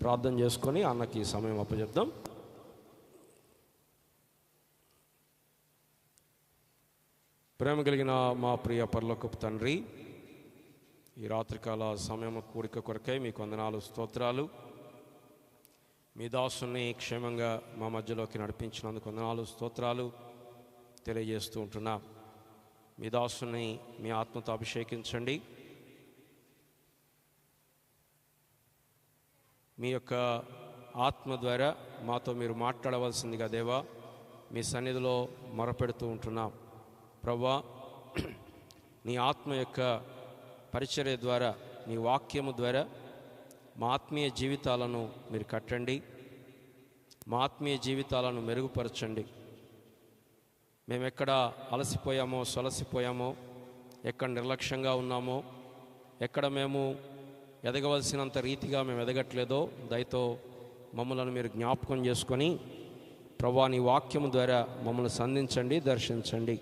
ప్రార్థన చేసుకొని అన్నకి సమయం అప్పచెప్దాం. ప్రేమ కలిగిన మా ప్రియ పరలోకపు తండ్రి, ఈ రాత్రికాల సమయం కూడిక కొరకై మీకు వందనాలు, స్తోత్రాలు. మీ దాసుని క్షేమంగా మా మధ్యలోకి నడిపించినందుకు వందనాలు, స్తోత్రాలు తెలియజేస్తూ ఉంటున్నా. మీ దాసుని మీ ఆత్మతో అభిషేకించండి. మీ యొక్క ఆత్మ ద్వారా మాతో మీరు మాట్లాడవలసిందిగా దేవా మీ సన్నిధిలో మొరపెడుతూ ఉంటున్నాం. ప్రభువా, నీ ఆత్మ యొక్క పరిచర్య ద్వారా, నీ వాక్యము ద్వారా మా ఆత్మీయ జీవితాలను మీరు కట్టండి, మా ఆత్మీయ జీవితాలను మెరుగుపరచండి. మేము ఎక్కడ అలసిపోయామో, సొలసిపోయామో, ఎక్కడ నిర్లక్ష్యంగా ఉన్నామో, ఎక్కడ మేము ఎదగవలసినంత రీతిగా మేము ఎదగట్లేదో దయతో మమ్మల్ని మీరు జ్ఞాపకం చేసుకొని ప్రభువా నీ వాక్యము ద్వారా మమ్మల్ని సంధించండి, దర్శించండి.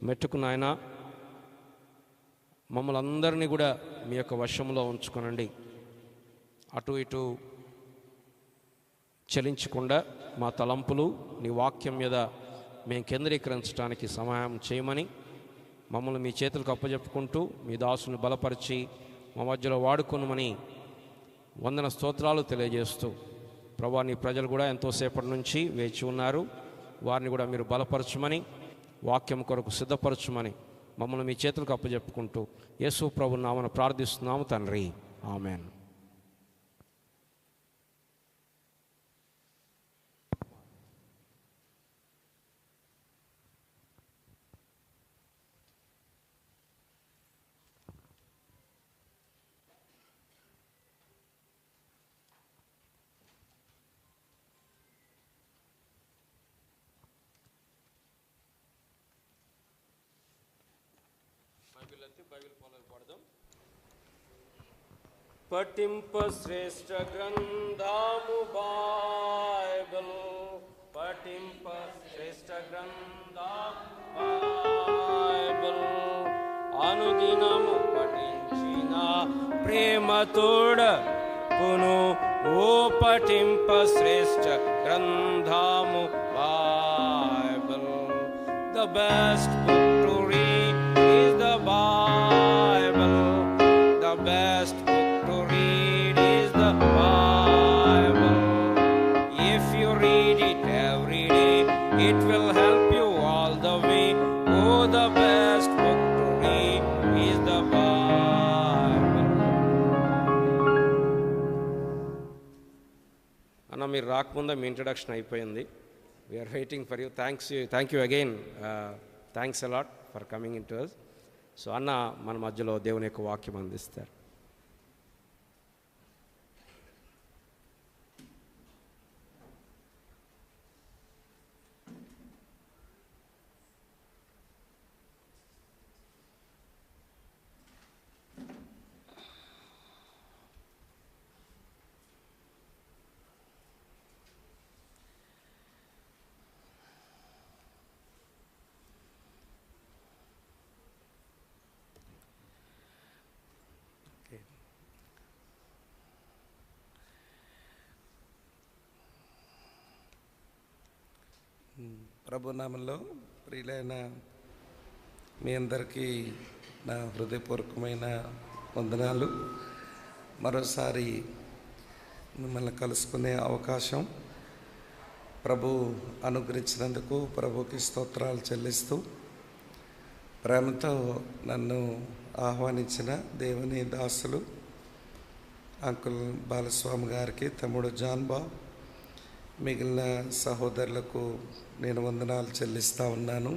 మెట్టుకు నాయన మమ్మల్ని అందరినీ కూడా మీ యొక్క వశంలో ఉంచుకొనండి. అటు ఇటు చలించకుండా మా తలంపులు నీ వాక్యం మీద మేము కేంద్రీకరించడానికి సహాయం చేయమని మమ్మల్ని మీ చేతులకు అప్పచెప్పుకుంటూ మీ దాసుని బలపరిచి మా మధ్యలో వాడుకొనుమని వందన స్తోత్రాలు తెలియజేస్తూ, ప్రభువా నీ ప్రజలు కూడా ఎంతోసేపటి నుంచి వేచి ఉన్నారు, వారిని కూడా మీరు బలపరచమని, వాక్యం కొరకు సిద్ధపరచమని మమ్మల్ని మీ చేతులకు అప్పచెప్పుకుంటూ యేసు ప్రభు నామమున ప్రార్థిస్తున్నాము తండ్రి, ఆమెన్. పఠింప శ్రేష్ఠ గ్రంథము బైబిల్, పఠింప శ్రేష్ఠ గ్రంథము బైబిల్, అనుదినము పఠించిన ప్రేమతోడకును ఓ పఠింప శ్రేష్ఠ గ్రంథము Bible. The best book to read is the Bible. The best book to read is the Bible. If you read it every day, it will help you all the way. Oh, the best book to read is the Bible. అన్న మీరు రాకముందే మీ introduction అయిపోయింది. We are waiting for you. Thank you again. Thanks a lot for coming into us. So అన్న మన మధ్యలో దేవుని యొక్క వాక్యం అందిస్తారు. ప్రభునామంలో ప్రియులైన మీ అందరికీ నా హృదయపూర్వకమైన వందనాలు. మరోసారి మిమ్మల్ని కలుసుకునే అవకాశం ప్రభు అనుగ్రహించినందుకు ప్రభుకి స్తోత్రాలు చెల్లిస్తూ, ప్రేమతో నన్ను ఆహ్వానించిన దేవుని దాసులు అంకుల్ బాలస్వామి గారికి, తమ్ముడు జాన్ బాబ్, మిగిలిన సహోదరులకు నేను వందనాలు చెల్లిస్తూ ఉన్నాను.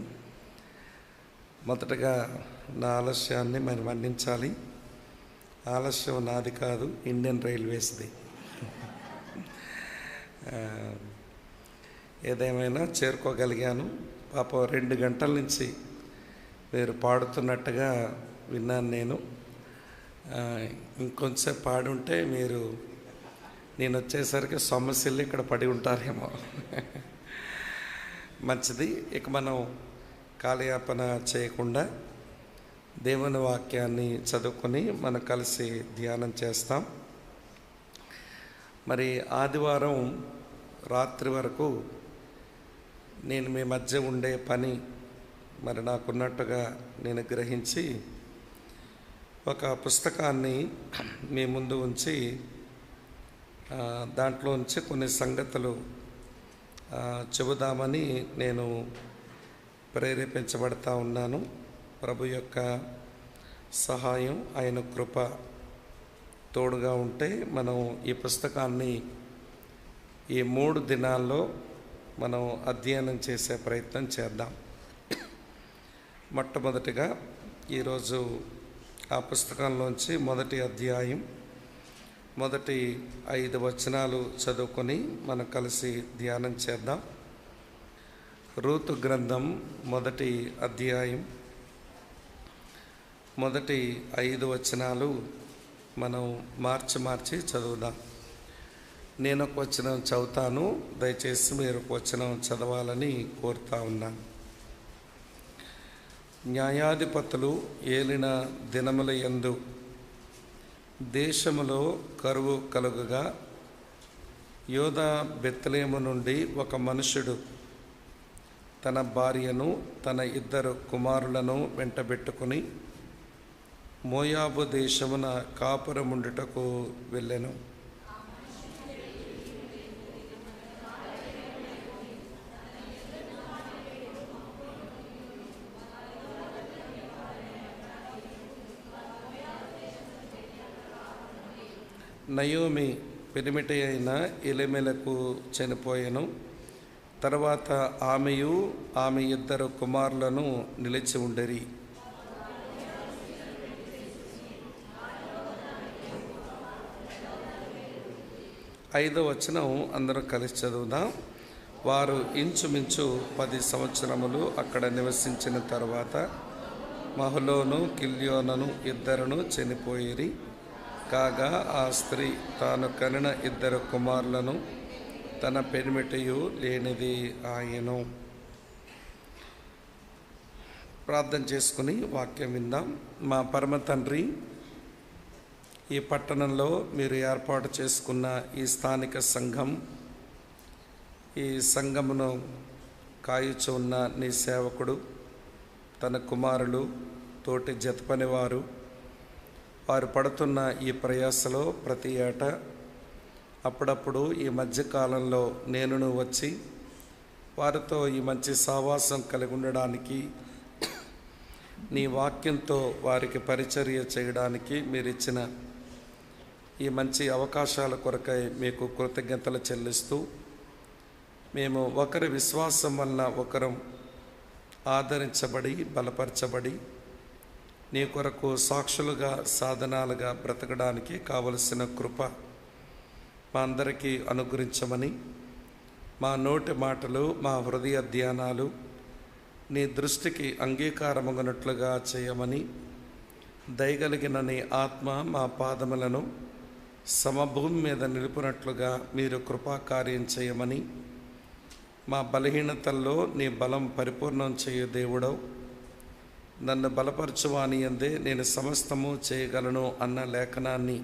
మొదటగా నా ఆలస్యాన్ని మరి మన్నించాలి. ఆలస్యం నాది కాదు, ఇండియన్ రైల్వేస్ది. ఏదేమైనా చేరుకోగలిగాను. పాపం 2 గంటల నుంచి మీరు పాడుతున్నట్టుగా విన్నాను నేను. ఇంకొంచెంసేపు పాడుంటే మీరు నేను వచ్చేసరికి సమస్యలు ఇక్కడ పడి ఉంటారేమో. మంచిది. ఇక మనం కాలయాపన చేయకుండా దేవుని వాక్యాన్ని చదువుకొని మనం కలిసి ధ్యానం చేస్తాం. మరి ఆదివారం రాత్రి వరకు నేను మీ మధ్య ఉండే పని మరి నాకున్నట్టుగా నేను గ్రహించి ఒక పుస్తకాన్ని మీ ముందు ఉంచి దాంట్లో ఉంచి కొన్ని సంగతులు చెబుదామని నేను ప్రేరేపించబడతా ఉన్నాను. ప్రభు యొక్క సహాయం, ఆయన కృప తోడుగా ఉంటే మనం ఈ పుస్తకాన్ని ఈ 3 దినాల్లో మనం అధ్యయనం చేసే ప్రయత్నం చేద్దాం. మొట్టమొదటిగా ఈరోజు ఆ పుస్తకంలోంచి మొదటి అధ్యాయం మొదటి 5 వచనాలు చదువుకొని మనం కలిసి ధ్యానం చేద్దాం. రూతు గ్రంథం మొదటి అధ్యాయం మొదటి 5 వచనాలు మనం మార్చి చదువుదాం. నేను ఒక వచనం చదువుతాను, దయచేసి మీరు ఒక వచనం చదవాలని కోరుతా ఉన్నాను. న్యాయాధిపతులు ఏలిన దినముల యందు దేశములో కరువు కలుగగా యోధా బెత్లెహేము నుండి ఒక మనుషుడు తన భార్యను తన 2 కుమారులను వెంటబెట్టుకుని మోయాబు దేశమున కాపురముండుటకు వెళ్ళెను. నయోమి పెనిమిటి అయిన ఎలిమెలకు చనిపోయెను. తర్వాత ఆమెయు ఆమె 2 కుమారులను నిలిచి ఉండేరి. 5వ వచనం అందరూ కలిసి చదువుదాం. వారు ఇంచుమించు 10 సంవత్సరములు అక్కడ నివసించిన తర్వాత మహలోను కిల్యోనను 2 చనిపోయిరి. కాగా ఆ స్త్రీ తాను కనిన 2 కుమారులను తన పెనిమిటియు లేనిది ఆయను. ప్రార్థన చేసుకుని వాక్యం విందాం. మా పరమ తండ్రి, ఈ పట్టణంలో మీరు ఏర్పాటు చేసుకున్న ఈ స్థానిక సంఘం, ఈ సంఘమును కాయుచు ఉన్న నీ సేవకుడు, తన కుమారులు, తోటి జతపనివారు, వారు పడుతున్న ఈ ప్రయాసలో ప్రతి ఏటా అప్పుడప్పుడు ఈ మధ్యకాలంలో నేనును వచ్చి వారితో ఈ మంచి సావాసం కలిగి ఉండడానికి, నీ వాక్యంతో వారికి పరిచర్య చేయడానికి మీరిచ్చిన ఈ మంచి అవకాశాల కొరకై మీకు కృతజ్ఞతలు చెల్లిస్తూ, మేము ఒకరి విశ్వాసం వలన ఒకరం ఆదరించబడి బలపరచబడి నీ కొరకు సాక్షులుగా సాధనాలుగా బ్రతకడానికి కావలసిన కృప మా అందరికీ అనుగ్రహించమని, మా నోటి మాటలు, మా హృదయ ధ్యానాలు నీ దృష్టికి అంగీకారమగినట్లుగా చేయమని, దయగలిగిన నీ ఆత్మ మా పాదములను సమభూమి మీద నిలుపునట్లుగా మీరు కృపాకార్యం చేయమని, మా బలహీనతల్లో నీ బలం పరిపూర్ణం చేయు దేవుడవు. నన్ను బలపరచువాని యందే నేను సమస్తము చేయగలను అన్న లేఖనాన్ని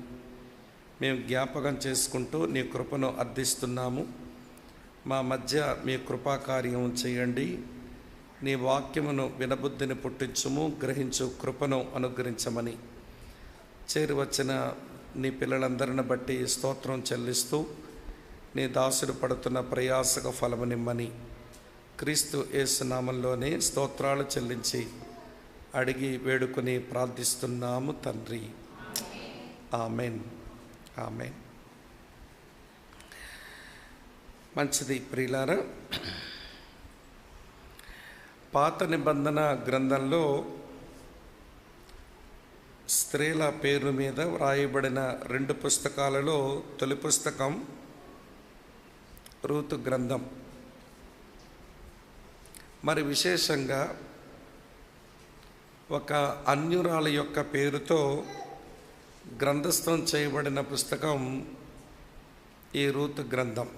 మేము జ్ఞాపకం చేసుకుంటూ నీ కృపను అర్థిస్తున్నాము. మా మధ్య మీ కృపాకార్యం చేయండి. నీ వాక్యమును వినబుద్ధిని పుట్టించుము, గ్రహించు కృపను అనుగ్రహించమని చేరువచ్చిన నీ పిల్లలందరిని బట్టి స్తోత్రం చెల్లిస్తూ నీ దాసుడు పడుతున్న ప్రయాసక ఫలమునిమ్మని క్రీస్తు యేసు నామములోనే స్తోత్రాలు చెల్లించి అడిగి వేడుకొని ప్రార్థిస్తున్నాము తండ్రి. ఆమెన్. ఆమెన్. మంచిది ప్రియులారా, పాత నిబంధన గ్రంథంలో స్త్రీల పేరు మీద వ్రాయబడిన 2 పుస్తకాలలో తొలి పుస్తకం రూతు గ్రంథం. మరి విశేషంగా ఒక అన్యురాలి యొక్క పేరుతో గ్రంథస్థం చేయబడిన పుస్తకం ఈ రూతు గ్రంథం.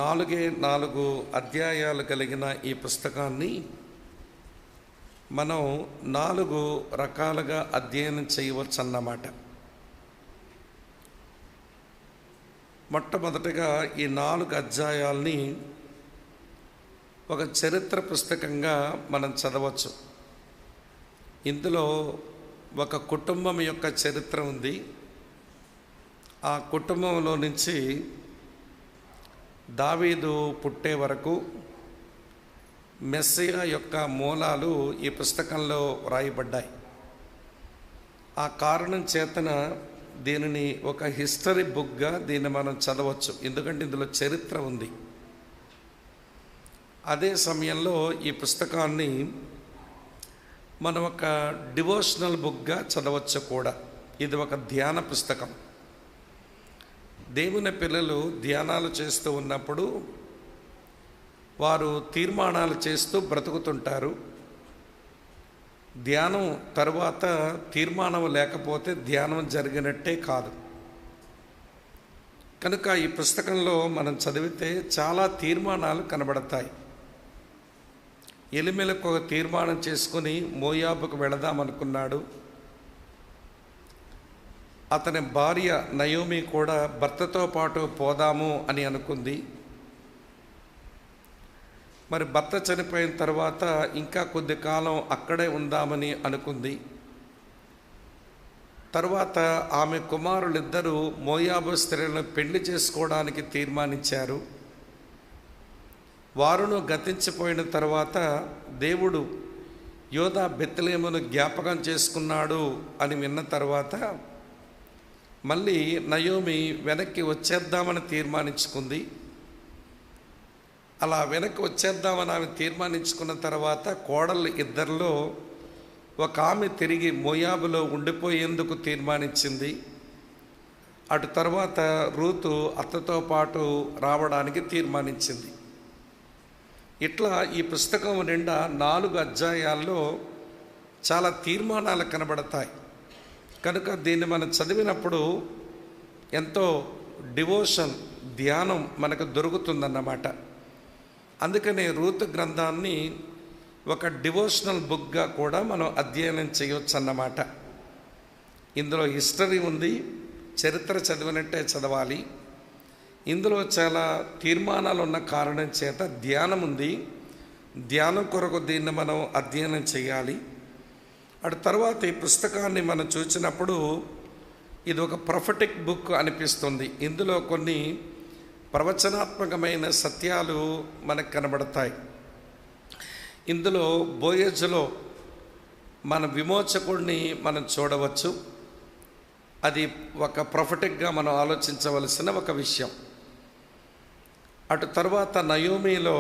4 అధ్యాయాలు కలిగిన ఈ పుస్తకాన్ని మనం 4 రకాలుగా అధ్యయనం చేయవచ్చు అన్నమాట. మొట్టమొదటిగా ఈ 4 అధ్యాయాల్ని ఒక చరిత్ర పుస్తకంగా మనం చదవచ్చు. ఇందులో ఒక కుటుంబం యొక్క చరిత్ర ఉంది. ఆ కుటుంబంలో నుంచి దావీదు పుట్టే వరకు మెస్సియా యొక్క మూలాలు ఈ పుస్తకంలో వ్రాయబడ్డాయి. ఆ కారణం చేతన దీనిని ఒక హిస్టరీ బుక్గా దీన్ని మనం చదవచ్చు, ఎందుకంటే ఇందులో చరిత్ర ఉంది. అదే సమయంలో ఈ పుస్తకాన్ని మనం ఒక డివోషనల్ బుక్గా చదవచ్చు కూడా. ఇది ఒక ధ్యాన పుస్తకం. దేవుని పిల్లలు ధ్యానాలు చేస్తూ ఉన్నప్పుడు వారు తీర్మానాలు చేస్తూ బ్రతుకుతుంటారు. ధ్యానం తరువాత తీర్మానం లేకపోతే ధ్యానం జరిగినట్టే కాదు. కనుక ఈ పుస్తకంలో మనం చదివితే చాలా తీర్మానాలు కనబడతాయి. ఎలిమెలకు ఒక తీర్మానం చేసుకుని మోయాబుకు వెళదామనుకున్నాడు. అతని భార్య నయోమి కూడా భర్తతో పాటు పోదాము అని అనుకుంది. మరి భర్త చనిపోయిన తర్వాత ఇంకా కొద్ది కాలం అక్కడే ఉందామని అనుకుంది. తరువాత ఆమె కుమారులిద్దరూ మోయాబు స్త్రీలను పెళ్లి చేసుకోవడానికి తీర్మానించారు. వారును గతించిపోయిన తర్వాత దేవుడు యోధా బెత్లెహేమును జ్ఞాపకం చేసుకున్నాడు అని విన్న తర్వాత మళ్ళీ నయోమి వెనక్కి వచ్చేద్దామని తీర్మానించుకుంది. అలా వెనక్కి వచ్చేద్దామని ఆమె తీర్మానించుకున్న తర్వాత కోడళ్ళు ఇద్దరిలో ఒక ఆమె తిరిగి మోయాబులో ఉండిపోయేందుకు తీర్మానించింది. అటు తర్వాత రూతు అత్తతో పాటు రావడానికి తీర్మానించింది. ఇట్లా ఈ పుస్తకం నిండా 4 అధ్యాయాల్లో చాలా తీర్మానాలు కనబడతాయి. కనుక దీన్ని మనం చదివినప్పుడు ఎంతో డివోషన్, ధ్యానం మనకు దొరుకుతుందన్నమాట. అందుకనే రూతు గ్రంథాన్ని ఒక డివోషనల్ బుక్గా కూడా మనం అధ్యయనం చేయవచ్చు అన్నమాట. ఇందులో హిస్టరీ ఉంది, చరిత్ర చదివినట్టే చదవాలి. ఇందులో చాలా తీర్మానాలు ఉన్న కారణం చేత ధ్యానం ఉంది. ధ్యానం కొరకు దీన్ని మనం అధ్యయనం చేయాలి. అటు తర్వాత ఈ పుస్తకాన్ని మనం చూసినప్పుడు ఇది ఒక ప్రొఫెటిక్ బుక్ అనిపిస్తుంది. ఇందులో కొన్ని ప్రవచనాత్మకమైన సత్యాలు మనకు కనబడతాయి. ఇందులో బోయజులో మన విమోచకుడిని మనం చూడవచ్చు. అది ఒక ప్రొఫెటిక్గా మనం ఆలోచించవలసిన ఒక విషయం. అటు తర్వాత నయోమిలో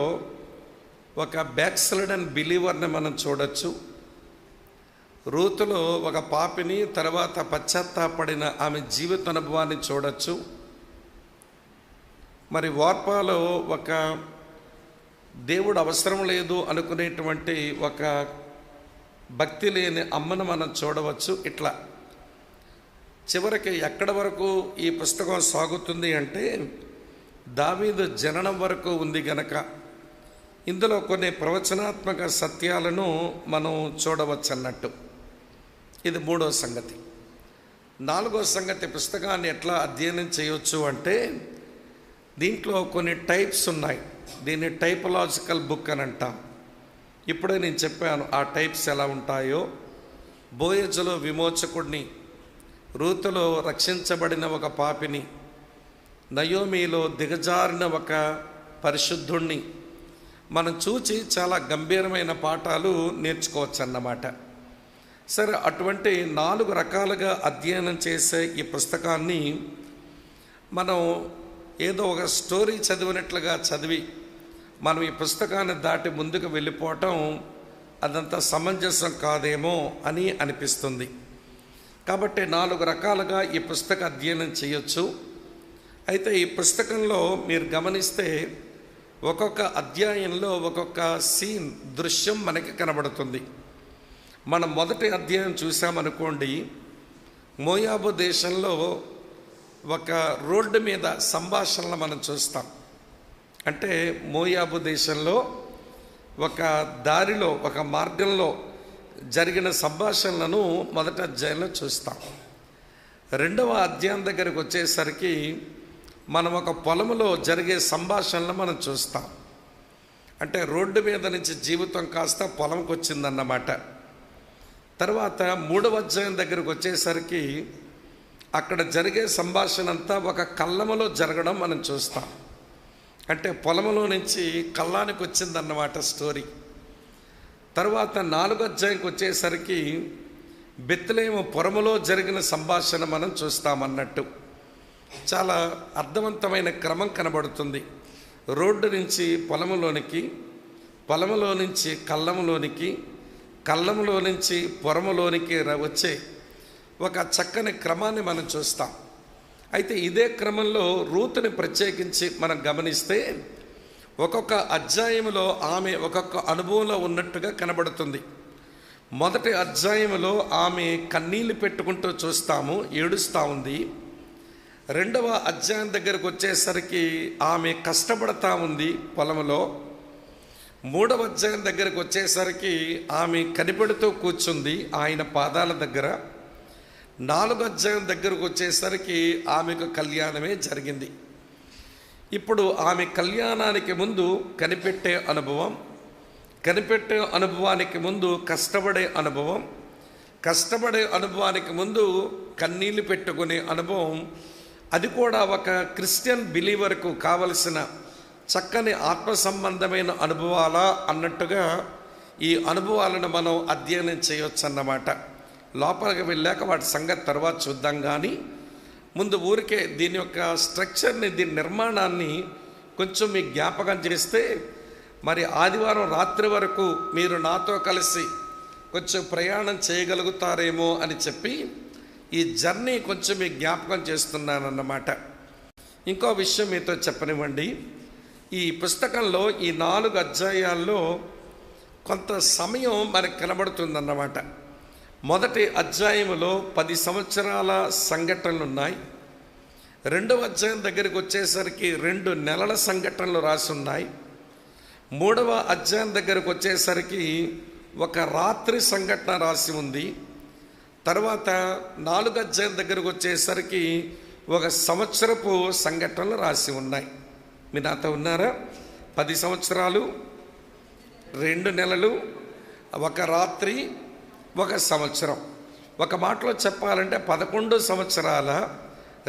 ఒక బ్యాక్స్లైడన్ బిలీవర్ని మనం చూడొచ్చు. రూతులో ఒక పాపిని, తర్వాత పశ్చాత్తాపడిన ఆమె జీవిత అనుభవాన్ని చూడొచ్చు. మరి వార్పాలో ఒక దేవుడు అవసరం లేదు అనుకునేటువంటి ఒక భక్తి లేని అమ్మను మనం చూడవచ్చు. ఇట్లా చివరికి ఎక్కడి వరకు ఈ పుస్తకం సాగుతుంది అంటే దావీదు జననం వరకు ఉంది గనక ఇందులో కొన్ని ప్రవచనాత్మక సత్యాలను మనం చూడవచ్చు అన్నట్టు. ఇది 3వ సంగతి. 4వ సంగతి, పుస్తకాన్ని ఎట్లా అధ్యయనం చేయవచ్చు అంటే దీంట్లో కొన్ని టైప్స్ ఉన్నాయి. దీన్ని టైపోలాజికల్ బుక్ అని అంటాం. ఇప్పుడే నేను చెప్పాను ఆ టైప్స్ ఎలా ఉంటాయో. బోయజులో విమోచకుడిని, రూతులో రక్షించబడిన ఒక పాపిని, నయోమిలో దిగజారిన ఒక పరిశుద్ధుణ్ణి మనం చూచి చాలా గంభీరమైన పాఠాలు నేర్చుకోవచ్చు అన్నమాట. సరే, అటువంటి 4 రకాలుగా అధ్యయనం చేసే ఈ పుస్తకాన్ని మనం ఏదో ఒక స్టోరీ చదివినట్లుగా చదివి మనం ఈ పుస్తకాన్ని దాటి ముందుకు వెళ్ళిపోవటం అదంతా సమంజసం కాదేమో అని అనిపిస్తుంది. కాబట్టి 4 రకాలుగా ఈ పుస్తక అధ్యయనం చేయొచ్చు. అయితే ఈ పుస్తకంలో మీరు గమనిస్తే ఒక్కొక్క అధ్యాయంలో ఒక్కొక్క సీన్, దృశ్యం మనకి కనబడుతుంది. మనం మొదటి అధ్యాయం చూసామనుకోండి, మోయాబు దేశంలో ఒక రోడ్డు మీద సంభాషణలు మనం చూస్తాం. అంటే మోయాబు దేశంలో ఒక దారిలో, ఒక మార్గంలో జరిగిన సంభాషణలను మొదటి అధ్యాయంలో చూస్తాం. 2వ అధ్యాయం దగ్గరికి వచ్చేసరికి మనం ఒక పొలంలో జరిగే సంభాషణలు మనం చూస్తాం. అంటే రోడ్డు మీద నుంచి జీవితం కాస్త పొలంకి వచ్చిందన్నమాట. తర్వాత 3వ అధ్యాయం దగ్గరకు వచ్చేసరికి అక్కడ జరిగే సంభాషణ అంతా ఒక కళ్ళములో జరగడం మనం చూస్తాం. అంటే పొలంలో నుంచి కళ్ళానికి వచ్చిందన్నమాట స్టోరీ. తర్వాత 4వ అధ్యాయంకి వచ్చేసరికి బెత్లెహేము పురములో జరిగిన సంభాషణ మనం చూస్తామన్నట్టు. చాలా అర్థవంతమైన క్రమం కనబడుతుంది. రోడ్డు నుంచి పొలములోనికి, పొలములో నుంచి కళ్ళములోనికి, కళ్ళములో నుంచి పురములోనికి వచ్చే ఒక చక్కని క్రమాన్ని మనం చూస్తాం. అయితే ఇదే క్రమంలో రూతుని ప్రత్యేకించి మనం గమనిస్తే ఒక్కొక్క అధ్యాయంలో ఆమె ఒక్కొక్క అనుభవంలో ఉన్నట్టుగా కనబడుతుంది. మొదటి అధ్యాయంలో ఆమె కన్నీళ్లు పెట్టుకుంటూ చూస్తాము, ఏడుస్తూ ఉంది. 2వ అధ్యాయం దగ్గరకు వచ్చేసరికి ఆమె కష్టపడతా ఉంది పొలంలో. 3వ అధ్యాయం దగ్గరకు వచ్చేసరికి ఆమె కనిపెడుతూ కూర్చుంది ఆయన పాదాల దగ్గర. 4వ అధ్యాయం దగ్గరకు వచ్చేసరికి ఆమెకు కళ్యాణమే జరిగింది. ఇప్పుడు ఆమె కళ్యాణానికి ముందు కనిపెట్టే అనుభవం, కనిపెట్టే అనుభవానికి ముందు కష్టపడే అనుభవం, కష్టపడే అనుభవానికి ముందు కన్నీళ్లు పెట్టుకునే అనుభవం, అది కూడా ఒక క్రిస్టియన్ బిలీవర్కు కావలసిన చక్కని ఆత్మ సంబంధమైన అనుభవాలా అన్నట్టుగా ఈ అనుభవాలను మనం అధ్యయనం చేయవచ్చు అన్నమాట. లోపలికి వెళ్ళాక వాటి సంగతి తర్వాత చూద్దాం. కానీ ముందు ఊరికే దీని యొక్క స్ట్రక్చర్ని, దీని నిర్మాణాన్ని కొంచెం మీకు జ్ఞాపకం చేస్తే, మరి ఆదివారం రాత్రి వరకు మీరు నాతో కలిసి కొంచెం ప్రయాణం చేయగలుగుతారేమో అని చెప్పి ఈ జర్నీ కొంచెం మీకు జ్ఞాపకం చేస్తున్నానన్నమాట. ఇంకో విషయం మీతో చెప్పనివ్వండి. ఈ పుస్తకంలో ఈ 4 అధ్యాయాల్లో కొంత సమయం మనకు కనబడుతుందన్నమాట. మొదటి అధ్యాయంలో 10 సంవత్సరాల సంఘటనలు ఉన్నాయి. 2వ అధ్యాయం దగ్గరికి వచ్చేసరికి 2 నెలల సంఘటనలు రాసి ఉన్నాయి. 3వ అధ్యాయం దగ్గరకు వచ్చేసరికి ఒక రాత్రి సంఘటన రాసి ఉంది. తర్వాత 4వ అధ్యాయం దగ్గరకు వచ్చేసరికి ఒక సంవత్సరపు సంఘటనలు రాసి ఉన్నాయి. మీరు నాతో ఉన్నారా? 10 సంవత్సరాలు, 2 నెలలు, ఒక రాత్రి, ఒక సంవత్సరం. ఒక మాటలో చెప్పాలంటే 11 సంవత్సరాల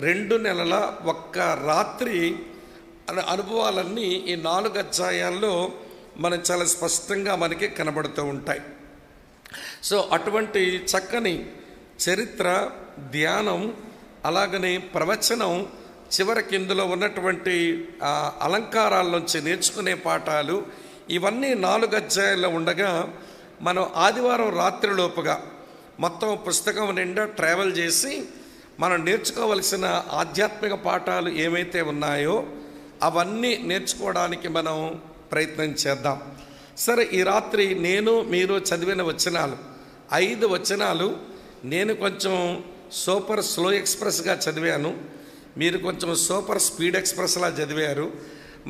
2 నెలల 1 రాత్రి అనుభవాలన్నీ ఈ 4 అధ్యాయాల్లో మనం చాలా స్పష్టంగా మనకి కనబడుతూ ఉంటాయి. సో అటువంటి చక్కని చరిత్ర, ధ్యానం, అలాగనే ప్రవచనం, చివరికి ఇందులో ఉన్నటువంటి అలంకారాల నుంచి నేర్చుకునే పాఠాలు, ఇవన్నీ 4 అధ్యాయాల్లో ఉండగా మనం ఆదివారం రాత్రిలోపుగా మొత్తం పుస్తకం నిండా ట్రావెల్ చేసి మనం నేర్చుకోవలసిన ఆధ్యాత్మిక పాఠాలు ఏమైతే ఉన్నాయో అవన్నీ నేర్చుకోవడానికి మనం ప్రయత్నం చేద్దాం. సరే, ఈ రాత్రి నేను మీరు చదివిన వచనాలు 5 వచనాలు నేను కొంచెం సూపర్ స్లో ఎక్స్ప్రెస్గా చదివాను, మీరు కొంచెం సూపర్ స్పీడ్ ఎక్స్ప్రెస్లా చదివారు.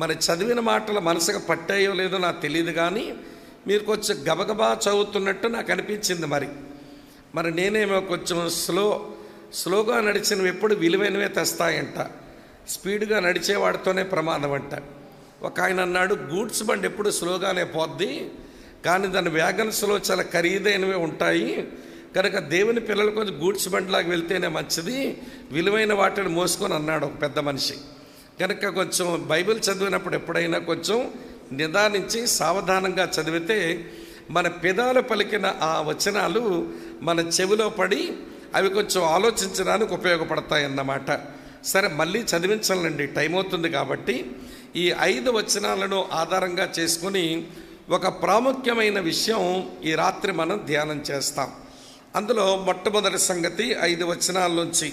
మరి చదివిన మాటలు మనసుకు పట్టాయో లేదో నాకు తెలియదు, కానీ మీరు కొంచెం గబగబా చదువుతున్నట్టు నాకు అనిపించింది. మరి నేనేమో కొంచెం స్లోగా నడిచినవి ఎప్పుడు విలువైనవే తెస్తాయంట, స్పీడ్గా నడిచేవాడితోనే ప్రమాదం అంట. ఒక ఆయన అన్నాడు, గూడ్స్ బండి ఎప్పుడు స్లోగానే పోద్ది, కానీ దాని వ్యాగన్స్లో చాలా ఖరీదైనవే ఉంటాయి, కనుక దేవుని పిల్లలు కొంచెం గూడ్స్ బండిలాగా వెళ్తేనే మంచిది, విలువైన వాటిని మోసుకొని అన్నాడు ఒక పెద్ద మనిషి. కనుక కొంచెం బైబిల్ చదివినప్పుడు ఎప్పుడైనా కొంచెం నిదానించి సావధానంగా చదివితే మన పెదాలు పలికిన ఆ వచనాలు మన చెవిలో పడి అవి కొంచెం ఆలోచించడానికి ఉపయోగపడతాయి అన్నమాట. సరే, మళ్ళీ చదివించాలండి, టైం అవుతుంది కాబట్టి ఈ 5 వచనాలను ఆధారంగా చేసుకుని ఒక ప్రాముఖ్యమైన విషయం ఈ రాత్రి మనం ధ్యానం చేస్తాం. అందులో మొట్టమొదటి సంగతి 5 వచనాల నుంచి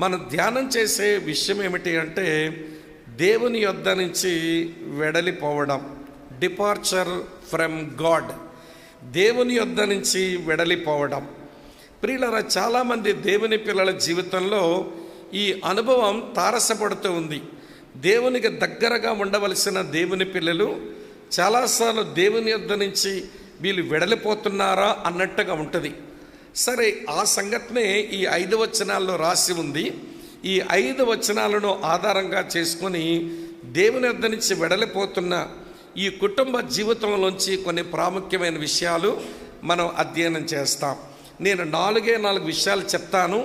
మనం ధ్యానం చేసే విషయం ఏమిటి అంటే దేవుని యొద్ద నుంచి వెడలిపోవడం, డిపార్చర్ ఫ్రమ్ గాడ్. దేవుని యొద్ద నుంచి వెడలిపోవడం. ప్రియులారా, చాలామంది దేవుని పిల్లల జీవితంలో ఈ అనుభవం తారసపడుతూ ఉంది. దేవునికి దగ్గరగా ఉండవలసిన దేవుని పిల్లలు చాలాసార్లు దేవుని యొద్ద నుంచి వీళ్ళు వెడలిపోతున్నారా అన్నట్టుగా ఉంటుంది. సరే, ఆ సంఘటనే ఈ 5 వచనాల్లో రాసి ఉంది. ఈ 5 వచనాలను ఆధారంగా చేసుకొని దేవుని యొద్ద నుంచి వెడలిపోతున్న ఈ కుటుంబ జీవితంలోంచి కొన్ని ప్రాముఖ్యమైన విషయాలు మనం అధ్యయనం చేస్తాం. నేను 4 విషయాలు చెప్తాను.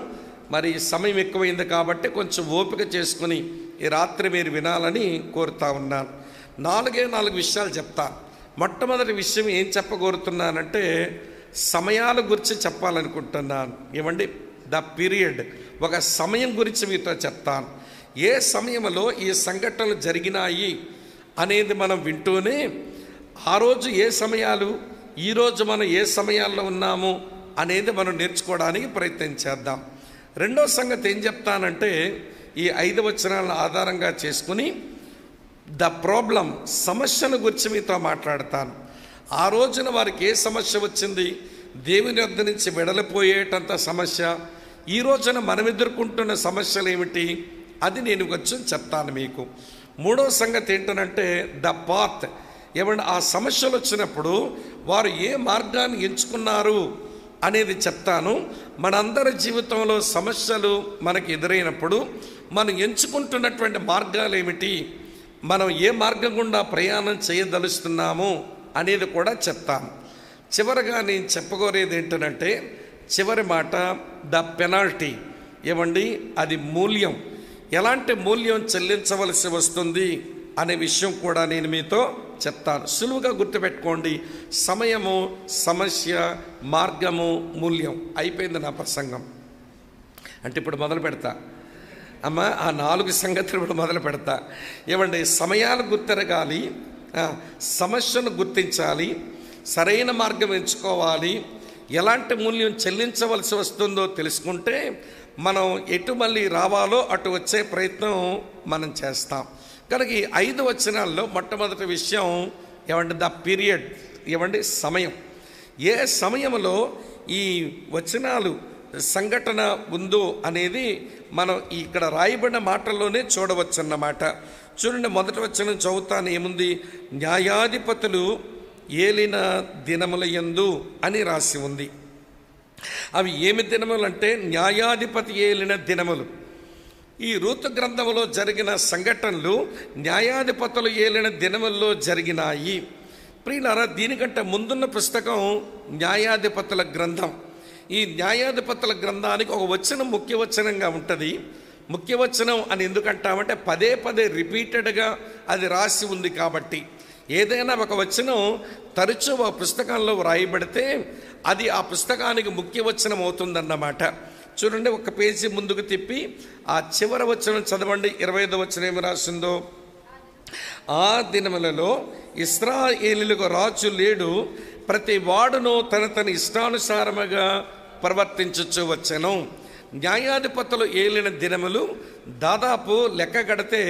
మరి సమయం ఎక్కువైంది కాబట్టి కొంచెం ఓపిక చేసుకుని ఈ రాత్రి మీరు వినాలని కోరుతా ఉన్నాను. 4 విషయాలు చెప్తాను. మొట్టమొదటి విషయం ఏం చెప్పగోరుతున్నానంటే సమయాల గురించి చెప్పాలనుకుంటున్నాను. ఏమండి, ద పీరియడ్, ఒక సమయం గురించి మీతో చెప్తాను. ఏ సమయంలో ఈ సంఘటనలు జరిగినాయి అనేది మనం వింటూనే ఆ రోజు ఏ సమయాలు, ఈరోజు మనం ఏ సమయాల్లో ఉన్నాము అనేది మనం నేర్చుకోవడానికి ప్రయత్నం చేద్దాం. రెండో సంగతి ఏం చెప్తానంటే ఈ 5 వచనాలను ఆధారంగా చేసుకుని ద ప్రాబ్లం, సమస్యను గురించి మీతో మాట్లాడతాను. ఆ రోజున వారికి ఏ సమస్య వచ్చింది, దేవుని వద్ద నుంచి వెడలిపోయేటంత సమస్య, ఈ రోజున మనం ఎదుర్కొంటున్న సమస్యలు ఏమిటి, అది నేను కొంచెం చెప్తాను మీకు. మూడో సంగతి ఏంటంటే ద పాత్, ఏమంటే ఆ సమస్యలు వచ్చినప్పుడు వారు ఏ మార్గాన్ని ఎంచుకున్నారు అనేది చెప్తాను. మనందరి జీవితంలో సమస్యలు మనకి ఎదురైనప్పుడు మనం ఎంచుకుంటున్నటువంటి మార్గాలు ఏమిటి, మనం ఏ మార్గం గుండా ప్రయాణం చేయదలుస్తున్నాము అనేది కూడా చెప్తాను. చివరిగా నేను చెప్పగోరేది ఏంటంటే చివరి మాట ద పెనాల్టీ. ఏమండి, అది మూల్యం, ఎలాంటి మూల్యం చెల్లించవలసి వస్తుంది అనే విషయం కూడా నేను మీతో చెప్తాను. సులువుగా గుర్తుపెట్టుకోండి, సమయము, సమస్య, మార్గము, మూల్యం. అయిపోయింది నా ప్రసంగం. అంటే ఇప్పుడు మొదలు పెడతా అమ్మ, ఆ 4 సంగతులు ఇప్పుడు మొదలు పెడతా. ఏమండి, సమయాలు గుర్తెరగాలి, సమస్యను గుర్తించాలి, సరైన మార్గం ఎంచుకోవాలి, ఎలాంటి మూల్యం చెల్లించవలసి వస్తుందో తెలుసుకుంటే మనం ఎటు మళ్ళీ రావాలో అటు వచ్చే ప్రయత్నం మనం చేస్తాం. కనుక ఈ 5 వచనాల్లో మొట్టమొదటి విషయం ఏమంటే ద పీరియడ్, ఏమండి సమయం. ఏ సమయంలో ఈ వచనాలు సంఘటన ఉందో అనేది మనం ఇక్కడ రాయబడిన మాటల్లోనే చూడవచ్చు అన్నమాట. చూడండి, మొదటి వచనం చదువుతాను. ఏముంది, న్యాయాధిపతులు ఏలిన దినముల యందు అని రాసి ఉంది. అవి ఏమి దినములు అంటే న్యాయాధిపతి ఏలిన దినములు. ఈ రూతు గ్రంథంలో జరిగిన సంఘటనలు న్యాయాధిపతులు ఏలిన దినముల్లో జరిగినాయి. ప్రియులారా, దీనికంటే ముందున్న పుస్తకం న్యాయాధిపతుల గ్రంథం. ఈ న్యాయాధిపతుల గ్రంథానికి ఒక వచనం ముఖ్య వచనంగా ఉంటుంది. ముఖ్య వచనం అని ఎందుకంటామంటే పదే రిపీటెడ్గా అది రాసి ఉంది కాబట్టి. ఏదైనా ఒక వచనం తరచూ ఒక పుస్తకంలో వ్రాయబడితే అది ఆ పుస్తకానికి ముఖ్య వచనం అవుతుందన్నమాట. చూడండి, ఒక పేజీ ముందుకు తిప్పి ఆ చివరి వచనం చదవండి. 25వ వచనం ఏమి రాసిందో, ఆ దినములలో ఇశ్రాయేలీయులకు రాజు లేడు, ప్రతి వాడును తన ఇష్టానుసారముగా ప్రవర్తించచ్చు వచ్చెను. న్యాయాధిపతులు ఏలిన దినములు దాదాపు లెక్క కడితే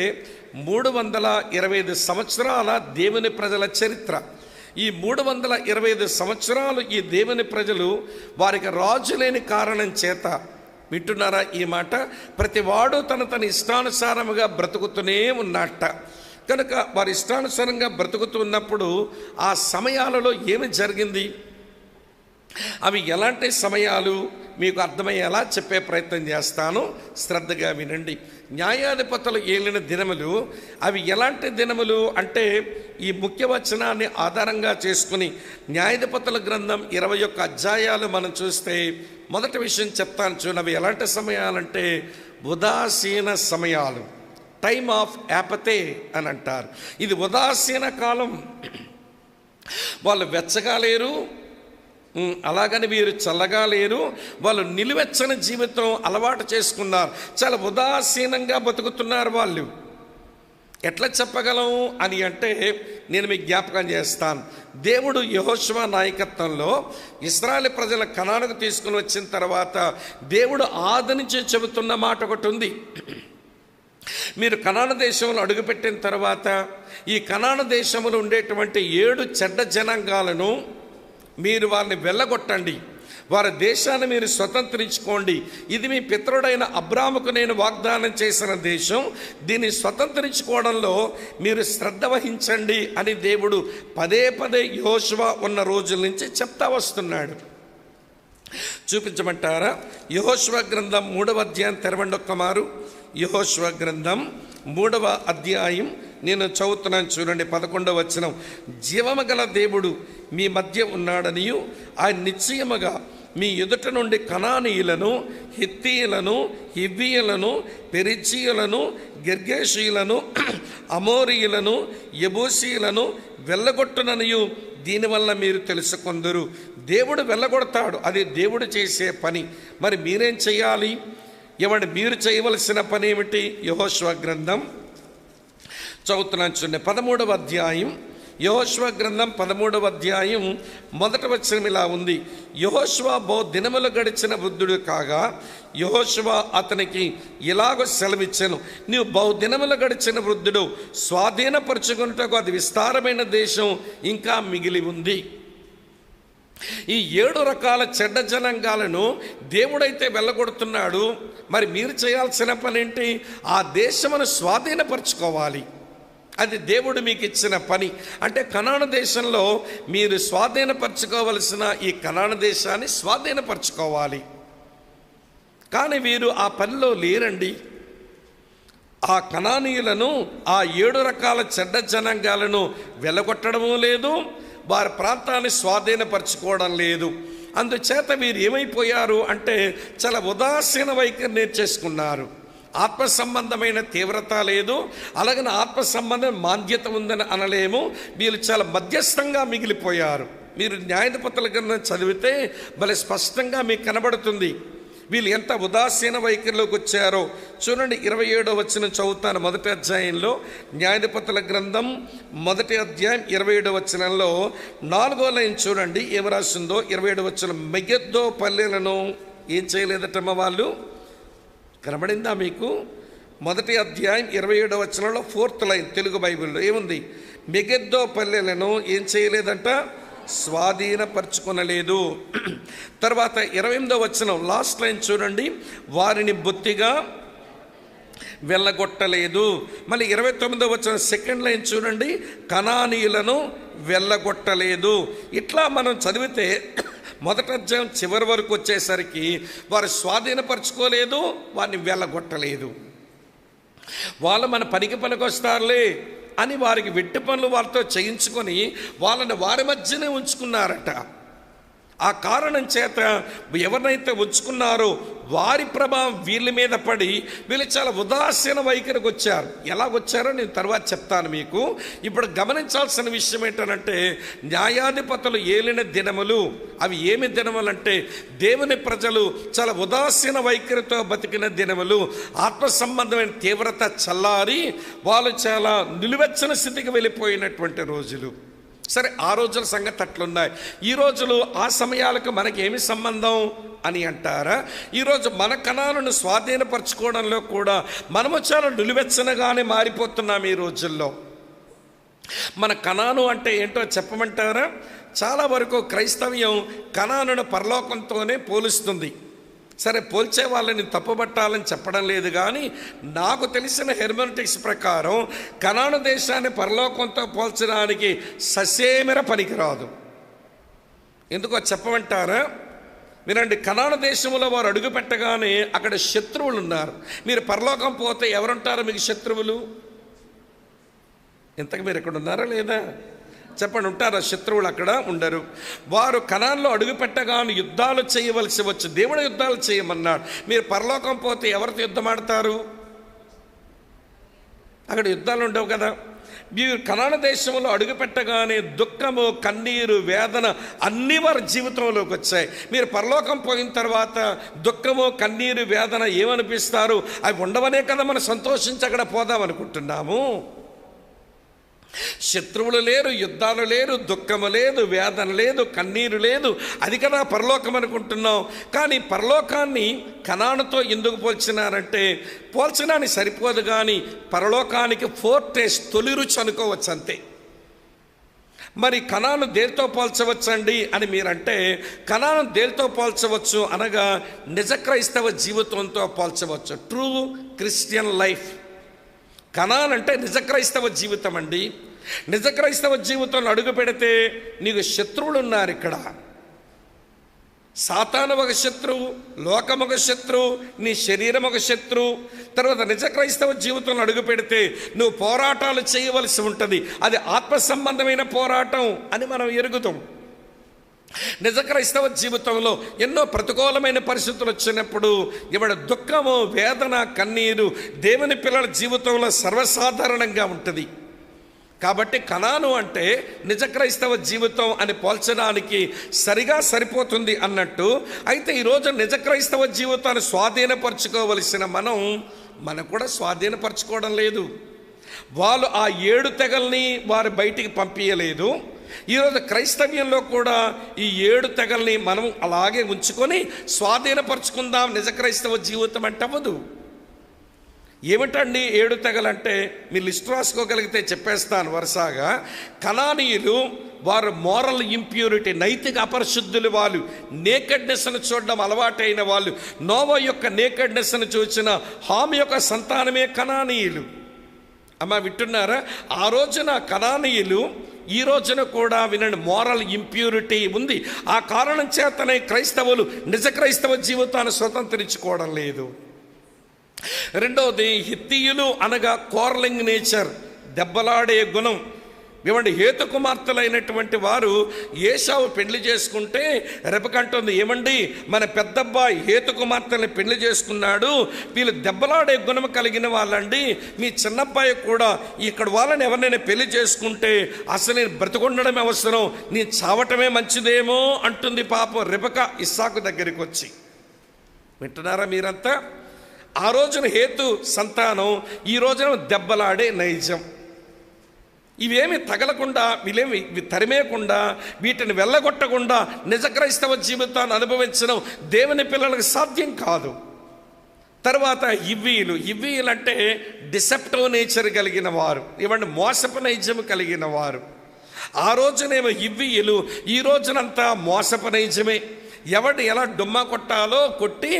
325 సంవత్సరాల దేవుని ప్రజల చరిత్ర. ఈ 325 సంవత్సరాలు ఈ దేవుని ప్రజలు వారికి రాజు లేని కారణం చేత, వింటున్నారా ఈ మాట, ప్రతివాడు తన ఇష్టానుసారముగా బ్రతుకుతూనే ఉన్నట్ట. కనుక వారి ఇష్టానుసారంగా బ్రతుకుతున్నప్పుడు ఆ సమయాలలో ఏమి జరిగింది, అవి ఎలాంటి సమయాలు మీకు అర్థమయ్యేలా చెప్పే ప్రయత్నం చేస్తాను, శ్రద్ధగా వినండి. న్యాయాధిపతులు ఏలిన దినములు అవి ఎలాంటి దినములు అంటే ఈ ముఖ్య వచనాన్ని ఆధారంగా చేసుకుని న్యాయాధిపతుల గ్రంథం 21 అధ్యాయాలు మనం చూస్తే మొదటి విషయం చెప్తాను చూడండి. అవి ఎలాంటి సమయాలంటే ఉదాసీన సమయాలు, టైమ్ ఆఫ్ యాపతే అని అంటారు. ఇది ఉదాసీన కాలం. వాళ్ళు వెచ్చగా లేరు, అలాగని వీరు చల్లగా లేరు. వాళ్ళు నిలువెచ్చని జీవితం అలవాటు చేసుకున్నారు, చాలా ఉదాసీనంగా బతుకుతున్నారు. వాళ్ళు ఎట్లా చెప్పగలం అని అంటే నేను మీకు జ్ఞాపకం చేస్తాను. దేవుడు యెహోషువ నాయకత్వంలో ఇశ్రాయేలు ప్రజల కనానుకు తీసుకుని వచ్చిన తర్వాత దేవుడు ఆది నుంచి చెబుతున్న మాట ఒకటి ఉంది. మీరు కనాను దేశంలో అడుగుపెట్టిన తర్వాత ఈ కనాను దేశంలో ఉండేటువంటి 7 చెడ్డ జనాంగాలను మీరు వారిని వెళ్ళగొట్టండి, వారి దేశాన్ని మీరు స్వతంత్రించుకోండి. ఇది మీ పితరుడైన అబ్రాముకు నేను వాగ్దానం చేసిన దేశం, దీన్ని స్వతంత్రించుకోవడంలో మీరు శ్రద్ధ వహించండి అని దేవుడు పదే యెహోషువ ఉన్న రోజుల నుంచి చెప్తా వస్తున్నాడు. చూపించమంటారా? యెహోషువ గ్రంథం 3వ అధ్యాయం తెరవండి ఒక్కమారు. యెహోషువ గ్రంథం 3వ అధ్యాయం నేను చదువుతున్నాను, చూడండి 11వ వచనం. జీవము గల దేవుడు మీ మధ్య ఉన్నాడనియు ఆయన నిశ్చయముగా మీ ఎదుట నుండి కనానీయులను, హిత్తీయులను, హివ్వీయులను, పెరిజీయులను, గిర్గేషీయులను, అమోరీయులను, యెబూసీయులను వెళ్ళగొట్టుననియు దీనివల్ల మీరు తెలుసుకొందురు. దేవుడు వెళ్ళగొడతాడు, అది దేవుడు చేసే పని. మరి మీరేం చేయాలి? మీరు చేయవలసిన పని ఏమిటి? యెహోషువ గ్రంథం చదువుతున్నాను చూడండి, 13వ అధ్యాయం. యెహోషువ గ్రంథం 13వ అధ్యాయం 1వ వచనం ఇలా ఉంది. యెహోషువ బహు దినములు గడిచిన వృద్ధుడు కాగా యెహోషువ అతనికి ఇలాగ సెలవిచ్చెను, నీవు బహుదినములు గడిచిన వృద్ధుడు, స్వాధీనపరుచుకున్నటకు అది విస్తారమైన దేశం ఇంకా మిగిలి ఉంది. ఈ 7 రకాల చెడ్డ జనాంగాలను దేవుడైతే వెళ్ళగొడుతున్నాడు. మరి మీరు చేయాల్సిన పని ఏంటి? ఆ దేశమును స్వాధీనపరచుకోవాలి. అది దేవుడు మీకు ఇచ్చిన పని. అంటే కనాను దేశంలో మీరు స్వాధీనపరచుకోవలసిన ఈ కనాను దేశాన్ని స్వాధీనపరచుకోవాలి. కానీ వీరు ఆ పనిలో లేరండి. ఆ కనానీయులను, ఆ 7 రకాల చెడ్డ జనాంగాలను వెళ్ళగొట్టడము లేదు, వారి ప్రాంతాన్ని స్వాధీనపరచుకోవడం లేదు. అందుచేత వీరు ఏమైపోయారు అంటే చాలా ఉదాసీన వైఖరి నేర్చేసుకున్నారు. ఆత్మ సంబంధమైన తీవ్రత లేదు, అలాగని ఆత్మ సంబంధం మాంద్యత ఉందని అనలేము. వీళ్ళు చాలా మధ్యస్థంగా మిగిలిపోయారు. మీరు న్యాయాధిపతుల గ్రంథం చదివితే భలే స్పష్టంగా మీకు కనబడుతుంది వీళ్ళు ఎంత ఉదాసీన వైఖరిలోకి వచ్చారో. చూడండి 27వ వచనం చదువుతాను. 1వ అధ్యాయంలో న్యాయాధిపతుల గ్రంథం 1వ అధ్యాయం 27వ వచనంలో 4వ లైన్ చూడండి ఏం రాసిందో. 27వ వచనం, మెగిద్దో పల్లెలను ఏం చేయలేదటమ్మ వాళ్ళు? కనబడిందా మీకు? 1వ అధ్యాయం 27వ వచనంలో 4th లైన్ తెలుగు బైబిల్లో ఏముంది? మెగిద్దో పల్లెలను ఏం చేయలేదంట? స్వాధీనపరచుకొనలేదు. తర్వాత 28వ వచనం లాస్ట్ లైన్ చూడండి, వారిని బొత్తిగా వెళ్ళగొట్టలేదు. మళ్ళీ 29వ వచనం సెకండ్ లైన్ చూడండి, కనానీయులను వెళ్ళగొట్టలేదు. ఇట్లా మనం చదివితే 1వ అధ్యాయం చివరి వరకు వచ్చేసరికి వారు స్వాధీనపరచుకోలేదు, వారిని వెళ్ళగొట్టలేదు. వాళ్ళు మన పనికి వస్తారులే అని వారికి వెట్టి పనులు వారితో చేయించుకొని వాళ్ళని వారి మధ్యనే ఉంచుకున్నారట. ఆ కారణం చేత ఎవరినైతే ఉంచుకున్నారో వారి ప్రభావం వీళ్ళ మీద పడి వీళ్ళు చాలా ఉదాసీన వైఖరికి వచ్చారు. ఎలా వచ్చారో నేను తర్వాత చెప్తాను మీకు. ఇప్పుడు గమనించాల్సిన విషయం ఏంటంటే న్యాయాధిపతులు ఏలిన దినములు అవి ఏమి దినములంటే దేవుని ప్రజలు చాలా ఉదాసీన వైఖరితో బతికిన దినములు. ఆత్మ సంబంధమైన తీవ్రత చల్లారి వాళ్ళు చాలా నిలువెచ్చని స్థితికి వెళ్ళిపోయినటువంటి రోజులు. సరే, ఆ రోజుల సంగతి అట్లున్నాయి. ఈ రోజులు ఆ సమయాలకు మనకి ఏమి సంబంధం అని అంటారా? ఈరోజు మన కణాలను స్వాధీనపరచుకోవడంలో కూడా మనము చాలా నిలువెచ్చనగానే మారిపోతున్నాం. ఈ రోజుల్లో మన కణాను అంటే ఏంటో చెప్పమంటారా? చాలా వరకు క్రైస్తవ్యం కణానును పరలోకంతోనే పోలుస్తుంది. సరే, పోల్చే వాళ్ళని తప్పుపట్టాలని చెప్పడం లేదు, కానీ నాకు తెలిసిన హెర్మెనటిక్స్ ప్రకారం కనాను దేశాన్ని పరలోకంతో పోల్చడానికి ససేమిర పనికిరాదు. ఎందుకో చెప్పమంటారా? వినండి, కనాను దేశంలో వారు అడుగు పెట్టగానే అక్కడ శత్రువులు ఉన్నారు. మీరు పరలోకం పోతే ఎవరుంటారో మీకు శత్రువులు? ఇంతకు మీరు ఎక్కడ ఉన్నారా లేదా చెప్పండి, ఉంటారా శత్రువులు? అక్కడ ఉండరు. వారు కనాన్లో అడుగు పెట్టగానే యుద్ధాలు చేయవలసి వచ్చు. దేవుడు యుద్ధాలు చేయమన్నాడు. మీరు పరలోకం పోతే ఎవరితో యుద్ధం ఆడతారు? అక్కడ యుద్ధాలు ఉండవు కదా. మీరు కనాను దేశంలో అడుగు పెట్టగానే దుఃఖము, కన్నీరు, వేదన అన్నీ వారి జీవితంలోకి వచ్చాయి. మీరు పరలోకం పోయిన తర్వాత దుఃఖము, కన్నీరు, వేదన ఏమనిపిస్తారు? అవి ఉండవనే కదా మనం సంతోషించి అక్కడ పోదాం అనుకుంటున్నాము. శత్రువులు లేరు, యుద్ధాలు లేరు, దుఃఖము లేదు, వేదన లేదు, కన్నీరు లేదు. అది కదా పరలోకం అనుకుంటున్నాం. కానీ పరలోకాన్ని కనానుతో ఎందుకు పోల్చినారంటే పోల్చడానికి సరిపోదు, కానీ పరలోకానికి ఫోర్టేస్ట్ తొలి రుచి అనుకోవచ్చు అంతే. మరి కనాను దేనితో పోల్చవచ్చండి అని మీరంటే కనాను దేనితో పోల్చవచ్చు అనగా నిజ క్రైస్తవ జీవితంతో పోల్చవచ్చు. True Christian life. కనాన్ అంటే నిజ క్రైస్తవ జీవితం అండి. నిజ క్రైస్తవ జీవితంలో అడుగు పెడితే నీకు శత్రువులు ఉన్నారు. ఇక్కడ సాతాను ఒక శత్రువు, లోకం ఒక శత్రువు, నీ శరీరం ఒక శత్రువు. తర్వాత నిజ క్రైస్తవ జీవితంలో అడుగు పెడితే నువ్వు పోరాటాలు చేయవలసి ఉంటుంది. అది ఆత్మ సంబంధమైన పోరాటం అని మనం ఎరుగుతాం. నిజ క్రైస్తవ జీవితంలో ఎన్నో ప్రతికూలమైన పరిస్థితులు వచ్చినప్పుడు ఇవాడ దుఃఖము, వేదన, కన్నీరు దేవుని పిల్లల జీవితంలో సర్వసాధారణంగా ఉంటుంది. కాబట్టి కనాను అంటే నిజ క్రైస్తవ జీవితం అని పోల్చడానికి సరిగా సరిపోతుంది అన్నట్టు. అయితే ఈరోజు నిజ క్రైస్తవ జీవితాన్ని స్వాధీనపరచుకోవలసిన మనం కూడా స్వాధీనపరచుకోవడం లేదు. వాళ్ళు ఆ 7 తెగల్ని వారు బయటికి పంపించలేదు. ఈరోజు క్రైస్తవ్యంలో కూడా ఈ 7 తెగల్ని మనం అలాగే ఉంచుకొని స్వాధీనపరచుకుందాం నిజ క్రైస్తవ జీవితం అంటే అవ్వదు. ఏమిటండి 7 తెగలంటే? మీ లిస్ట్ రాసుకోగలిగితే చెప్పేస్తాను వరుసగా. కనానీయులు వారు మోరల్ ఇంప్యూరిటీ, నైతిక అపరిశుద్ధులు. వాళ్ళు నేకెడ్నెస్ను చూడడం అలవాటైన వాళ్ళు. నోవా యొక్క నేకెడ్నెస్ను చూసిన హామ్ యొక్క సంతానమే కనానీయులు. అమ్మ వింటున్నారా? ఆ రోజున కనానీయులు, ఈ రోజున కూడా వినండి, మోరల్ ఇంప్యూరిటీ ఉంది. ఆ కారణం చేతనే క్రైస్తవులు నిజ క్రైస్తవ జీవితాన్ని స్వతంత్రించుకోవడం లేదు. రెండవది హిత్తీయులు అనగా కోర్లింగ్ నేచర్, దెబ్బలాడే గుణం. ఏమంటే హేతు కుమార్తెలైనటువంటి వారు ఏశావు పెళ్లి చేసుకుంటే రెబెక్కంటుంది, ఏమండి మన పెద్దబ్బాయి హేతు కుమార్తెని పెళ్లి చేసుకున్నాడు, వీళ్ళు దెబ్బలాడే గుణం కలిగిన వాళ్ళండి. మీ చిన్నబ్బాయి కూడా ఇక్కడ వాళ్ళని ఎవరినైనా పెళ్లి చేసుకుంటే అసలు నేను బ్రతికొండడం అవసరం, నీ చావటమే మంచిదేమో అంటుంది పాపం రెబెకా ఇస్సాకు దగ్గరికి వచ్చి. వింటున్నారా మీరంతా? ఆ రోజున హేతు సంతానం, ఈ రోజున దెబ్బలాడే నైజం. ఇవేమి తగలకుండా, వీళ్ళేమి తరిమేయకుండా, వీటిని వెళ్ళగొట్టకుండా నిజ క్రైస్తవ జీవితాన్ని అనుభవించడం దేవుని పిల్లలకు సాధ్యం కాదు. తర్వాత ఇవ్వీలు అంటే డిసెప్టివ్ నేచర్ కలిగిన వారు, ఇవ్వండి మోసపు నైజం కలిగిన వారు. ఆ రోజునేమో ఇవ్వీలు, ఈ రోజునంతా మోసపు నైజమే. ఎవడు ఎలా డుమ్మా కొట్టాలో కొట్టి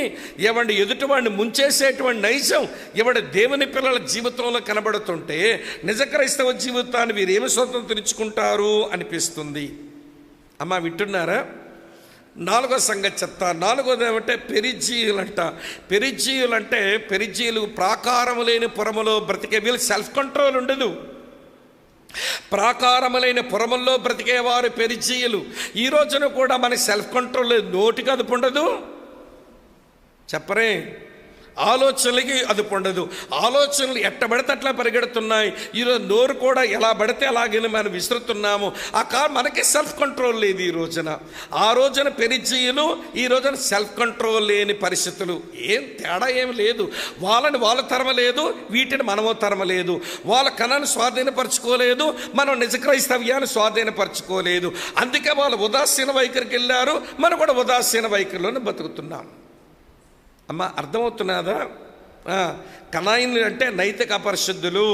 ఎవడి ఎదుటివాడిని ముంచేసేటువంటి నైజం ఎవడి దేవుని పిల్లల జీవితంలో కనబడుతుంటే నిజ క్రైస్తవ జీవితాన్ని వీరేమి స్వతంత్రించుకుంటారు అనిపిస్తుంది. అమ్మ వింటున్నారా? 4వ సంగతి చెప్తా. 4వది ఏమంటే పెరిజీయులంట. పెరిజీయులు ప్రాకారము లేని పురములో బ్రతికే, వీళ్ళు సెల్ఫ్ కంట్రోల్ ఉండదు. ప్రాకారములైన పురముల్లో బ్రతికేవారు పెరిజీయులు. ఈ రోజున కూడా మనకి సెల్ఫ్ కంట్రోల్, నోటికి అదుపు ఉండదు, చెప్పరే, ఆలోచనలకి అదుపు ఉండదు. ఆలోచనలు ఎట్టబడితే అట్లా పరిగెడుతున్నాయి. ఈరోజు నోరు కూడా ఎలా పడితే అలాగే మనం విసురుతున్నాము. మనకి సెల్ఫ్ కంట్రోల్ లేదు ఈ రోజున. ఆ రోజున పెరిజీయులు, ఈ రోజున సెల్ఫ్ కంట్రోల్ లేని పరిస్థితులు. ఏం తేడా ఏమి లేదు. వాళ్ళని వాళ్ళు తరమలేదు, వీటిని మనము తరమలేదు. వాళ్ళ కణాన్ని స్వాధీనపరచుకోలేదు, మనం నిజ క్రైస్తవ్యాన్ని స్వాధీనపరచుకోలేదు. అందుకే వాళ్ళు ఉదాసీన వైఖరికి వెళ్ళారు, మనం కూడా ఉదాసీన వైఖరిలోనే బతుకుతున్నాం. అమ్మ అర్థమవుతున్నదా? కనాయిన్లు అంటే నైతిక అపరిశుద్ధులు,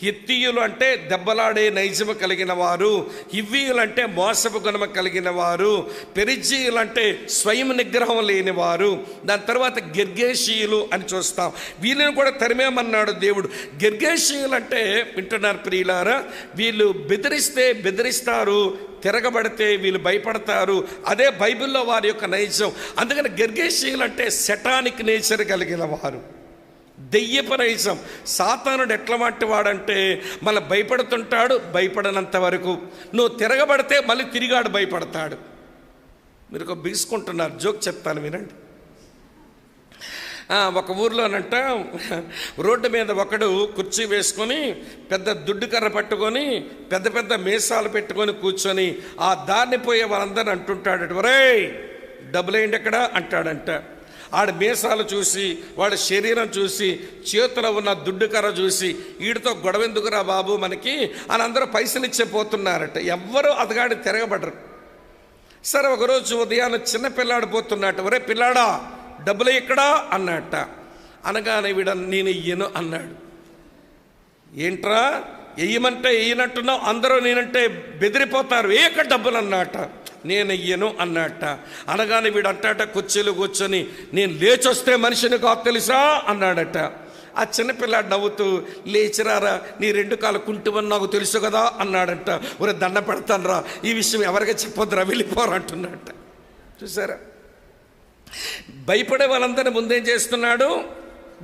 హిత్తీయులు అంటే దెబ్బలాడే నైజము కలిగిన వారు, హివ్వీయులు అంటే మోసపు గుణము కలిగిన వారు, పెరిజీయులు అంటే స్వయం నిగ్రహం లేని వారు. దాని తర్వాత గిర్గేషీయులు అని చూస్తాం. వీళ్ళని కూడా తరిమేమన్నాడు దేవుడు. గిర్గేషీయులు అంటే వింటున్నారు ప్రియులారా, వీళ్ళు బెదిరిస్తే బెదిరిస్తారు, తిరగబడితే వీళ్ళు భయపడతారు. అదే బైబిల్లో వారి యొక్క నైజం. అందుకని గిర్గేషీయులు అంటే సెటానిక్ నేచర్ కలిగిన వారు, దెయ్యపు నైజం. సాతానుడు ఎట్లా వంటి వాడంటే మళ్ళీ భయపడుతుంటాడు, భయపడనంత వరకు. నువ్వు తిరగబడితే మళ్ళీ తిరిగాడు భయపడతాడు. మీరు ఒక బీసుకుంటున్నారు, జోక్ చెప్తాను వినండి. ఒక ఊర్లోనంట రోడ్డు మీద ఒకడు కుర్చీ వేసుకొని పెద్ద దుడ్డు కర్ర పట్టుకొని పెద్ద పెద్ద మీసాలు పెట్టుకొని కూర్చొని ఆ దారిని పోయే వాళ్ళందరినీ అంటుంటాడు, ఒరేయ్ డబ్బులేంటి ఎక్కడ అంటాడంట. ఆడి మీసాలు చూసి, వాడి శరీరం చూసి, చేతిలో ఉన్న దుడ్డు కర్ర చూసి, వీడితో గొడవ ఎందుకురా బాబు మనకి అని అందరూ పైసలు ఇచ్చే పోతున్నారట. ఎవ్వరూ అతగాడి తిరగబడరు. సరే ఒకరోజు ఉదయాన్నే చిన్న పిల్లాడు పోతున్నట్ట, ఒరే పిల్లాడా డబ్బులు ఎక్కడా అన్నట్ట. అనగానే వీడ నేను ఇయ్యను అన్నాడు. ఏంట్రా వెయ్యమంటే వెయ్యనట్టున్నావు, అందరూ నేనంటే బెదిరిపోతారు, ఎక్కడ డబ్బులు అన్నట్ట. నేను ఇయ్యను అన్నట్ట. అనగానే వీడు అంటాట కుర్చీలు కూర్చొని, నేను లేచొస్తే మనిషిని కాదు తెలుసా అన్నాడట. ఆ చిన్నపిల్లాడు నవ్వుతూ, లేచిరారా నీ 2 కాలు కుంటువని నాకు తెలుసు కదా అన్నాడట. ఒరే దండ పెడతాను రా, ఈ విషయం ఎవరికి చెప్పొద్దురా, వెళ్ళిపోరా అంటున్నట్ట. చూసారా? భయపడే వాళ్ళందరినీ ముందేం చేస్తున్నాడు?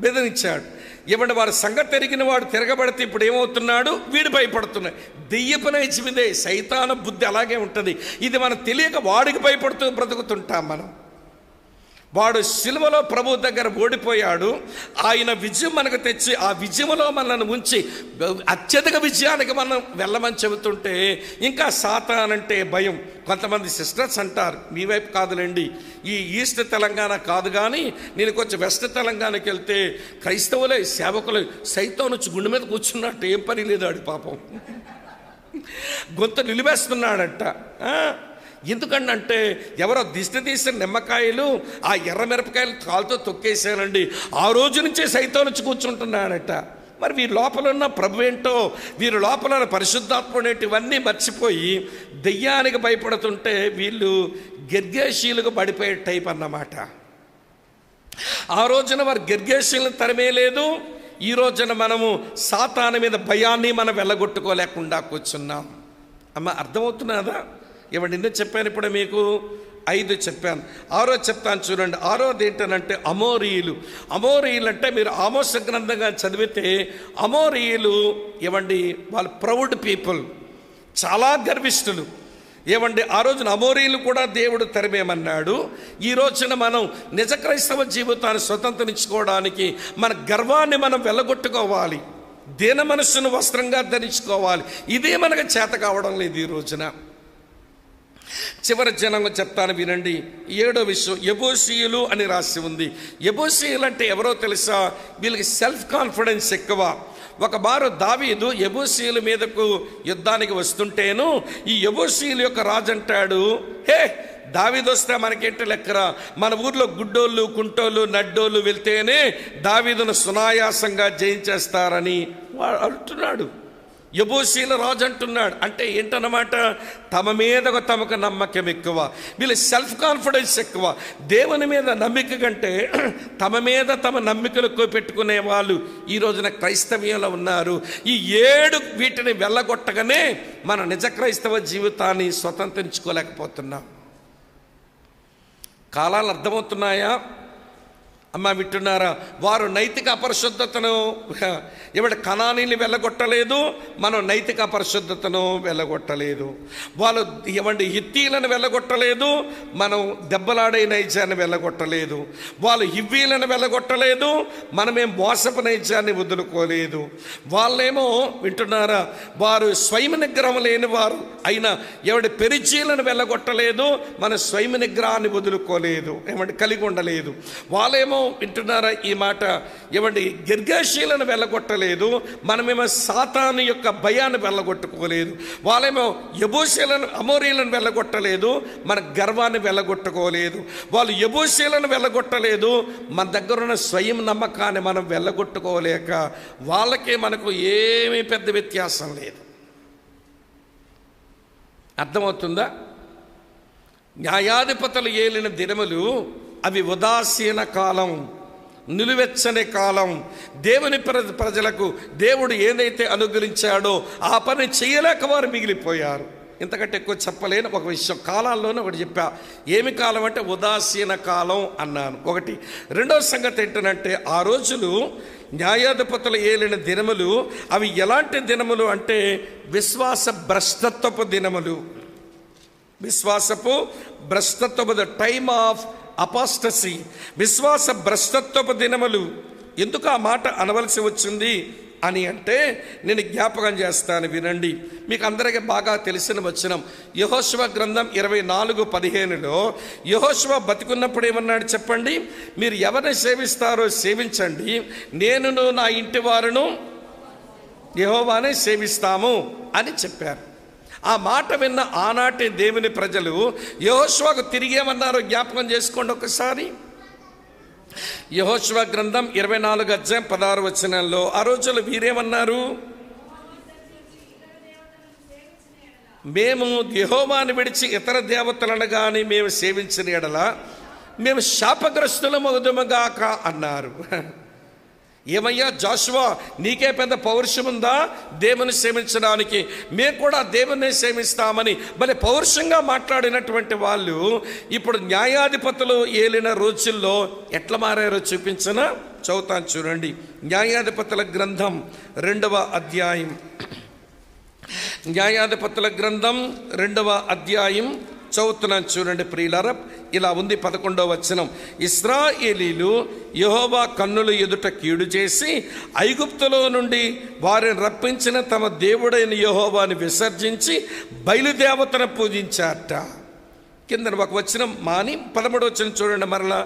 బెదిరించాడు. ఇవ్వండి, వారి సంగతి తిరిగిన వాడు తిరగబడితే ఇప్పుడు ఏమవుతున్నాడు? వీడు భయపడుతున్నాడు. దెయ్యపు నైజమిదే, సైతాను బుద్ధి అలాగే ఉంటుంది. ఇది మనం తెలియక వాడికి భయపడుతూ బ్రతుకుతుంటాం మనం. వాడు సిలువలో ప్రభు దగ్గర ఓడిపోయాడు. ఆయన విజయం మనకు తెచ్చి ఆ విజయంలో మనల్ని ఉంచి అత్యధిక విజయానికి మనం వెళ్ళమని చెబుతుంటే ఇంకా సాతానంటే భయం. కొంతమంది సిస్టర్స్ అంటారు, మీ వైపు కాదులేండి, ఈ ఈస్ట్ తెలంగాణ కాదు, కానీ నేను కొంచెం వెస్ట్ తెలంగాణకి వెళ్తే క్రైస్తవులే సేవకులే సైతం నుంచి గుండె మీద కూర్చున్నట్టు ఏం పని లేదు ఆడి పాపం, గొంతు నిలివేస్తున్నాడంట. ఎందుకంటే ఎవరో దిష్టి తీసిన నిమ్మకాయలు ఆ ఎర్ర మిరపకాయలు కాలుతో తొక్కేసానండి, ఆ రోజు నుంచే సైతం నుంచి కూర్చుంటున్నాడట. మరి వీరి లోపల ఉన్న ప్రభు ఏంటో, వీరి లోపల ఉన్న పరిశుద్ధాత్ముడు ఏంటి, ఇవన్నీ మర్చిపోయి దెయ్యానికి భయపడుతుంటే వీళ్ళు గెర్గేషీలకు పడిపోయే టైప్ అన్నమాట. ఆ రోజున వారు గెర్గేషీలను తరిమేయలేదు. ఈ రోజున మనము సాతాను మీద భయాన్ని మనం వెళ్ళగొట్టుకోలేకుండా కూర్చున్నాం. అమ్మ, అర్థమవుతున్నదా? ఇవ్వండి, ఎందుకు చెప్పాను ఇప్పుడు మీకు? 5 చెప్పాను, 6 చెప్తాను చూడండి. 6వది ఏంటనంటే అమోరీయులు. అమోరీయులు అంటే మీరు ఆమోస గ్రంథంగా చదివితే అమోరీయులు ఇవ్వండి వాళ్ళు ప్రౌడ్ పీపుల్, చాలా గర్విష్ఠులు. ఏమండి, ఆ రోజున అమోరీయులు కూడా దేవుడు తరిమేమన్నాడు. ఈ రోజున మనం నిజ క్రైస్తవ జీవితాన్ని స్వతంత్రించుకోవడానికి మన గర్వాన్ని మనం వెళ్ళగొట్టుకోవాలి. దీన మనస్సును వస్త్రంగా ధరించుకోవాలి. ఇదే మనకు చేత కావడం లేదు ఈ రోజున. చివరి జనంగా చెప్తాను వినండి. 7వ విషయం, యెబూసీయులు అని రాసి ఉంది. యెబూసీయులు అంటే ఎవరో తెలుసా? వీళ్ళకి సెల్ఫ్ కాన్ఫిడెన్స్ ఎక్కువ. ఒక మారు దావీదు యెబూసీయుల మీదకు యుద్ధానికి వస్తుంటేను ఈ యెబూసీయుల యొక్క రాజు అంటాడు, హే దావీదు వస్తే మనకేంటి లెక్కరా, మన ఊర్లో గుడ్డోళ్ళు కుంటోళ్ళు నడ్డోళ్ళు వెళ్తేనే దావీదును సునాయాసంగా జయించేస్తారని వాడు అంటున్నాడు. యెబూసీయుల రాజు అంటున్నాడు. అంటే ఏంటన్నమాట? తమ మీద తమకు నమ్మకం ఎక్కువ, వీళ్ళ సెల్ఫ్ కాన్ఫిడెన్స్ ఎక్కువ. దేవుని మీద నమ్మిక కంటే తమ మీద తమ నమ్మికలు ఎక్కువ పెట్టుకునే వాళ్ళు ఈ రోజున క్రైస్తవ్యంలో ఉన్నారు. ఈ 7 వీటిని వెళ్ళగొట్టగానే మన నిజ క్రైస్తవ జీవితాన్ని స్వతంత్రించుకోలేకపోతున్నాం. కాలాలు అర్థమవుతున్నాయా? అమ్మ, వింటున్నారా? వారు నైతిక అపరిశుద్ధతను కనానీని వెళ్ళగొట్టలేదు, మనం నైతిక అపరిశుద్ధతను వెళ్ళగొట్టలేదు. వాళ్ళు హిత్తీలను వెళ్ళగొట్టలేదు, మనం దెబ్బలాడే నైజాన్ని వెళ్ళగొట్టలేదు. వాళ్ళు హివ్వీలను వెళ్ళగొట్టలేదు, మనమేం మోసపు నైజాన్ని వదులుకోలేదు. వాళ్ళేమో వింటున్నారా, వారు స్వయం నిగ్రహం లేని వారు అయినా పెరిచీలను వెళ్ళగొట్టలేదు, మన స్వయం నిగ్రహాన్ని వదులుకోలేదు, కలిగి ఉండలేదు. వాళ్ళేమో వింటున్నారా ఈ మాట, గెర్గేషీలను వెళ్ళగొట్టలేదు, మనమేమో సాతాను యొక్క భయాన్ని వెళ్ళగొట్టుకోలేదు. వాళ్ళేమో యెబూసీయులను అమోరీయులను వెళ్ళగొట్టలేదు, మన గర్వాన్ని వెళ్ళగొట్టుకోలేదు. వాళ్ళు యెబూసీయులను వెళ్ళగొట్టలేదు, మన దగ్గర ఉన్న స్వయం నమ్మకాన్ని మనం వెళ్ళగొట్టుకోలేక వాళ్ళకే మనకు ఏమీ పెద్ద వ్యత్యాసం లేదు. అర్థమవుతుందా? న్యాయాధిపతులు ఏలిన దినములు అవి ఉదాసీన కాలం, నిలువెచ్చని కాలం. దేవుని ప్రజలకు దేవుడు ఏదైతే అనుగ్రహించాడో ఆ పని చేయలేక వారు మిగిలిపోయారు. ఇంతకంటే ఎక్కువ చెప్పలేని ఒక విషయం కాలాల్లోనే ఒకటి చెప్పా. ఏమి కాలం అంటే ఉదాసీన కాలం అన్నాను ఒకటి. రెండవ సంగతి ఏంటంటే ఆ రోజులు న్యాయాధిపతులు ఏలిన దినములు అవి ఎలాంటి దినములు అంటే విశ్వాస భ్రష్టత్వపు దినములు. విశ్వాసపు భ్రష్టత్వపు, ద టైమ్ ఆఫ్ అపాస్టసీ, విశ్వాస భ్రష్టత్వపు దినములు. ఎందుకు ఆ మాట అనవలసి వచ్చింది అని అంటే నేను జ్ఞాపకం చేస్తాను వినండి. మీకు అందరికీ బాగా తెలిసిన వచనం యెహోషువ గ్రంథం 24:15లో యెహోషువ బతికున్నప్పుడు ఏమన్నాడు చెప్పండి? మీరు ఎవరిని సేవిస్తారో సేవించండి, నేనును నా ఇంటి వారును యెహోవానే సేవిస్తాము అని చెప్పారు. ఆ మాట విన్న ఆనాటి దేవుని ప్రజలు యెహోషువకు తిరిగేమన్నారో జ్ఞాపకం చేసుకోండి ఒకసారి. యెహోషువ గ్రంథం 24:16 ఆ రోజుల్లో వీరేమన్నారు? మేము యెహోవాను విడిచి ఇతర దేవతలను కానీ మేము సేవించిన ఎడల మేము శాపగ్రస్తులమగుదుముగాక అన్నారు. ఏమయ్యా జాషువా, నీకే పెద్ద పౌరుషం ఉందా దేవుని సేవించడానికి? మేము కూడా దేవుణ్ణి సేవిస్తామని మరి పౌరుషంగా మాట్లాడినటువంటి వాళ్ళు ఇప్పుడు న్యాయాధిపతులు ఏలిన రోజుల్లో ఎట్లా మారారో చూపించనా? చదువుతాను చూడండి. న్యాయాధిపతుల గ్రంథం 2వ అధ్యాయం. న్యాయాధిపతుల గ్రంథం 2వ అధ్యాయం చదువుతున్నాను చూడండి ప్రియులారా. ఇలా ఉంది 11వ వచనం. ఇశ్రాయేలీలు యెహోవా కన్నుల ఎదుట కీడు చేసి ఐగుప్తులో నుండి వారిని రప్పించిన తమ దేవుడైన యెహోవాని విసర్జించి బయలుదేవతను పూజించారట. కింద ఒక వచనం మాని 13వ వచనం చూడండి మరలా.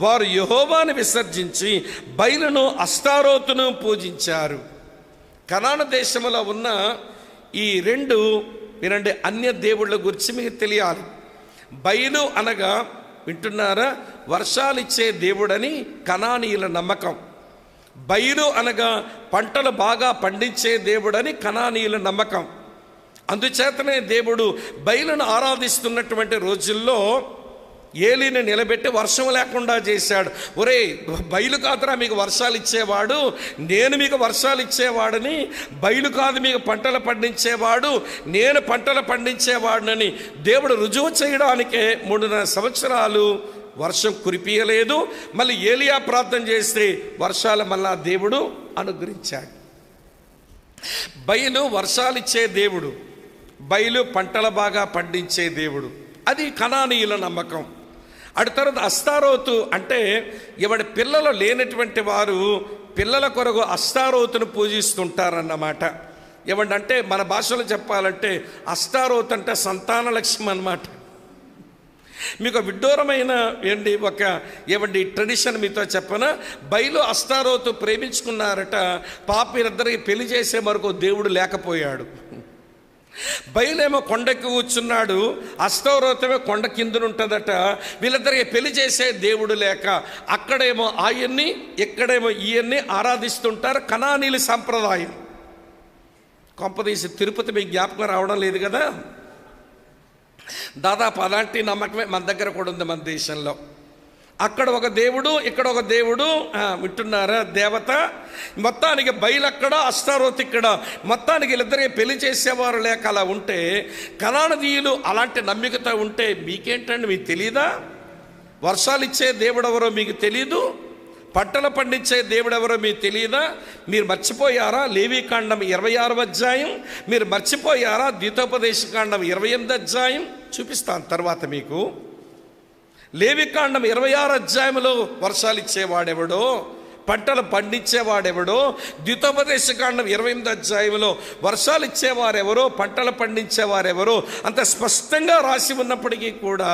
వారు యెహోవాని విసర్జించి బయలును అస్తారోతును పూజించారు. కనాను దేశంలో ఉన్న ఈ 2 వినండి అన్య దేవుళ్ళ గురించి మీకు తెలియాలి. బయలు అనగా వింటున్నారా, వర్షాలు ఇచ్చే దేవుడని కనానీయుల నమ్మకం. బయలు అనగా పంటలు బాగా పండించే దేవుడని కనానీయుల నమ్మకం. అందుచేతనే దేవుడు బయలును ఆరాధిస్తున్నటువంటి రోజుల్లో ఏలీని నిలబెట్టి వర్షం లేకుండా చేశాడు. ఒరే బయలు కాదురా మీకు వర్షాలు ఇచ్చేవాడు, నేను మీకు వర్షాలు ఇచ్చేవాడని. బయలు కాదు మీకు పంటలు పండించేవాడు, నేను పంటలు పండించేవాడినని దేవుడు రుజువు చేయడానికే 3.5 సంవత్సరాలు వర్షం కురిపియలేదు. మళ్ళీ ఏలియా ప్రార్థన చేస్తే వర్షాలు మళ్ళా దేవుడు అనుగ్రహించాడు. బయలు వర్షాలు ఇచ్చే దేవుడు, బయలు పంటలు బాగా పండించే దేవుడు. అది కనానీయుల నమ్మకం. అటు తర్వాత అస్తారోతు అంటే ఎవడి పిల్లలు లేనటువంటి వారు పిల్లల కొరకు అస్తారోతును పూజిస్తుంటారన్నమాట. ఏమంటే మన భాషలో చెప్పాలంటే అస్తారోతు అంటే సంతాన లక్ష్మి అన్నమాట. మీకు విడ్డూరమైన ఏమండి ట్రెడిషన్ మీతో చెప్పనా? బయలు అస్తారోతు ప్రేమించుకున్నారట. వీరిద్దరికి పెళ్లి చేసే వరకు దేవుడు లేకపోయాడు. బయలేమో కొండకి కూర్చున్నాడు, అస్తారోతమే కొండ కిందనుంటుందట. వీళ్ళిద్దరికి పెళ్లి చేసే దేవుడు లేక అక్కడేమో ఆయన్ని ఇక్కడేమో ఈయన్ని ఆరాధిస్తుంటారు. కనానీయుల సంప్రదాయం. కొంపదీసి తిరుపతి మీకు జ్ఞాపకం రావడం లేదు కదా? దాదాపు అలాంటి నమ్మకమే మన దగ్గర కూడా ఉంది మన దేశంలో. అక్కడ ఒక దేవుడు, ఇక్కడ ఒక దేవుడు, వింటున్నారా, దేవత. మొత్తానికి బయలు అక్కడ, అస్తారోత్ ఇక్కడ. మొత్తానికి వీళ్ళిద్దరే పెళ్లి చేసేవారు లేక అలా ఉంటే, కనానీయులు అలాంటి నమ్మికతో ఉంటే మీకేంటండి, మీకు తెలీదా? వర్షాలు ఇచ్చే దేవుడు ఎవరో మీకు తెలీదు, పంటలు పండించే దేవుడు ఎవరో మీకు తెలియదా? మీరు మర్చిపోయారా? లేవీకాండం 26వ అధ్యాయం మీరు మర్చిపోయారా? ద్వితోపదేశకాండం 28వ అధ్యాయం చూపిస్తాను తర్వాత మీకు. లేవీకాండం 26వ అధ్యాయంలో వర్షాలు ఇచ్చేవాడెవడో, పంటలు పండించేవాడెవడో. ద్వితోపదేశకాండం 28వ అధ్యాయంలో వర్షాలు ఇచ్చేవారెవరో, పంటలు పండించేవారెవరో అంత స్పష్టంగా రాసి ఉన్నప్పటికీ కూడా,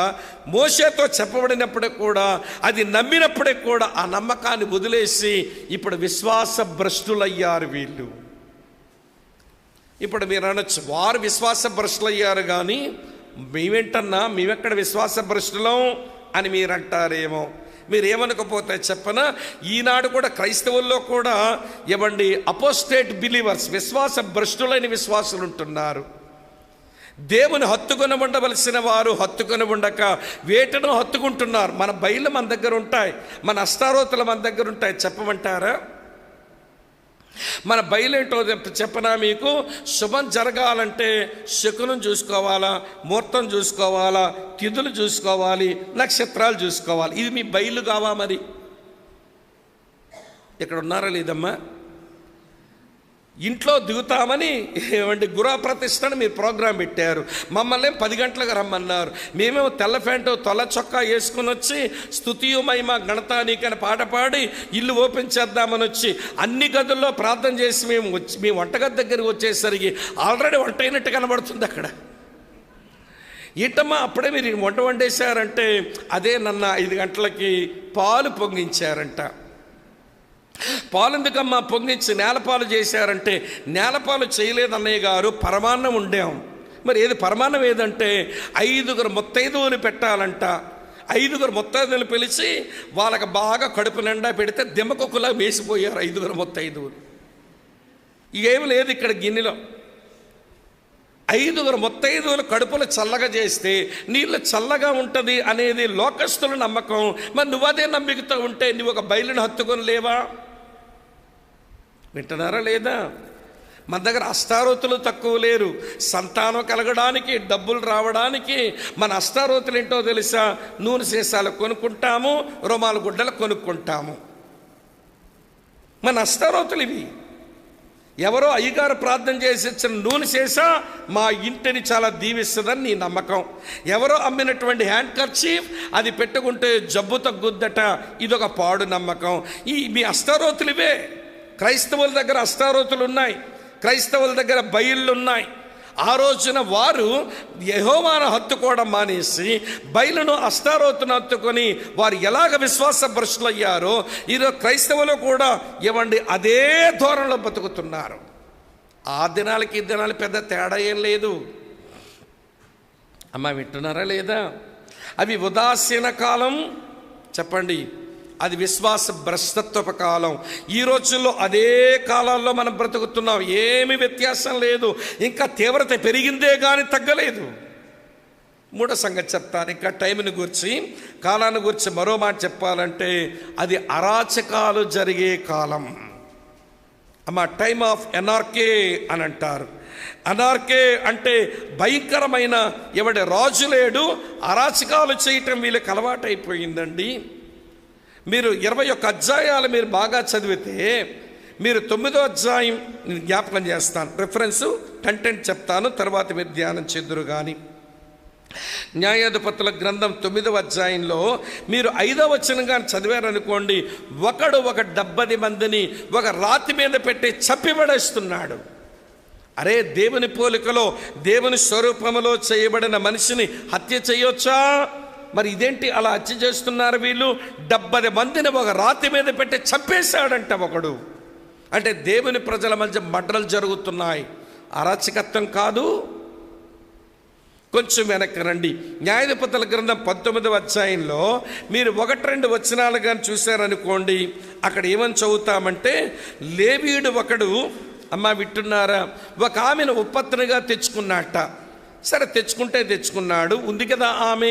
మోషేతో చెప్పబడినప్పటికీ కూడా, అది నమ్మినప్పటికీ కూడా ఆ నమ్మకాన్ని వదిలేసి ఇప్పుడు విశ్వాస భ్రష్టులయ్యారు వీళ్ళు. ఇప్పుడు మీరు అనొచ్చు, వారు విశ్వాస భ్రష్టులయ్యారు కానీ మేమెక్కడ విశ్వాస భ్రష్టులం అని మీరు అంటారేమో. మీరు ఏమనకపోతే చెప్పనా, ఈనాడు కూడా క్రైస్తవుల్లో కూడా అపోస్టేట్ బిలీవర్స్, విశ్వాస భ్రష్టులైన విశ్వాసులు ఉంటున్నారు. దేవుని హత్తుకొని ఉండవలసిన వారు హత్తుకొని ఉండక వేటను హత్తుకుంటున్నారు. మన బయలు మన దగ్గర ఉంటాయి, మన అస్తారోతులు మన దగ్గర ఉంటాయి. చెప్పమంటారా? మన బయలేంటో చెప్పనా మీకు? శుభం జరగాలంటే శకునం చూసుకోవాలా, ముహూర్తం చూసుకోవాలా, తిథులు చూసుకోవాలి, నక్షత్రాలు చూసుకోవాలి. ఇది మీ బయలు కావా? మరి ఇక్కడ ఉన్నారా లేదమ్మా? ఇంట్లో దిగుతామని గృహప్రతిష్టని మీరు ప్రోగ్రాం పెట్టారు. మమ్మల్ని 10 గంటలకు రమ్మన్నారు. మేమేమో తెల్ల ప్యాంటు తొల్ల చొక్కా వేసుకుని వచ్చి స్తుతియుమహిమ గణతానీకని పాట పాడి ఇల్లు ఓపెన్ చేద్దామని వచ్చి అన్ని గదుల్లో ప్రార్థన చేసి మీ వంటగది దగ్గరికి వచ్చేసరికి ఆల్రెడీ వంట అయినట్టు కనబడుతుంది అక్కడ. ఏంటమ్మా అప్పుడే మీరు వంట వండేశారంటే, అదే నన్న 5 గంటలకి పాలు పొంగించారంట. పాలు ఎందుకమ్మా పొంగించి నేలపాలు చేశారంటే, నేలపాలు చేయలేదు అన్నయ్య గారు, పరమాన్నం ఉండాం. మరి ఏది పరమాన్నం ఏదంటే 5 ముత్తైదువులు పెట్టాలంట. 5 ముత్తైదువులు పిలిచి వాళ్ళకి బాగా కడుపు నిండా పెడితే దిమ్మకొక్కులా వేసిపోయారు 5 ముత్తైదువులు. ఏమి లేదు ఇక్కడ గిన్నెలో. 5 ముత్తైదువులు కడుపులు చల్లగా చేస్తే నీళ్ళు చల్లగా ఉంటుంది అనేది లోకస్తుల నమ్మకం. మరి నువ్వు అదే నమ్మికతో ఉంటే నువ్వు ఒక బయలును హత్తుకొని లేవా? వింటున్నారా లేదా? మన దగ్గర అష్టారోతులు తక్కువ లేరు. సంతానం కలగడానికి, డబ్బులు రావడానికి మన అష్టారోతులు ఏంటో తెలుసా? నూనె సీసాలు కొనుక్కుంటాము, రుమాలు గుడ్డలు కొనుక్కుంటాము. మన అష్టారోతులు ఇవి. ఎవరో అయ్యగారు ప్రార్థన చేసి ఇచ్చిన నూనె సీసా మా ఇంటిని చాలా దీవిస్తుందని నీ నమ్మకం. ఎవరో అమ్మినటువంటి హ్యాండ్ కర్చీఫ్ అది పెట్టుకుంటే జబ్బు తగ్గుద్దట, ఇదొక పాడు నమ్మకం. మీ అష్టారోతులు ఇవే. క్రైస్తవుల దగ్గర అష్టారోతులు ఉన్నాయి, క్రైస్తవుల దగ్గర బయళ్ళు ఉన్నాయి. ఆ రోజున వారు యెహోవాను హత్తుకోవడం మానేసి బయలును అష్టారోతును హత్తుకొని వారు ఎలాగ విశ్వాస భ్రష్టులయ్యారో ఈరోజు క్రైస్తవులు కూడా ఇవ్వండి అదే ధోరణిలో బతుకుతున్నారు. ఆ దినాలకి ఈ దినాలు పెద్ద తేడా ఏం లేదు. అమ్మ వింటున్నారా లేదా? అవి ఉదాసీన కాలం చెప్పండి, అది విశ్వాస భ్రష్టత్వపు కాలం. ఈ రోజుల్లో అదే కాలాల్లో మనం బ్రతుకుతున్నాం. ఏమీ వ్యత్యాసం లేదు, ఇంకా తీవ్రత పెరిగిందే కానీ తగ్గలేదు. మూడో సంగతి చెప్తాను. ఇంకా టైంని గురించి, కాలాన్ని గురించి మరో మాట చెప్పాలంటే అది అరాచకాలు జరిగే కాలం. అమ్మ టైమ్ ఆఫ్ ఎనార్కే అని అంటారు. అనార్కే అంటే భయంకరమైన ఎవడి రాజు లేడు, అరాచకాలు చేయటం వీళ్ళకి అలవాటైపోయిందండి. మీరు 21 అధ్యాయాలు మీరు బాగా చదివితే మీరు 9వ అధ్యాయం జ్ఞాపకం చేస్తాను, రిఫరెన్సు కంటెంట్ చెప్తాను, తర్వాత మీరు ధ్యానం చెద్దురు. కానీ న్యాయాధిపతుల గ్రంథం 9వ అధ్యాయంలో మీరు 5వ వచనం కానీ చదివారనుకోండి, ఒకడు 70 మందిని ఒక రాతి మీద పెట్టి చంపిపడేస్తున్నాడు. అరే, దేవుని పోలికలో దేవుని స్వరూపములో చేయబడిన మనిషిని హత్య చేయొచ్చా? మరి ఇదేంటి అలా హత్య చేస్తున్నారు వీళ్ళు? 70 మందిని ఒక రాతి మీద పెట్టి చంపేశాడంట ఒకడు. అంటే దేవుని ప్రజల మధ్య మడ్రలు జరుగుతున్నాయి. అరాచకత్వం కాదు. కొంచెం వెనక్కి రండి. న్యాయాధిపతుల గ్రంథం 19వ అధ్యాయంలో మీరు 1-2 వచనాలు కానీ చూశారనుకోండి, అక్కడ ఏమని చదువుతామంటే, లేవీయుడు ఒకడు, అమ్మ వింటున్నారా, ఒక ఆమెను ఉపపత్నిగా తెచ్చుకున్నట్ట. సరే, తెచ్చుకున్నాడు, ఉంది కదా ఆమె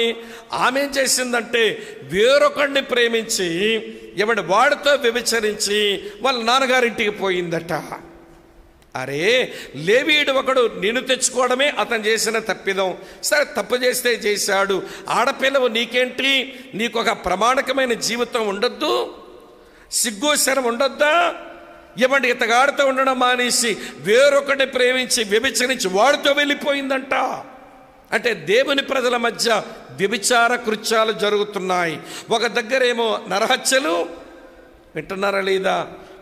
ఏం చేసిందంటే వేరొకడిని ప్రేమించి వాడితో వ్యభిచరించి వాళ్ళ నాన్నగారింటికి పోయిందట. అరే, లేవీయుడు ఒకడు నిన్ను తెచ్చుకోవడమే అతను చేసిన తప్పిదం. సరే, తప్పు చేస్తే చేశాడు. ఆడపిల్లవు నీకేంటి? నీకు ఒక ప్రమాణకమైన జీవితం ఉండొద్దు? సిగ్గు శరం ఉండొద్దా? ఇతగాడితో ఉండడం మానేసి వేరొకటి ప్రేమించి వ్యభిచరించి వాడితో వెళ్ళిపోయిందంట. అంటే దేవుని ప్రజల మధ్య వ్యభిచార కృత్యాలు జరుగుతున్నాయి. ఒక దగ్గరేమో నరహత్యలు, వింటున్నారా లేదా?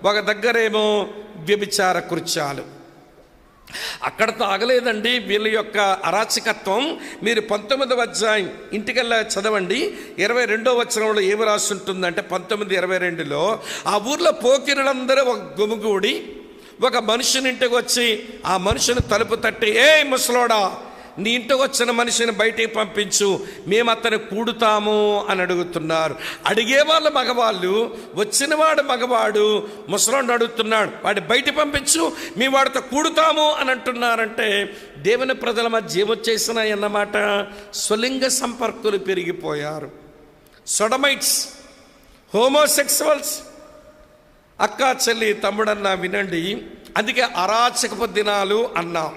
ఒక దగ్గరేమో వ్యభిచార కృత్యాలు. అక్కడతో ఆగలేదండి వీళ్ళ యొక్క అరాచకత్వం. మీరు 19వ అధ్యాయం ఇంటికెళ్ళా చదవండి. 22వ వచనంలో ఏమి రాసి ఉంటుందంటే 19:22లో ఆ ఊర్లో పోకిరులందరూ ఒక గుమిగూడి ఒక మనుషుని ఇంటికి వచ్చి ఆ మనుషుని తలుపు తట్టి, ఏ ముసలోడా, నీ ఇంటికి వచ్చిన మనిషిని బయటికి పంపించు, మేము అతను కూడుతాము అని అడుగుతున్నారు. అడిగేవాళ్ళు మగవాళ్ళు, వచ్చినవాడు మగవాడు, ముసలోడు అడుగుతున్నాడు, వాడి బయట పంపించు, మీ వాడితో కూడుతాము అని అంటున్నారంటే దేవుని ప్రజల మధ్య ఏమొచ్చేసినాయి అన్నమాట? స్వలింగ సంపర్కులు పెరిగిపోయారు. సొడమైట్స్, హోమోసెక్సువల్స్. అక్క చెల్లి తమ్ముడన్నా వినండి, అందుకే అరాచకపు దినాలు అన్నాం.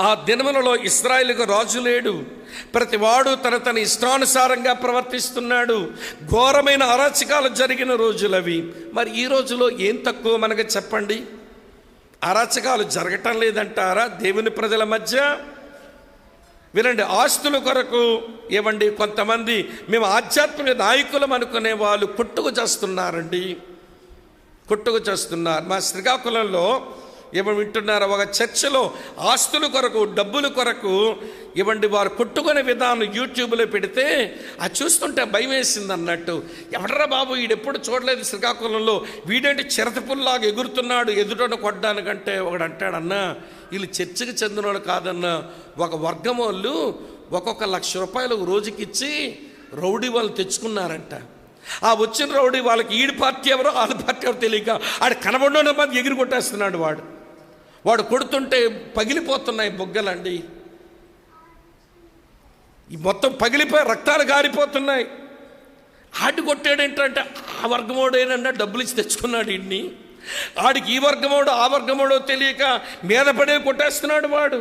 ఆ దినములలో ఇశ్రాయేలుకు రాజు లేడు, ప్రతివాడు తన ఇష్టానుసారంగా ప్రవర్తిస్తున్నాడు. ఘోరమైన అరాచకాలు జరిగిన రోజులవి. మరి ఈ రోజులో ఏం తక్కువ మనకు చెప్పండి? అరాచకాలు జరగటం లేదంటారా దేవుని ప్రజల మధ్య? వినండి, ఆస్తుల కొరకు కొంతమంది మేము ఆధ్యాత్మిక నాయకులం అనుకునే వాళ్ళు కొట్టుకు చేస్తున్నారండి, కొట్టుకు చేస్తున్నారు. మా శ్రీకాకుళంలో వింటున్నారు, ఒక చర్చిలో ఆస్తుల కొరకు, డబ్బుల కొరకు వారు కొట్టుకునే విధానం యూట్యూబ్లో పెడితే అది చూస్తుంటే భయం వేసింది అన్నట్టు. ఎవడరా బాబు, వీడెప్పుడు చూడలేదు శ్రీకాకుళంలో, వీడేంటి చిరతపుల్లాగా ఎగురుతున్నాడు ఎదుటను కొట్టడానికంటే. ఒకడు అంటాడన్నా, వీళ్ళు చర్చికి చెందిన వాళ్ళు కాదన్నా, ఒక వర్గం వాళ్ళు ఒక్కొక్క ₹1,00,000 రోజుకి ఇచ్చి రౌడీ వాళ్ళు తెచ్చుకున్నారంట. ఆ వచ్చిన రౌడీ వాళ్ళకి ఈడి పార్టీ ఎవరో వాళ్ళ పార్టీ ఎవరో తెలియక ఆడు కనబడిన మంది ఎగిరి కొట్టేస్తున్నాడు. వాడు కొడుతుంటే పగిలిపోతున్నాయి బొగ్గలండి, మొత్తం పగిలిపోయి రక్తాలు గారిపోతున్నాయి. ఆడి కొట్టాడేంటంటే ఆ వర్గమోడేనన్నా డబ్బులు ఇచ్చి తెచ్చుకున్నాడు ఇన్ని, ఆడికి ఈ వర్గమోడో ఆ వర్గమోడో తెలియక మీద పడే కొట్టేస్తున్నాడు వాడు.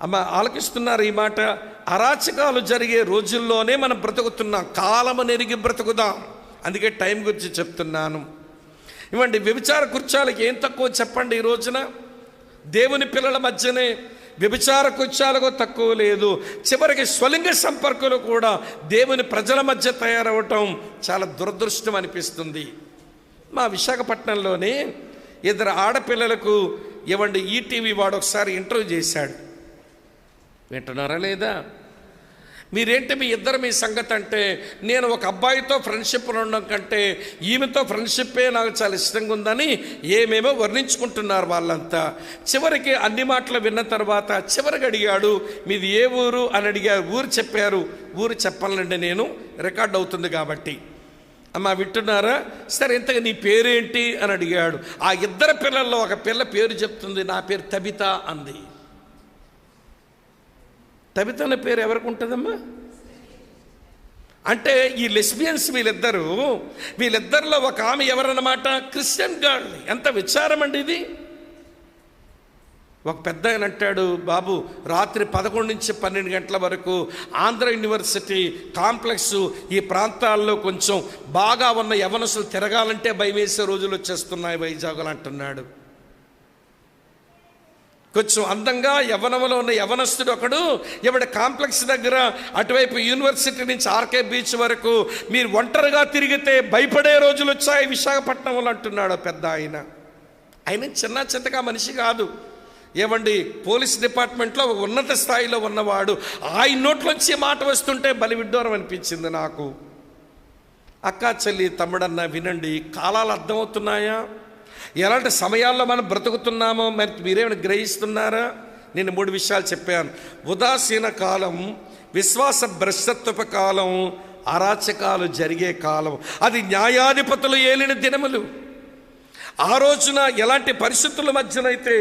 అమ్మ ఆలకిస్తున్నారు ఈ మాట. అరాచకాలు జరిగే రోజుల్లోనే మనం బ్రతుకుతున్నాం. కాలము నెరిగి బ్రతుకుదాం. అందుకే టైం గురించి చెప్తున్నాను. ఇవ్వండి, వ్యభిచార కృత్యాలకు ఏం తక్కువ చెప్పండి. ఈ రోజున దేవుని పిల్లల మధ్యనే వ్యభిచార కృత్యాలకు తక్కువ లేదు. చివరికి స్వలింగ సంపర్కులు కూడా దేవుని ప్రజల మధ్య తయారవటం చాలా దురదృష్టం అనిపిస్తుంది. మా విశాఖపట్నంలోనే 2 ఆడపిల్లలకు ఇవ్వండి ఈటీవీ వాడు ఒకసారి ఇంటర్వ్యూ చేశాడు. వింటున్నారా లేదా? మీరేంటి మీ సంగతి అంటే, నేను ఒక అబ్బాయితో ఫ్రెండ్షిప్ ఉండడం కంటే ఈమెతో ఫ్రెండ్షిప్పే నాకు చాలా ఇష్టంగా ఉందని ఏమేమో వర్ణించుకుంటున్నారు వాళ్ళంతా. చివరికి అన్ని మాటలు విన్న తర్వాత చివరికి అడిగాడు, మీది ఏ ఊరు అని అడిగారు. ఊరు చెప్పారు. ఊరు చెప్పాలండి, నేను రికార్డ్ అవుతుంది కాబట్టి. అమ్మ వింటున్నారా? సరే, ఇంతగా నీ పేరేంటి అని అడిగాడు. ఆ 2 పిల్లల్లో ఒక పిల్ల పేరు చెప్తుంది, నా పేరు తబిత అంది. తబిత అనే పేరు ఎవరికి ఉంటుందమ్మా? అంటే ఈ లెస్బియన్స్ వీళ్ళిద్దరిలో ఒక ఆమె ఎవరన్నమాట? Christian girl. ఎంత విచారం అండి ఇది. ఒక పెద్ద ఆయన అంటాడు, బాబు రాత్రి 11 నుంచి 12 గంటల వరకు ఆంధ్ర యూనివర్సిటీ కాంప్లెక్స్ ఈ ప్రాంతాల్లో కొంచెం బాగా ఉన్న యవనస్తులు తిరగాలంటే భయం వేసే రోజులు వచ్చేస్తున్నాయి వైజాగ్లో అంటున్నాడు. కొంచెం అందంగా యవ్వనంలో ఉన్న యవనస్తుడు ఒకడు ఎవడ కాంప్లెక్స్ దగ్గర అటువైపు యూనివర్సిటీ నుంచి ఆర్కే బీచ్ వరకు మీరు ఒంటరిగా తిరిగితే భయపడే రోజులు వచ్చాయి విశాఖపట్నంలో అంటున్నాడు పెద్ద ఆయన. ఆయన చిన్న చిన్నగా మనిషి కాదు. ఏమండి, పోలీస్ డిపార్ట్మెంట్లో ఉన్నత స్థాయిలో ఉన్నవాడు. ఆయన నోట్లోంచి మాట వస్తుంటే బలివిడ్డూరం అనిపించింది నాకు. అక్క చెల్లి తమ్ముడన్న వినండి, కాలాలు అర్థమవుతున్నాయా? ఎలాంటి సమయాల్లో మనం బ్రతుకుతున్నామో మరి మీరేమైనా గ్రహిస్తున్నారా? నేను 3 విషయాలు చెప్పాను. ఉదాసీన కాలం, విశ్వాస భ్రష్టత్వపు కాలం, అరాచకాలు జరిగే కాలం. అది న్యాయాధిపతులు ఏలిన దినములు. ఆ రోజున ఎలాంటి పరిస్థితుల మధ్యనైతే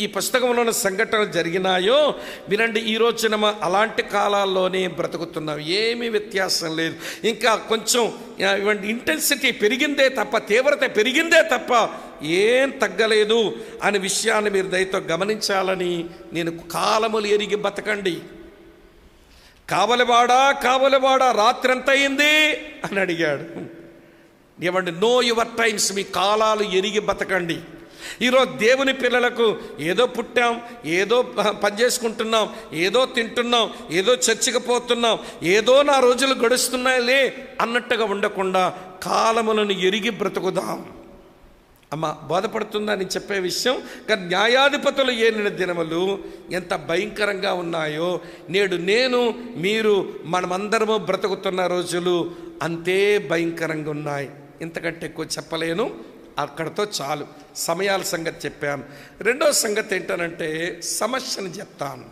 ఈ పుస్తకంలో ఉన్న సంఘటనలు జరిగినాయో వినండి, ఈ రోజున అలాంటి కాలాల్లోనే బ్రతుకుతున్నాం. ఏమీ వ్యత్యాసం లేదు. ఇంకా కొంచెం ఇంటెన్సిటీ పెరిగిందే తప్ప, తీవ్రత పెరిగిందే తప్ప ఏం తగ్గలేదు అనే విషయాన్ని మీరు దయతో గమనించాలని నేను కాలములు ఎరిగి బతకండి. కావలివాడా రాత్రి ఎంత అయింది అని అడిగాడు. ఏమండి, నో యువర్ టైమ్స్. మీ కాలాలు ఎరిగి బతకండి. ఈరోజు దేవుని పిల్లలకు ఏదో పుట్టాం, ఏదో పని చేసుకుంటున్నాం, ఏదో తింటున్నాం, ఏదో చర్చికి పోతున్నాం, ఏదో నా రోజులు గడుస్తున్నాయిలే అన్నట్టుగా ఉండకుండా కాలములను ఎరిగి బ్రతుకుదాం. అమ్మ బోధపడుతుందా నేను చెప్పే విషయం? కానీ న్యాయాధిపతులు ఏలిన దినములు ఎంత భయంకరంగా ఉన్నాయో నేడు నేను మీరు మనమందరము బ్రతుకుతున్న రోజులు అంతే భయంకరంగా ఉన్నాయి. ఇంతకంటే ఎక్కువ చెప్పలేను. అక్కడతో చాలు. సమయాల సంగతి చెప్పాను. రెండో సంగతి ఏంటనంటే సమస్యను చెప్తాను.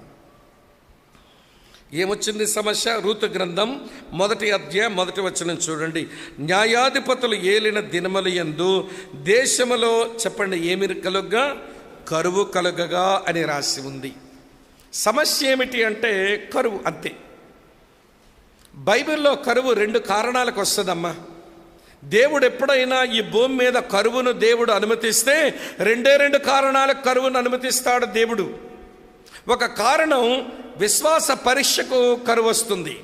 ఏమొచ్చింది సమస్య? రూతు గ్రంథం 1వ అధ్యాయం 1వ వచనం చూడండి. న్యాయాధిపతులు ఏలిన దినములు యందు దేశములో చెప్పండి ఏమి కలుగ్గా? కరువు కలుగగా అని రాసి ఉంది. సమస్య ఏమిటి అంటే కరువు, అంతే. బైబిల్లో కరువు 2 కారణాలకు వస్తుందమ్మా. దేవుడు ఎప్పుడైనా ఈ భూమి మీద కరువును దేవుడు అనుమతిస్తే 2 కారణాలకు కరువును అనుమతిస్తాడు దేవుడు. ఒక కారణం విశ్వాస పరీక్షకు కరువు వస్తుంది.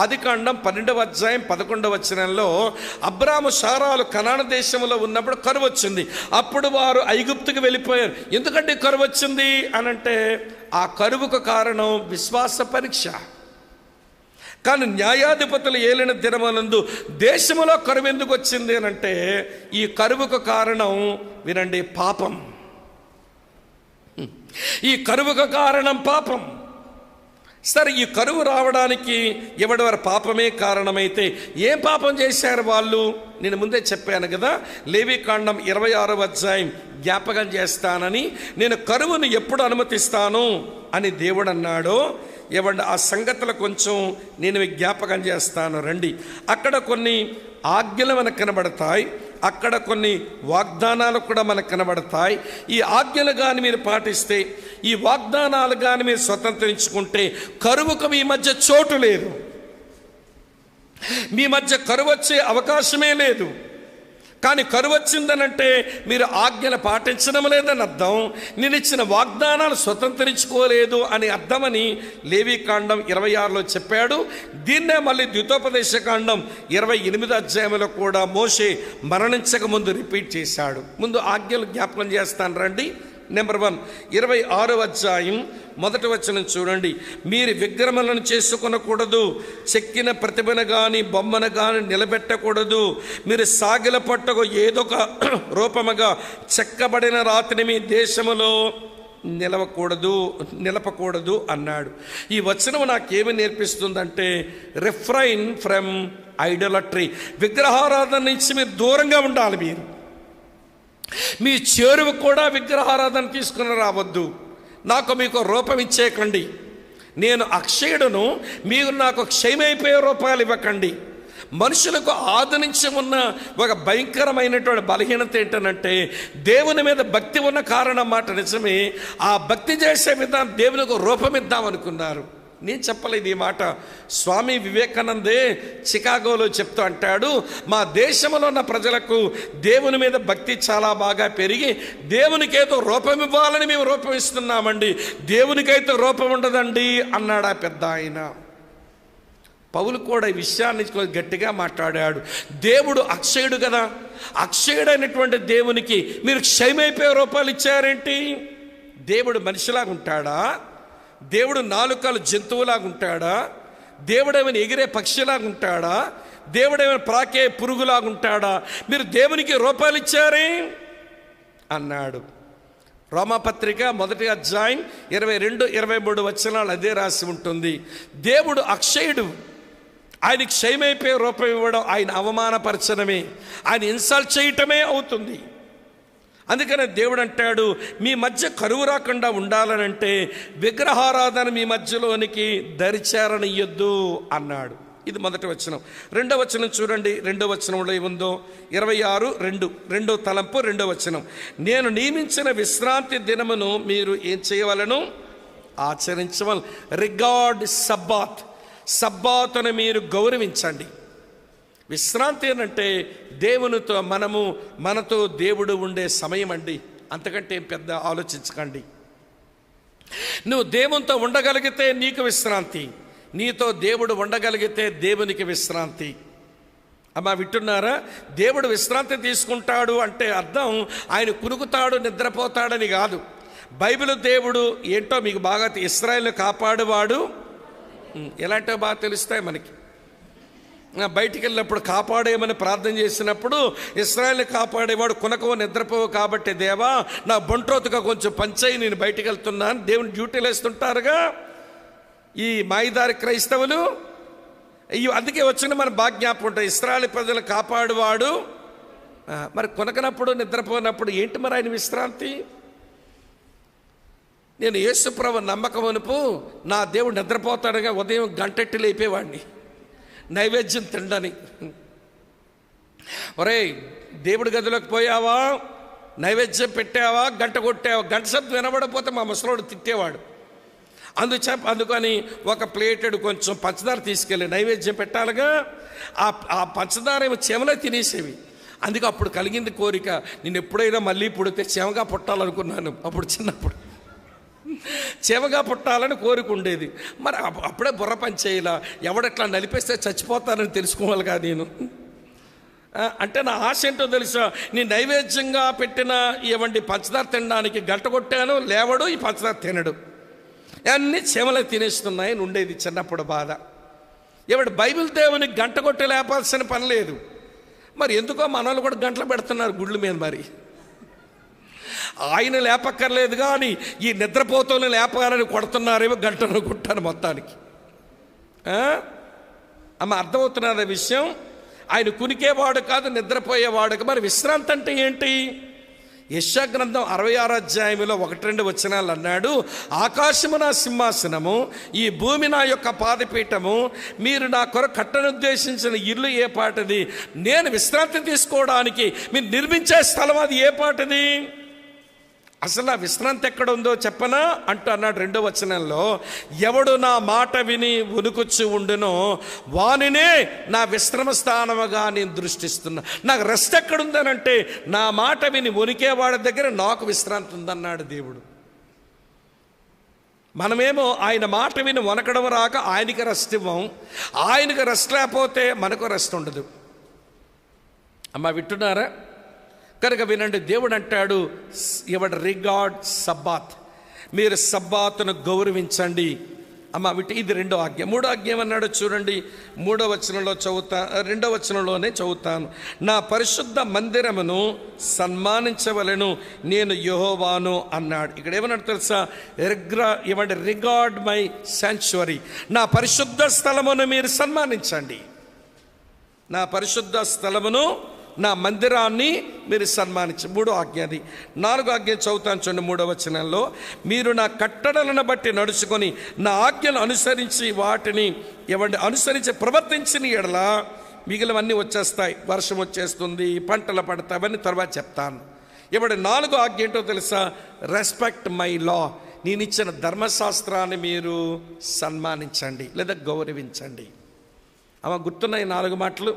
ఆదికాండం 12వ అధ్యాయం 11వ వచనంలో అబ్రాము శారాలు కనాను దేశంలో ఉన్నప్పుడు కరువు వచ్చింది. అప్పుడు వారు ఐగుప్తుకు వెళ్ళిపోయారు. ఎందుకంటే కరువు వచ్చింది అనంటే ఆ కరువుకు కారణం విశ్వాస పరీక్ష. కానీ న్యాయాధిపతులు ఏలిన దినములందు దేశములో కరువు ఎందుకు వచ్చింది అనంటే ఈ కరువుకు కారణం వినండి పాపం. ఈ కరువుకు కారణం పాపం. సరే, ఈ కరువు రావడానికి ఎవడెవరు పాపమే కారణమైతే ఏం పాపం చేశారు వాళ్ళు? నేను ముందే చెప్పాను కదా, లేవీకాండం 26వ అధ్యాయం జ్ఞాపకం చేస్తానని. నేను కరువును ఎప్పుడు అనుమతిస్తాను అని దేవుడు అన్నాడో ఏమండి ఆ సంగతులు కొంచెం నేను జ్ఞాపకం చేస్తాను రండి. అక్కడ కొన్ని ఆజ్ఞలు మనకు కనబడతాయి, అక్కడ కొన్ని వాగ్దానాలు కూడా మనకు కనబడతాయి. ఈ ఆజ్ఞలు కానీ మీరు పాటిస్తే, ఈ వాగ్దానాలు కానీ మీరు స్వతంత్రించుకుంటే కరువుకు మీ మధ్య చోటు లేదు. మీ మధ్య కరువు వచ్చే అవకాశమే లేదు. కానీ కరువు వచ్చిందనంటే మీరు ఆజ్ఞలు పాటించడం లేదని అర్థం, నేను ఇచ్చిన వాగ్దానాలు స్వతంత్రించుకోలేదు అని అర్థమని లేవీకాండం 26లో చెప్పాడు. దీన్నే మళ్ళీ ద్వితోపదేశ కాండం 28 అధ్యాయంలో కూడా మోషే మరణించక ముందు రిపీట్ చేశాడు. ముందు ఆజ్ఞలు జ్ఞాపకం చేస్తాను రండి. నెంబర్ 1, 26వ అధ్యాయం 1వ వచనం చూడండి. మీరు విగ్రహములను చేసుకొనకూడదు, చెక్కిన ప్రతిమను కానీ బొమ్మను కానీ నిలబెట్టకూడదు, మీరు సాగిల పట్టకు ఏదొక రూపముగా చెక్కబడిన రాతిని మీ దేశములో నిలపకూడదు అన్నాడు. ఈ వచనం నాకేమి నేర్పిస్తుందంటే, రిఫ్రైన్ ఫ్రమ్ ఐడలట్రీ, విగ్రహారాధన నుంచి మీరు దూరంగా ఉండాలి. మీ చేరువు కూడా విగ్రహారాధన తీసుకుని రావద్దు. నాకు మీకు రూపం ఇచ్చేయకండి. నేను అక్షయుడును, మీరు నాకు క్షయమైపోయే రూపాయలు ఇవ్వకండి. మనుషులకు ఆది నుంచి ఉన్న ఒక భయంకరమైనటువంటి బలహీనత ఏంటనంటే, దేవుని మీద భక్తి ఉన్న కారణం మాట నిజమే, ఆ భక్తి చేసే విధానం దేవునికి రూపం ఇద్దామనుకున్నారు. నేను చెప్పలేదు ఈ మాట, స్వామి వివేకానందే చికాగోలో చెప్తూ అంటాడు, మా దేశంలో ఉన్న ప్రజలకు దేవుని మీద భక్తి చాలా బాగా పెరిగి దేవునికైతే రూపం ఇవ్వాలని మేము రూపం ఇస్తున్నామండి, దేవునికైతే రూపం ఉండదండి అన్నాడు ఆ పెద్ద ఆయన. పౌలు కూడా ఈ విషయాన్ని గట్టిగా మాట్లాడాడు. దేవుడు అక్షయుడు కదా, అక్షయుడైనటువంటి దేవునికి మీరు క్షయమైపోయే రూపాలు ఇచ్చారేంటి? దేవుడు మనిషిలాగా ఉంటాడా? దేవుడు 4 కాలు జంతువులాగా ఉంటాడా? దేవుడేమైనా ఎగిరే పక్షిలాగా ఉంటాడా? దేవుడేమైనా ప్రాకే పురుగులాగా ఉంటాడా? మీరు దేవునికి రూపాయలు ఇచ్చారే అన్నాడు. రోమాపత్రిక 1వ అధ్యాయం 22-23 వచనాలు అదే రాసి ఉంటుంది. దేవుడు అక్షయుడు, ఆయన క్షయమైపోయే రూపం ఇవ్వడం ఆయన అవమానపరచడమే, ఆయన ఇన్సల్ట్ చేయటమే అవుతుంది. అందుకనే దేవుడు అంటాడు, మీ మధ్య కరువు రాకుండా ఉండాలనంటే విగ్రహారాధన మీ మధ్యలోనికి దరిచేరనియ్యొద్దు అన్నాడు. ఇది 1వ వచనం. 2వ వచనం చూడండి. 2వ వచనంలో ఏముందో, 26:2 రెండో తలంపు 2వ వచనం. నేను నియమించిన విశ్రాంతి దినమును మీరు ఏం చేయవలను? ఆచరించవలను. రిగార్డ్ సబ్బాత్, సబ్బాతును మీరు గౌరవించండి. విశ్రాంతి అంటే దేవునితో మనతో దేవుడు ఉండే సమయం అండి. అంతకంటే ఏం పెద్ద ఆలోచించకండి. నువ్వు దేవునితో ఉండగలిగితే నీకు విశ్రాంతి, నీతో దేవుడు ఉండగలిగితే దేవునికి విశ్రాంతి. అమ్మా వింటున్నారా? దేవుడు విశ్రాంతి తీసుకుంటాడు అంటే అర్థం ఆయన కునుకుతాడు, నిద్రపోతాడని కాదు. బైబిల్ దేవుడు ఏంటో మీకు బాగా, ఇశ్రాయేలును కాపాడువాడు. ఎలాంటివో బాగా తెలుస్తాయి మనకి. బయటికి వెళ్ళినప్పుడు కాపాడేయమని ప్రార్థన చేసినప్పుడు ఇశ్రాయేలుని కాపాడేవాడు కునకవు నిద్రపోవు కాబట్టి దేవా నా బొంట్రోతుగా కొంచెం పంచాయి, నేను బయటికి వెళ్తున్నాను, దేవుని డ్యూటీలు వేస్తుంటారుగా ఈ మాయిదారి క్రైస్తవులు. అందుకే వచ్చిన మన బాగా జ్ఞాపకం ఉంటుంది, ఇశ్రాయేలు ప్రజలు కాపాడువాడు. మరి కొనకనప్పుడు నిద్రపోయినప్పుడు ఏంటి మరి ఆయన విశ్రాంతి? నేను యేసుప్రభు నమ్మకం అనుపు నా దేవుడు నిద్రపోతాడుగా ఉదయం గంటెట్టి లేపేవాడిని నైవేద్యం తిండని. ఒరే దేవుడి గదిలోకి పోయావా, నైవేద్యం పెట్టావా, గంట కొట్టావా, గంట శబ్దం వినబడకపోతే మా ముసలోడు తిట్టేవాడు. అందుకని ఒక ప్లేటెడు కొంచెం పంచదార తీసుకెళ్ళి నైవేద్యం పెట్టాలిగా, ఆ పంచదార ఏమో చెమలో తినేసేవి. అందుకే అప్పుడు కలిగింది కోరిక, నేను ఎప్పుడైనా మళ్ళీ పుడితే చెమగా పుట్టాలనుకున్నాను. అప్పుడు చిన్నప్పుడు చెమగా పుట్టాలని కోరిక ఉండేది. మరి అప్పుడే బుర్ర పని చేయాల, ఎవడెట్లా నలిపేస్తే చచ్చిపోతానని తెలుసుకోవాలిగా నేను. అంటే నా ఆశ ఏంటో తెలుసా, నీ నైవేద్యంగా పెట్టిన ఏమండి పంచదార తినడానికి గంట కొట్టాను, లేవడు, ఈ పంచదార తినడు, అన్నీ చెమలు తినేస్తున్నాయి అని ఉండేది చిన్నప్పుడు బాధ. ఎవడు బైబిల్ దేవునికి గంట కొట్టి లేపాల్సిన పని లేదు. మరి ఎందుకో మనోళ్ళు కూడా గంటలు పెడుతున్నారు గుళ్ళ మీద. మరి ఆయన లేపక్కర్లేదు కానీ ఈ నిద్రపోతూనే లేపాలని కొడుతున్నారేమో గంటను కొట్టాను మొత్తానికి. అమ్మ అర్థమవుతున్నది విషయం. ఆయన కునికేవాడు కాదు, నిద్రపోయేవాడు. మరి విశ్రాంతి అంటే ఏంటి? యెషయా గ్రంథం 66వ అధ్యాయంలో 1-2 వచనాలు అన్నాడు, ఆకాశము నా సింహాసనము, ఈ భూమి నా యొక్క పాదపీఠము, మీరు నా కొరకు కట్టనుద్దేశించిన ఇల్లు ఏ పాటది? నేను విశ్రాంతి తీసుకోవడానికి మీరు నిర్మించే స్థలం అది ఏ పాటది? అసలు ఆ విశ్రాంతి ఎక్కడ ఉందో చెప్పనా అంటూ అన్నాడు 2వ వచనంలో, ఎవడు నా మాట విని వణుకుచ్చు ఉండునో వానినే నా విశ్రమ స్థానముగా నేను దృష్టిస్తున్నా. నాకు రెస్ట్ ఎక్కడుందనంటే నా మాట విని వణికేవాడి దగ్గర నాకు విశ్రాంతి ఉందన్నాడు దేవుడు. మనమేమో ఆయన మాట విని వనకడం రాక ఆయనకి రెస్ట్ ఇవ్వం. ఆయనకి రెస్ట్ లేకపోతే మనకు రెస్ట్ ఉండదు. అమ్మ వింటున్నారా? కనుక వినండి, దేవుడు అంటాడు, ఎవడు రిగార్డ్ సబ్బాత్, మీరు సబ్బాతును గౌరవించండి. అమ్మ ఇది 2వ ఆజ్ఞ. 3వ ఆజ్ఞ ఏమన్నాడు చూడండి, 3వ వచనంలో 2వ వచనంలోనే చదువుతాను. నా పరిశుద్ధ మందిరమును సన్మానించవలెను, నేను యెహోవాను అన్నాడు. ఇక్కడ ఏమన్నాడు తెలుసా? రిగార్డ్ మై శాంక్చురీ, నా పరిశుద్ధ స్థలమును మీరు సన్మానించండి. నా పరిశుద్ధ స్థలమును, నా మందిరాన్ని మీరు సన్మానించు. 3వ ఆజ్ఞ అది. 4వ ఆజ్ఞ చదువుతాను చూడండి 3వ వచనంలో, మీరు నా కట్టడలను బట్టి నడుచుకొని నా ఆజ్ఞలు అనుసరించి వాటిని అనుసరించి ప్రవర్తించిన ఎడల మిగిలినవన్నీ వచ్చేస్తాయి. వర్షం వచ్చేస్తుంది, పంటలు పడతాయి, అవన్నీ తర్వాత చెప్తాను. 4వ ఆజ్ఞ ఏంటో తెలుసా? రెస్పెక్ట్ మై లా, నేను ఇచ్చిన ధర్మశాస్త్రాన్ని మీరు సన్మానించండి లేదా గౌరవించండి. గుర్తున్నాయి 4 మాటలు.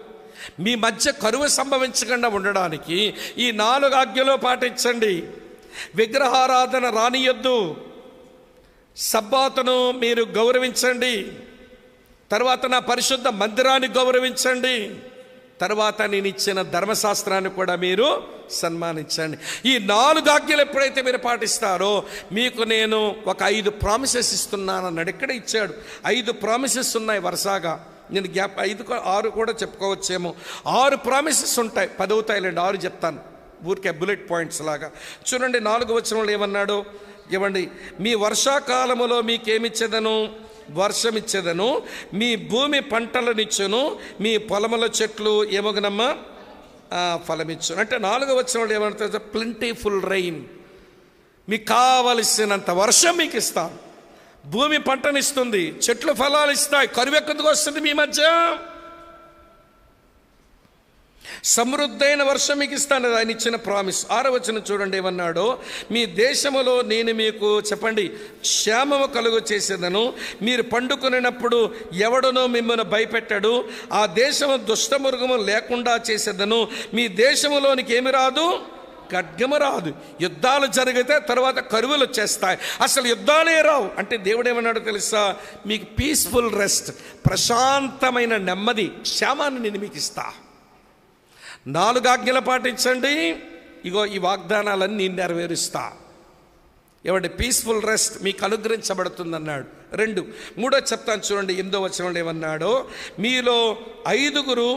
మీ మధ్య కరువు సంభవించకుండా ఉండడానికి ఈ 4 ఆజ్ఞలు పాటించండి. విగ్రహారాధన రానియొద్దు, సబ్బాతును మీరు గౌరవించండి, తర్వాత నా పరిశుద్ధ మందిరాన్ని గౌరవించండి, తర్వాత నేను ఇచ్చిన ధర్మశాస్త్రాన్ని కూడా మీరు సన్మానించండి. ఈ 4 ఆజ్ఞలు ఎప్పుడైతే మీరు పాటిస్తారో మీకు నేను ఒక 5 ప్రామిసెస్ ఇస్తున్నాను అన్నాడు. ఎక్కడ ఇచ్చాడు? 5 ప్రామిసెస్ ఉన్నాయి వరుసగా. నేను 5 6 కూడా చెప్పుకోవచ్చేమో. 6 ప్రామిసెస్ ఉంటాయి, 10 అవుతాయిలేండి, 6 చెప్తాను ఊరికే బుల్లెట్ పాయింట్స్ లాగా. చూడండి 4వ వచనంలో ఏమన్నాడు? మీ వర్షాకాలములో మీకేమిచ్చేదను? వర్షం ఇచ్చేదను, మీ భూమి పంటలనిచ్చును, మీ పొలముల చెట్లు ఏమగునమ్మా ఫలమిచ్చును. అంటే 4వ వచనంలో ఏమంటారు? ప్లెంటీఫుల్ రెయిన్, మీకు కావలసినంత వర్షం మీకు ఇస్తాను, భూమి పంటనిస్తుంది, చెట్లు ఫలాలు ఇస్తాయి. కరువు ఎక్కడికి వస్తుంది మీ మధ్య? సమృద్ధైన వర్షం మీకు ఇస్తాను, ఆయన ఇచ్చిన ప్రామిస్. 6వ వచనం చూడండి ఏమన్నాడో, మీ దేశములో నేను మీకు చెప్పండి క్షేమము కలుగు చేసేదను, మీరు పండుకొనినప్పుడు ఎవడనో మిమ్మల్ని భయపెట్టాడు, ఆ దేశము దుష్టమృగము లేకుండా చేసేదను, మీ దేశములోనికి ఏమి రాదు? ఖడ్గము రాదు. యుద్ధాలు జరిగితే తర్వాత కరువులు వచ్చేస్తాయి, అసలు యుద్ధాలే రావు. అంటే దేవుడు ఏమన్నాడు తెలుసా? మీకు పీస్ఫుల్ రెస్ట్, ప్రశాంతమైన నెమ్మది, క్షేమాన్ని నేను మీకు ఇస్తా. 4 ఆజ్ఞలు పాటించండి, ఇగో ఈ వాగ్దానాలన్నీ నేను నెరవేరుస్తా. పీస్ఫుల్ రెస్ట్ మీకు అనుగ్రహించబడుతుంది అన్నాడు. 2 3 చెప్తాను చూడండి 8వ వచనంలో ఏమన్నాడో, మీలో 5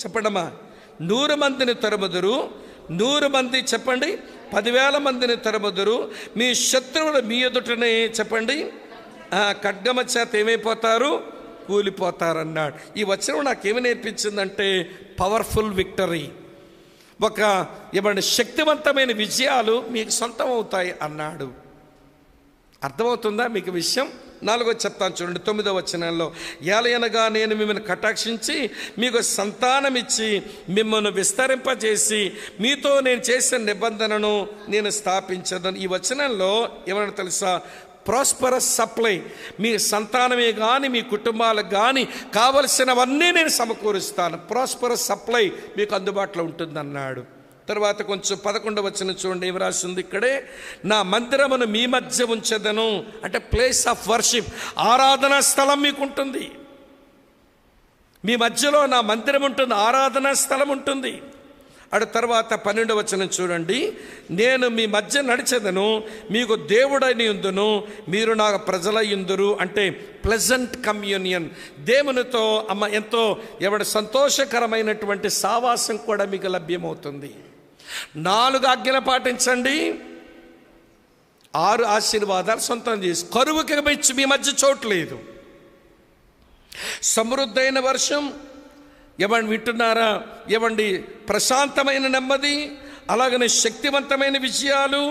చెప్పండమ్మా 100 మందిని తరుముదురు, 100 మంది చెప్పండి 10,000 మందిని తరుముదురు, మీ శత్రువులు మీ ఎదుటనే చెప్పండి ఖడ్గమ చేత ఏమైపోతారు? కూలిపోతారన్నాడు. ఈ వచనం నాకేమి నేర్పించిందంటే పవర్ఫుల్ విక్టరీ, ఒక శక్తివంతమైన విజయాలు మీకు సొంతం అవుతాయి అన్నాడు. అర్థమవుతుందా మీకు విషయం? 4వ చెప్తాను చూడండి 9వ వచనంలో, ఏలయనగా నేను మిమ్మల్ని కటాక్షించి మీకు సంతానం ఇచ్చి మిమ్మల్ని విస్తరింపజేసి మీతో నేను చేసిన నిబంధనను నేను స్థాపించదను. ఈ వచనంలో ఏమన్నా తెలుసా? ప్రాస్పరస్ సప్లై, మీ సంతానమే కానీ మీ కుటుంబాలకు కానీ కావలసినవన్నీ నేను సమకూరుస్తాను. ప్రాస్పరస్ సప్లై మీకు అందుబాటులో ఉంటుందన్నాడు. తర్వాత కొంచెం 11వ వచనం చూడండి ఏమి రాసింది ఇక్కడే, నా మందిరమును మీ మధ్య ఉంచెదను, అంటే ప్లేస్ ఆఫ్ వర్షిప్, ఆరాధనా స్థలం మీకు ఉంటుంది. మీ మధ్యలో నా మందిరం ఉంటుంది, ఆరాధనా స్థలం ఉంటుంది. అటు తర్వాత 12వ వచనం చూడండి, నేను మీ మధ్య నడిచెదను, మీకు దేవుడని యుందును, మీరు నాకు ప్రజల యుందురు. అంటే ప్లెజెంట్ కమ్యూనియన్, దేవునితో ఎంతో సంతోషకరమైనటువంటి సావాసం కూడా మీకు లభ్యమవుతుంది. 4 ఆజ్ఞలు పాటించండి, 6 ఆశీర్వాదాలు సొంతం చేసి, కరువుకి మెచ్చి మీ మధ్య చోట్లేదు. సమృద్ధైన వర్షం, వింటున్నారా? ప్రశాంతమైన నెమ్మది, అలాగనే శక్తివంతమైన విజయాలు,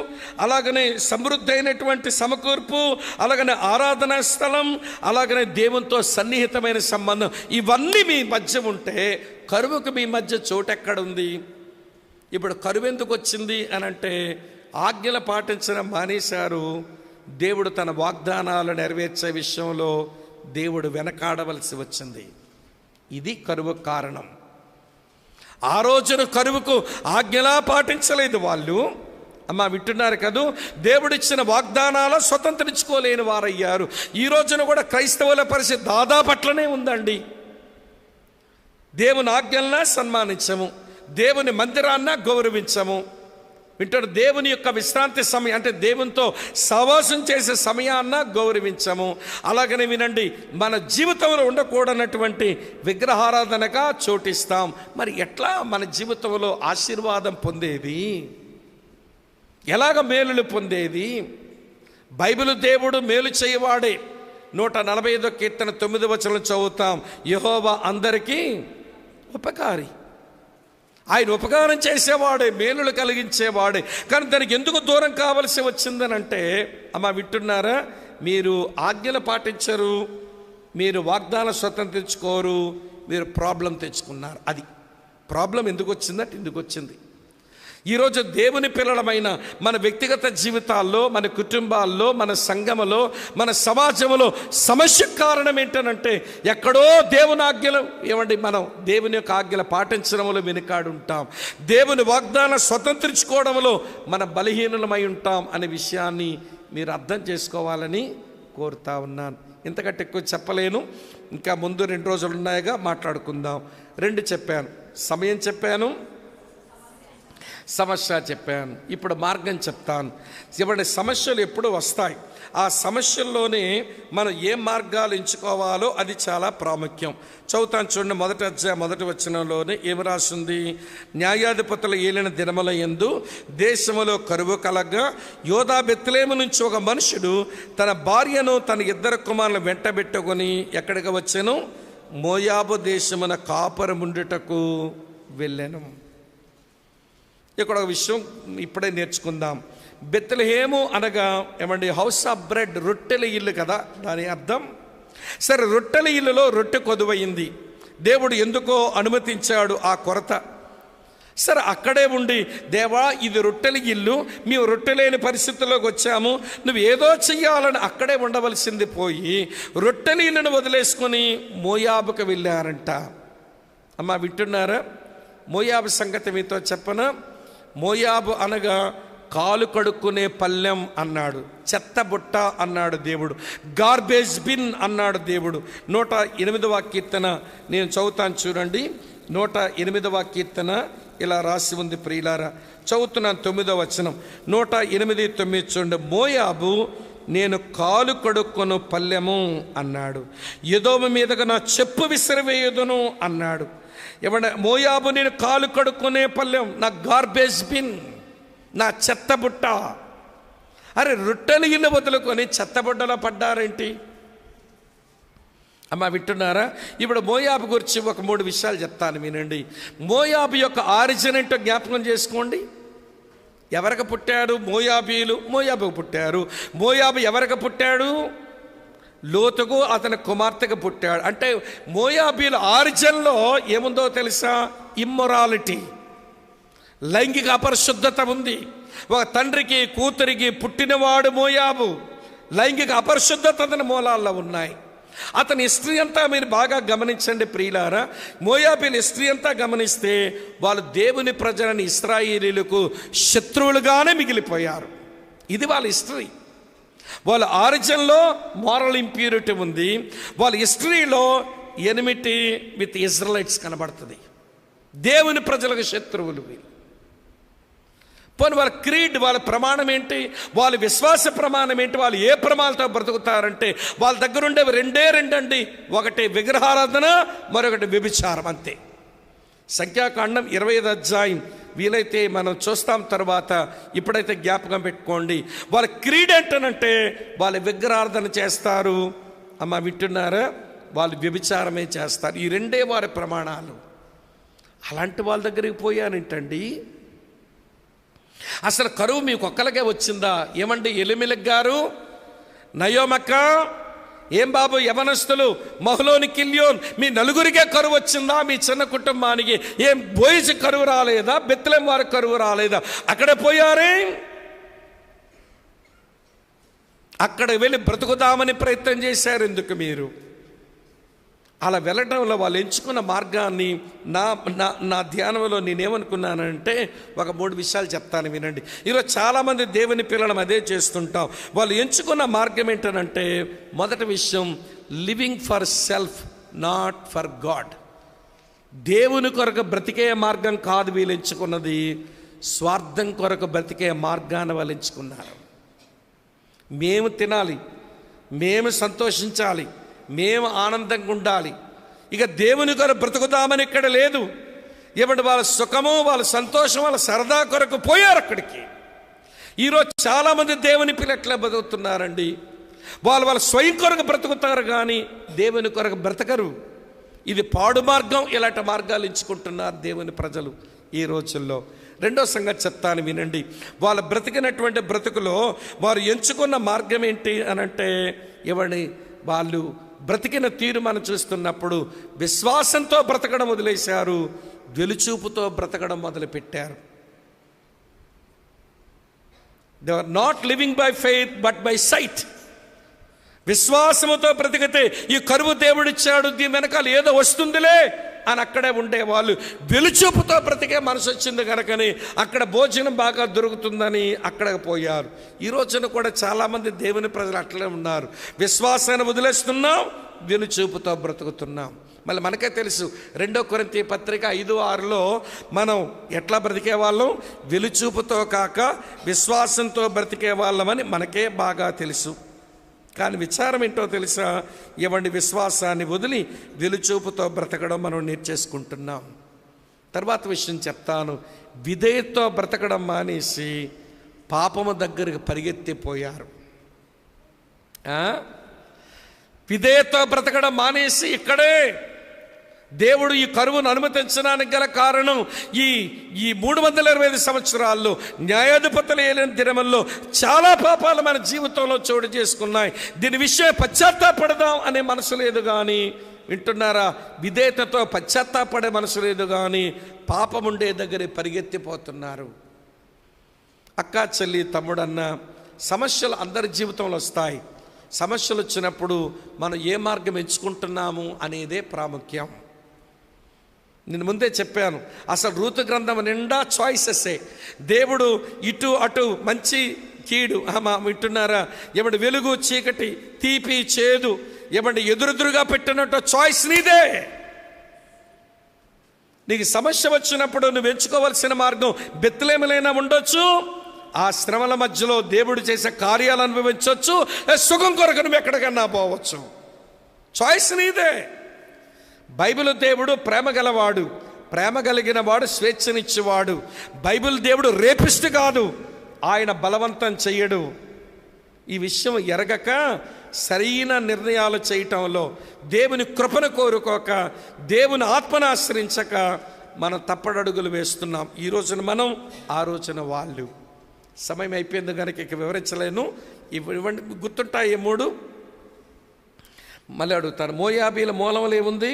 అలాగనే సమృద్ధి అయినటువంటి సమకూర్పు, అలాగనే ఆరాధనా స్థలం, అలాగనే దేవునితో సన్నిహితమైన సంబంధం, ఇవన్నీ మీ మధ్య ఉంటే కరువుకు మీ మధ్య చోటు ఎక్కడుంది? ఇప్పుడు కరువు ఎందుకు వచ్చింది అని అంటే ఆజ్ఞలు పాటించడం మానేశారు. దేవుడు తన వాగ్దానాలు నెరవేర్చే విషయంలో దేవుడు వెనకాడవలసి వచ్చింది. ఇది కరువు కారణం. ఆ రోజున కరువుకు ఆజ్ఞలా పాటించలేదు వాళ్ళు. అమ్మ వింటున్నారు కదూ, దేవుడిచ్చిన వాగ్దానాల స్వతంత్రించుకోలేని వారయ్యారు. ఈ రోజున కూడా క్రైస్తవుల పరిస్థితి దాదాపు అట్లనే ఉందండి. దేవుని ఆజ్ఞలన సన్మానించము, దేవుని మందిరాన్న గౌరవించము. వింటాడు, దేవుని యొక్క విశ్రాంతి సమయం అంటే దేవునితో సహవాసం చేసే సమయాన్న గౌరవించము. అలాగనే వినండి, మన జీవితంలో ఉండకూడనటువంటి విగ్రహారాధనగా చోటిస్తాం. మరి ఎట్లా మన జీవితంలో ఆశీర్వాదం పొందేది, ఎలాగ మేలులు పొందేది? బైబిల్ దేవుడు మేలు చేయవాడే. 145 కీర్తన 9వ వచనం చదువుతాం. యెహోవా అందరికీ ఉపకారి. ఆయన ఉపకారం చేసేవాడే, మేలులు కలిగించేవాడే. కానీ దానికి ఎందుకు దూరం కావలసి వచ్చిందనంటే, అమ్మ వింటున్నారా, మీరు ఆజ్ఞలు పాటించరు, మీరు వాగ్దానం స్వతంత్రించుకోరు, మీరు ప్రాబ్లం తెచ్చుకున్నారు. అది ప్రాబ్లం ఎందుకు వచ్చిందంటే ఎందుకు వచ్చింది. ఈరోజు దేవుని పిల్లలమైన మన వ్యక్తిగత జీవితాల్లో, మన కుటుంబాల్లో, మన సంఘములో, మన సమాజంలో సమస్య కారణం ఏంటనంటే, ఎక్కడో దేవుని ఆజ్ఞలు ఏమండి మనం దేవుని యొక్క ఆజ్ఞలు పాటించడంలో వెనుకాడు ఉంటాం, దేవుని వాగ్దానం స్వతంత్రించుకోవడంలో మన బలహీనమై ఉంటాం అనే విషయాన్ని మీరు అర్థం చేసుకోవాలని కోరుతా ఉన్నాను. ఇంతకంటే ఎక్కువ చెప్పలేను. ఇంకా ముందు 2 రోజులు ఉన్నాయిగా, మాట్లాడుకుందాం. 2 చెప్పాను, సమయం చెప్పాను, సమస్య చెప్పాను. ఇప్పుడు మార్గం చెప్తాను. ఇవ్వండి, సమస్యలు ఎప్పుడు వస్తాయి. ఆ సమస్యల్లోనే మనం ఏ మార్గాలు ఎంచుకోవాలో అది చాలా ప్రాముఖ్యం. చదువుతాను చూడండి, 1వ అధ్యాయం 1వ వచనంలోనే ఏమి రాసింది? న్యాయాధిపతుల ఏలిన దినముల యందు దేశములో కరువు కలగా యోధా బెత్లెహేము నుంచి ఒక మనుషుడు తన భార్యను తన 2 కుమారులను వెంటబెట్టుకొని ఎక్కడికి వచ్చెను? మోయాబు దేశమున కాపురముండుటకు వెళ్ళెను. ఇక్కడ ఒక విషయం ఇప్పుడే నేర్చుకుందాం. బెత్లెహేము అనగా ఏమండి, హౌస్ ఆఫ్ బ్రెడ్, రొట్టెల ఇల్లు కదా దాని అర్థం. సరే, రొట్టెల ఇల్లులో రొట్టె కొదువయింది. దేవుడు ఎందుకో అనుమతించాడు ఆ కొరత. సరే, అక్కడే ఉండి, దేవా ఇది రొట్టెల ఇల్లు, మేము రొట్టె లేని పరిస్థితుల్లోకి వచ్చాము, నువ్వు ఏదో చెయ్యాలని అక్కడే ఉండవలసింది పోయి రొట్టెల ఇల్లును వదిలేసుకొని మోయాబుకు వెళ్ళారంట. అమ్మ వింటున్నారా? మోయాబు సంగతి మీతో చెప్పనా? మోయాబు అనగా కాలు కడుక్కునే పల్లెం అన్నాడు, చెత్త బుట్ట అన్నాడు దేవుడు, గార్బేజ్ బిన్ అన్నాడు దేవుడు. 108వ కీర్తన నేను చదువుతాను చూడండి. 108వ కీర్తన ఇలా రాసి ఉంది ప్రియులారా, చదువుతున్నాను 9వ వచనం. 108, 9 చూడండి. మోయాబు నేను కాలు కడుక్కొను పల్లెము అన్నాడు, ఎదోము మీదగా నా చెప్పు విసిరివేయుదును అన్నాడు. ఏమన్నా, మోయాబు నేను కాలు కడుక్కునే పల్లెం, నా గార్బేజ్ బిన్, నా చెత్తబుట్ట. అరే, రొట్టెలు ఇల్లు వదులుకొని చెత్తబుట్టలో పడ్డారేంటి? అమ్మ వింటున్నారా? ఇప్పుడు మోయాబు గురించి ఒక 3 విషయాలు చెప్తాను వినండి. మోయాబు యొక్క ఆరిజిన్ ఏంటో జ్ఞాపకం చేసుకోండి. ఎవరికి పుట్టాడు? మోయాబీలు మోయాబుకు పుట్టారు. మోయాబు ఎవరికి పుట్టాడు? లోతుకు అతని కుమార్తెకు పుట్టాడు. అంటే మోయాబీల ఆరిజిన్లో ఏముందో తెలుసా? ఇమ్మొరాలిటీ, లైంగిక అపరిశుద్ధత ఉంది. ఒక తండ్రికి కూతురికి పుట్టినవాడు మోయాబు. లైంగిక అపరిశుద్ధత అతని మూలాల్లో ఉన్నాయి. అతని హిస్టరీ అంతా మీరు బాగా గమనించండి ప్రియులారా. మోయాబీల హిస్టరీ అంతా గమనిస్తే వాళ్ళు దేవుని ప్రజలని ఇశ్రాయేలీయులకు శత్రువులుగానే మిగిలిపోయారు. ఇది వాళ్ళ హిస్టరీ. వాళ్ళ ఆరిజిన్లో మారల్ ఇంప్యూరిటీ ఉంది, వాళ్ళ హిస్టరీలో ఎనిమిటీ విత్ ఇజ్రాయెలైట్స్ కనబడుతుంది. దేవుని ప్రజలకు శత్రువులు. పోనీ వాళ్ళ క్రీడ్, వాళ్ళ ప్రమాణం ఏంటి, వాళ్ళ విశ్వాస ప్రమాణం ఏంటి, వాళ్ళు ఏ ప్రమాణాలతో బ్రతుకుతారంటే వాళ్ళ దగ్గర ఉండేవి 2 అండి. ఒకటి విగ్రహారాధన, మరొకటి వ్యభిచారం, అంతే. సంఖ్యాకాండం 25వ అధ్యాయం వీలైతే మనం చూస్తాం తర్వాత. ఇప్పుడైతే జ్ఞాపకం పెట్టుకోండి, వాళ్ళ క్రీడ్ ఏంటనంటే వాళ్ళు విగ్రహారాధన చేస్తారు. అమ్మ వింటున్నారా? వాళ్ళు వ్యభిచారమే చేస్తారు. ఈ 2 వారి ప్రమాణాలు. అలాంటి వాళ్ళ దగ్గరికి పోయానంటండి. అసలు కరువు మీకు ఒక్కలకే వచ్చిందా? ఏమండి ఎలిమెలెకు గారు, నయోమక్క, ఏం బాబు యవనస్తులు, మహలోని కిల్యోన్, మీ నలుగురికే కరువు వచ్చిందా? మీ చిన్న కుటుంబానికి ఏం బోయిస్ కరువు రాలేదా? బెత్లెహేము వారికి కరువు రాలేదా? అక్కడ పోయారే. అక్కడ వెళ్ళి బ్రతుకుదామని ప్రయత్నం చేశారు. ఎందుకు మీరు అలా వెళ్ళడంలో వాళ్ళు ఎంచుకున్న మార్గాన్ని నా ధ్యానంలో నేనేమనుకున్నానంటే ఒక 3 విషయాలు చెప్తాను, వినండి. ఈరోజు చాలామంది దేవుని పిల్లలం అదే చేస్తుంటాం. వాళ్ళు ఎంచుకున్న మార్గం ఏంటనంటే, మొదటి విషయం, living for self, not for God. దేవుని కొరకు బ్రతికే మార్గం కాదు వీళ్ళు ఎంచుకున్నది, స్వార్థం కొరకు బ్రతికే మార్గాన్ని వాళ్ళు ఎంచుకున్నారు. మేము తినాలి, మేము సంతోషించాలి, మేము ఆనందంగా ఉండాలి, ఇక దేవుని కొరకు బ్రతుకుదామని ఇక్కడ లేదు. ఏమంటే వాళ్ళ సుఖము, వాళ్ళ సంతోషం, వాళ్ళ సరదా కొరకు పోయారు అక్కడికి. ఈరోజు చాలామంది దేవుని పిల్లలు ఎట్లా బ్రతుకుతున్నారండి, వాళ్ళ స్వయం కొరకు బ్రతుకుతారు కానీ దేవుని కొరకు బ్రతకరు. ఇది పాడు మార్గం. ఇలాంటి మార్గాలు ఎంచుకుంటున్నారు దేవుని ప్రజలు ఈ రోజుల్లో. రెండో సంగతి చెప్తాను, వినండి. వాళ్ళు బ్రతికినటువంటి బ్రతుకులో వారు ఎంచుకున్న మార్గం ఏంటి అనంటే, ఇవ్వండి, వాళ్ళు బ్రతికిన తీరు మనం చూస్తున్నప్పుడు విశ్వాసంతో బ్రతకడం వదిలేశారు, వెలుచూపుతో బ్రతకడం మొదలుపెట్టారు. They are not living by faith but by sight. విశ్వాసముతో బ్రతికితే ఈ కరువు దేవుడిచ్చాడు, దీని వెనకాల ఏదో వస్తుందిలే అని అక్కడే ఉండేవాళ్ళు. వెలుచూపుతో బ్రతికే మనసు వచ్చింది కనుకని అక్కడ భోజనం బాగా దొరుకుతుందని అక్కడికి పోయారు. ఈ రోజున కూడా చాలామంది దేవుని ప్రజలు అట్లే ఉన్నారు. విశ్వాసాన్ని వదిలేస్తున్నాం, వెలుచూపుతో బ్రతుకుతున్నాం. మళ్ళీ మనకే తెలుసు, 2 కొరింథీ పత్రిక 5:6లో మనం ఎట్లా బ్రతికే వాళ్ళం, వెలుచూపుతో కాక విశ్వాసంతో బ్రతికే వాళ్ళమని మనకే బాగా తెలుసు. కానీ విచారం ఏంటో తెలుసా, ఇవ్వండి, విశ్వాసాన్ని వదిలి వెలుచూపుతో బ్రతకడం మనం నేర్చేసుకుంటున్నాం. తర్వాత విషయం చెప్తాను, విధేయతతో బ్రతకడం మానేసి పాపము దగ్గరికి పరిగెత్తిపోయారు. విధేయతతో బ్రతకడం మానేసి ఇక్కడే దేవుడు ఈ కరువును అనుమతించడానికి గల కారణం, ఈ 325 సంవత్సరాల్లో న్యాయాధిపతులు ఏలిన దినముల్లో చాలా పాపాలు మన జీవితంలో చోటు చేసుకున్నాయి. దీని విషయం పశ్చాత్తాపడదాం అనే మనసు లేదు కానీ, వింటున్నారా, విధేయతతో పశ్చాత్తాపడే మనసు లేదు కానీ పాపం ఉండే దగ్గర పరిగెత్తిపోతున్నారు. అక్క, చెల్లి, తమ్ముడన్న, సమస్యలు అందరి జీవితంలో వస్తాయి. సమస్యలు వచ్చినప్పుడు మనం ఏ మార్గం ఎంచుకుంటున్నాము అనేదే ప్రాముఖ్యం. నేను ముందే చెప్పాను, అసలు రూతు గ్రంథం నిండా చాయిసెసే. దేవుడు ఇటు అటు, మంచి కీడు, వింటున్నారా, ఏమంటే వెలుగు చీకటి, తీపి చేదు, ఏమంటే ఎదురుగా పెట్టినట్టు చాయిస్ నీదే. నీకు సమస్య వచ్చినప్పుడు నువ్వు ఎంచుకోవాల్సిన మార్గం బెత్లెహేములైనా ఉండొచ్చు, ఆ శ్రమల మధ్యలో దేవుడు చేసే కార్యాలు అనుభవించవచ్చు, సుఖం కొరకు నువ్వు ఎక్కడికన్నా పోవచ్చు. చాయిస్ నీదే. బైబిల్ దేవుడు ప్రేమ గలవాడు, ప్రేమ కలిగిన వాడు స్వేచ్ఛనిచ్చేవాడు. బైబిల్ దేవుడు రేపిస్ట్ కాదు, ఆయన బలవంతం చెయ్యడు. ఈ విషయం ఎరగక సరైన నిర్ణయాలు చేయటంలో దేవుని కృపను కోరుకోక, దేవుని ఆత్మను ఆశ్రయించక మనం తప్పడడుగులు వేస్తున్నాం. ఈ రోజున మనం, ఆ రోజున వాళ్ళు. సమయం అయిపోయింది కనుక ఇక వివరించలేను. ఇవ్వండి, గుర్తుంటాయి 3. మళ్ళీ అడుగుతాను, మోయాబీల మూలంలో ఏముంది?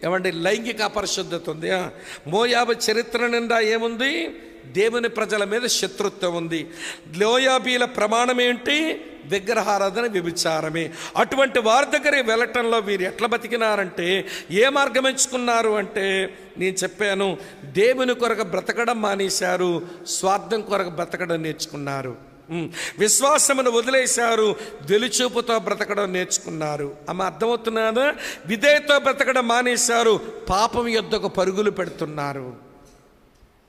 ఏమండి, లైంగిక అపరిశుద్ధత ఉంది. మోయాబు చరిత్ర నిండా ఏముంది? దేవుని ప్రజల మీద శత్రుత్వం ఉంది. మోయాబీల ప్రమాణం ఏంటి? విగ్రహారాధన, వ్యభిచారమే. అటువంటి వారి దగ్గర వెళ్ళటంలో వీరు ఎట్లా బతికినారంటే, ఏ మార్గం ఎంచుకున్నారు అంటే, నేను చెప్పాను, దేవుని కొరకు బ్రతకడం మానేశారు, స్వార్థం కొరకు బ్రతకడం నేర్చుకున్నారు. విశ్వాసమును వదిలేశారు, వెలుచూపుతో బ్రతకడం నేర్చుకున్నారు. అర్థమవుతున్నదా? విధేయతతో బ్రతకడం మానేశారు, పాపం యొద్దకు పరుగులు పెడుతున్నారు.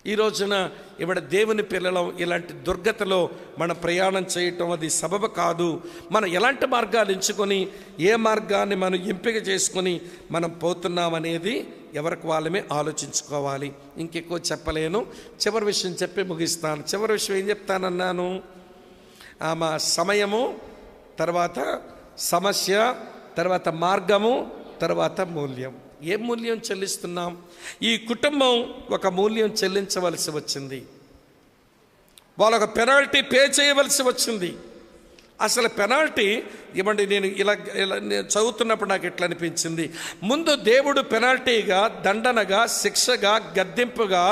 ఈ రోజున ఇవిడ దేవుని పిల్లలం ఇలాంటి దుర్గతిలో మనం ప్రయాణం చేయటం అది సబబు కాదు. మనం ఎలాంటి మార్గాలు ఎంచుకొని, ఏ మార్గాన్ని మనం ఎంపిక చేసుకొని మనం పోతున్నామనేది ఎవరికి వాళ్ళమే ఆలోచించుకోవాలి. ఇంకెక్కువ చెప్పలేను. చివరి విషయం చెప్పి ముగిస్తాను. చివరి విషయం ఏం చెప్తానన్నాను? మా సమయము, తర్వాత సమస్య, తర్వాత మార్గము, తర్వాత మూల్యం. ఏ మూల్యం చెల్లిస్తున్నాం? ఈ కుటుంబం ఒక మూల్యం చెల్లించవలసి వచ్చింది. వాళ్ళొక పెనాల్టీ పే చేయవలసి వచ్చింది. అసలు పెనాల్టీ ఇవ్వండి. నేను ఇలా నేను చదువుతున్నప్పుడు నాకు ఎట్లా అనిపించింది, ముందు దేవుడు పెనాల్టీగా, దండనగా, శిక్షగా, గద్దింపుగా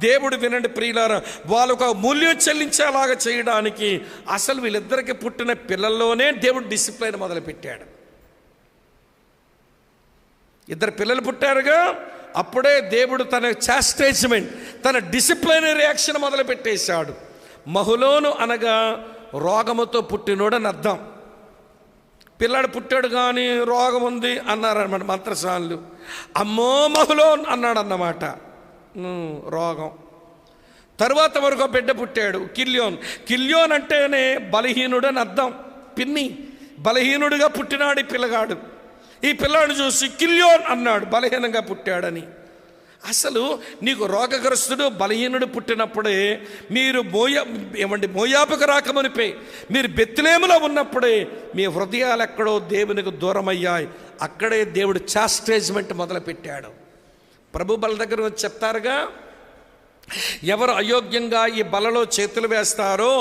దేవుడు, వినండి ప్రియులారా, వాళ్ళకు మూల్యం చెల్లించేలాగా చేయడానికి అసలు వీళ్ళిద్దరికి పుట్టిన పిల్లల్లోనే దేవుడు డిసిప్లైన్ మొదలుపెట్టాడు. ఇద్దరు పిల్లలు పుట్టారుగా, అప్పుడే దేవుడు తన చాస్టేజ్మెంట్, తన డిసిప్లినరీ యాక్షన్ మొదలు పెట్టేశాడు. మహులోను అనగా రోగముతో పుట్టినోడని అర్థం. పిల్లాడు పుట్టాడు కానీ రోగం ఉంది అన్నారన్నమాట మంత్రసానులు. అమ్మో మహులోన్ అన్నాడు అన్నమాట, రోగం. తరువాత వరకు బిడ్డ పుట్టాడు, కిల్యోన్. కిల్యోన్ అంటేనే బలహీనుడు అని అర్థం. పిన్ని బలహీనుడిగా పుట్టినాడు ఈ పిల్లగాడు. ఈ పిల్లాడు చూసి కిల్యోన్ అన్నాడు, బలహీనంగా పుట్టాడని. అసలు నీకు రోగగ్రస్తుడు బలహీనుడు పుట్టినప్పుడే, మీరు మోయాబుకు రాకమునిపే, మీరు బెత్లెహేములో ఉన్నప్పుడే మీ హృదయాలు ఎక్కడో దేవునికి దూరం అయ్యాయి. అక్కడే దేవుడు చాస్టేజ్మెంట్ మొదలుపెట్టాడు. ప్రభు బల దగ్గర వచ్చి చెప్తారుగా, ఎవరు అయోగ్యంగా ఈ బలలో చేతులు వేస్తారో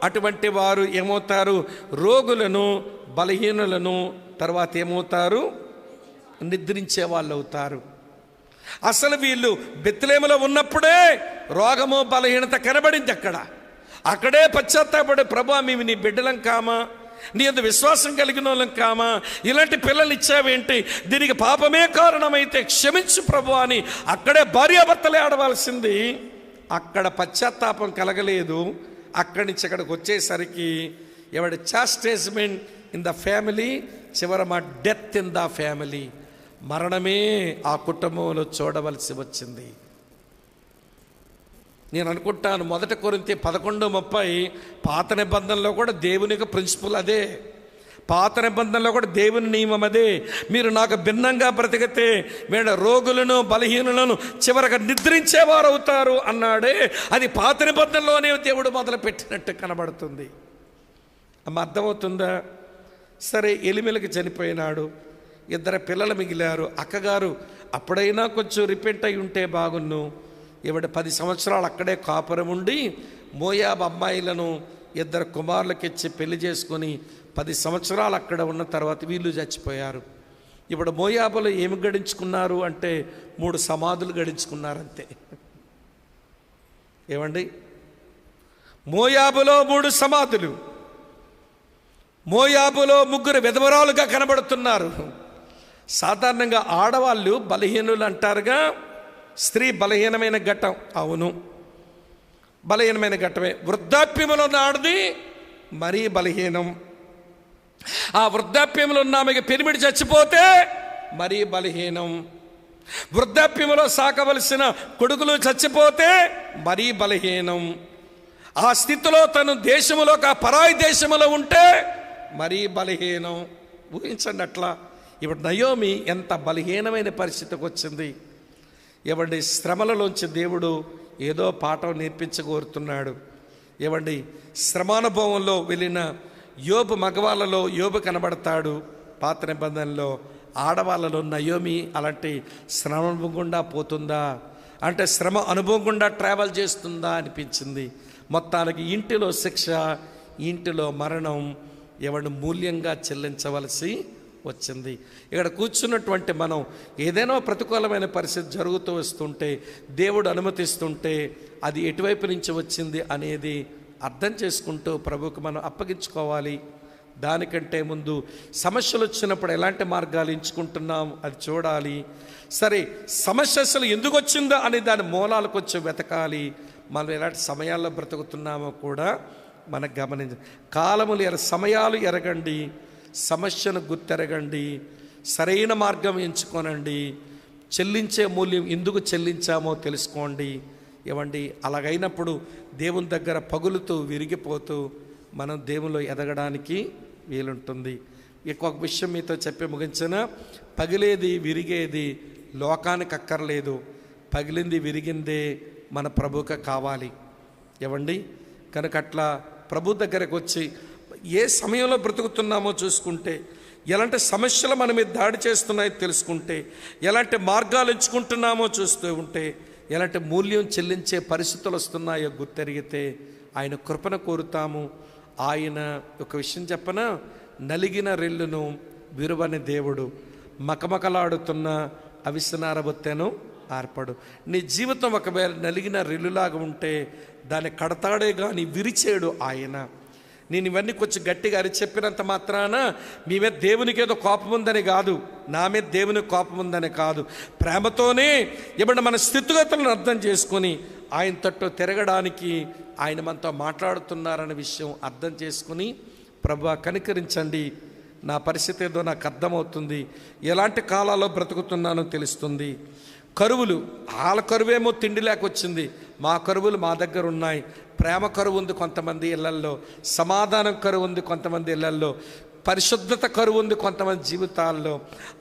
అటువంటి వారు ఏమవుతారు, రోగులను, బలహీనులను, తర్వాత ఏమవుతారు, నిద్రించే వాళ్ళు అవుతారు. అసలు వీళ్ళు బెత్లెహేములో ఉన్నప్పుడే రోగము, బలహీనత కనబడింది. అక్కడే పశ్చాత్తాపడే, ప్రభా మేము నీ బిడ్డలం కామా, నీ అంత విశ్వాసం కలిగిన వాళ్ళం కామా, ఇలాంటి పిల్లలు ఇచ్చావేంటి, దీనికి పాపమే కారణమైతే క్షమించు ప్రభు అని అక్కడే భార్యాభర్తలే ఆడవలసింది. అక్కడ పశ్చాత్తాపం కలగలేదు. అక్కడి నుంచి ఇక్కడికి వచ్చేసరికి ఎవడి చాస్టేజ్మెంట్ ఇన్ ద ఫ్యామిలీ, చివర మా డెత్ ఇన్ ద ఫ్యామిలీ, మరణమే ఆ కుటుంబంలో చూడవలసి వచ్చింది. నేను అనుకుంటాను 1 కొరింథీ 11:30 పాత నిబంధనలో కూడా దేవునికి ప్రిన్సిపల్ అదే. పాత నిబంధనలో కూడా దేవుని నియమం అదే. మీరు నాకు భిన్నంగా బ్రతికితే వీళ్ళ రోగులను, బలహీనులను చివరగా నిద్రించేవారు అవుతారు అన్నాడే. అది పాత నిబంధనలోనే దేవుడు మొదలు పెట్టినట్టు కనబడుతుంది. అమ్మ, అర్థమవుతుందా? సరే, ఎలిమెలకి చనిపోయినాడు, 2 పిల్లలు మిగిలారు. అక్కగారు అప్పుడైనా కొంచెం రిపెంట్ అయి ఉంటే బాగున్ను. 10 సంవత్సరాలు అక్కడే కాపురం ఉండి మోయాబు అమ్మాయిలను 2 కుమారులకిచ్చి పెళ్లి చేసుకొని 10 సంవత్సరాలు అక్కడ ఉన్న తర్వాత వీళ్ళు చచ్చిపోయారు. ఇప్పుడు మోయాబులో ఏమి గడించుకున్నారు అంటే 3 సమాధులు గడించుకున్నారు అంతే. ఏమండి, మోయాబులో 3 సమాధులు. మోయాబులో 3 విధవరాలుగా కనబడుతున్నారు. సాధారణంగా ఆడవాళ్ళు బలహీనులు అంటారుగా, స్త్రీ బలహీనమైన ఘట్టం. అవును, బలహీనమైన ఘట్టమే. వృద్ధాప్యంలో ఉన్న ఆడది మరీ బలహీనం. ఆ వృద్ధాప్యంలో ఉన్న ఆమెకి పెనిమిడి చచ్చిపోతే మరీ బలహీనం. వృద్ధాప్యంలో సాకవలసిన కొడుకులు చచ్చిపోతే మరీ బలహీనం. ఆ స్థితిలో తను దేశములో, పరాయి దేశములో ఉంటే మరీ బలహీనం. ఊహించండి అట్లా. ఇప్పుడు నయోమి ఎంత బలహీనమైన పరిస్థితికి వచ్చింది. ఏవండి, శ్రమలలోంచి దేవుడు ఏదో పాఠం నేర్పించగోరుతున్నాడు. ఏవండి, శ్రమానుభవంలో వెళ్ళిన యోబు మగవాళ్ళలో యోబు కనబడతాడు. పాత నిబంధనలో ఆడవాళ్ళలో నయోమి అలాంటి శ్రమ అనుభవం గుండా పోతుందా అంటే శ్రమ అనుభవం గుండా ట్రావెల్ చేస్తుందా అనిపించింది. మొత్తానికి ఇంటిలో శిక్ష, ఇంటిలో మరణం ఎవరిని మూల్యంగా చెల్లించవలసి వచ్చింది. ఇక్కడ కూర్చున్నటువంటి మనం ఏదైనా ప్రతికూలమైన పరిస్థితి జరుగుతూ వస్తుంటే, దేవుడు అనుమతిస్తుంటే అది ఎటువైపు నుంచి వచ్చింది అనేది అర్థం చేసుకుంటూ ప్రభువుకు మనం అప్పగించుకోవాలి. దానికంటే ముందు సమస్యలు వచ్చినప్పుడు ఎలాంటి మార్గాలు ఎంచుకుంటున్నాం అది చూడాలి. సరే, సమస్య అసలు ఎందుకు వచ్చిందో అని దాని మూలాలకు వచ్చి వెతకాలి. మనం ఎలాంటి సమయాల్లో బ్రతుకుతున్నామో కూడా మనకు గమనించాలి. కాలములు సమయాలు ఎరగండి, సమస్యను గుర్తెరగండి, సరైన మార్గం ఎంచుకోనండి, చెల్లించే మూల్యం ఎందుకు చెల్లించామో తెలుసుకోండి. ఏమండి, అలాగైనప్పుడు దేవుని దగ్గర పగులుతూ విరిగిపోతూ మనం దేవునిలో ఎదగడానికి వీలుంటుంది. ఇంకొక విషయం మీతో చెప్పి ముగించిన, పగిలేది విరిగేది లోకానికి అక్కర్లేదు, పగిలింది విరిగిందే మన ప్రభువుకి కావాలి. ఏమండి, కనుక అట్లా ప్రభు దగ్గరకు వచ్చి ఏ సమయంలో బ్రతుకుతున్నామో చూసుకుంటే, ఎలాంటి సమస్యలు మన మీద దాడి చేస్తున్నాయో తెలుసుకుంటే, ఎలాంటి మార్గాలు ఎంచుకుంటున్నామో చూస్తూ ఉంటే, ఎలాంటి మూల్యం చెల్లించే పరిస్థితులు వస్తున్నాయో గుర్తెరిగితే ఆయన కృపను కోరుతాము. ఆయన ఒక విషయం చెప్పనా, నలిగిన రెల్లును విరువని దేవుడు, మకమకలాడుతున్న అవిసనార బొత్తెను ఆర్పడు. నీ జీవితం ఒకవేళ నలిగిన రెల్లులాగా ఉంటే దాన్ని కడతాడే కానీ విరిచేడు ఆయన. నేను ఇవన్నీ కొంచెం గట్టిగా చెప్పినంత మాత్రాన మీ మీద దేవునికి ఏదో కోపం ఉందని కాదు, నా మీద దేవునికి కోపం ఉందని కాదు. ప్రేమతోనే ఇప్పుడు మన స్థితిగతులను అర్థం చేసుకొని ఆయన తట్టు తిరగడానికి ఆయన మనతో మాట్లాడుతున్నారనే విషయం అర్థం చేసుకుని, ప్రభువా కనికరించండి, నా పరిస్థితి ఏదో నాకు అర్థమవుతుంది, ఎలాంటి కాలాల్లో బ్రతుకుతున్నానో తెలుస్తుంది. కరువులు, వాళ్ళ కరువేమో తిండి లేకొచ్చింది, మా కరువులు మా దగ్గర ఉన్నాయి. ప్రేమ కరువు ఉంది కొంతమంది ఇళ్లల్లో, సమాధానం కరువు ఉంది కొంతమంది ఇళ్లల్లో, పరిశుద్ధత కరువు ఉంది కొంతమంది జీవితాల్లో,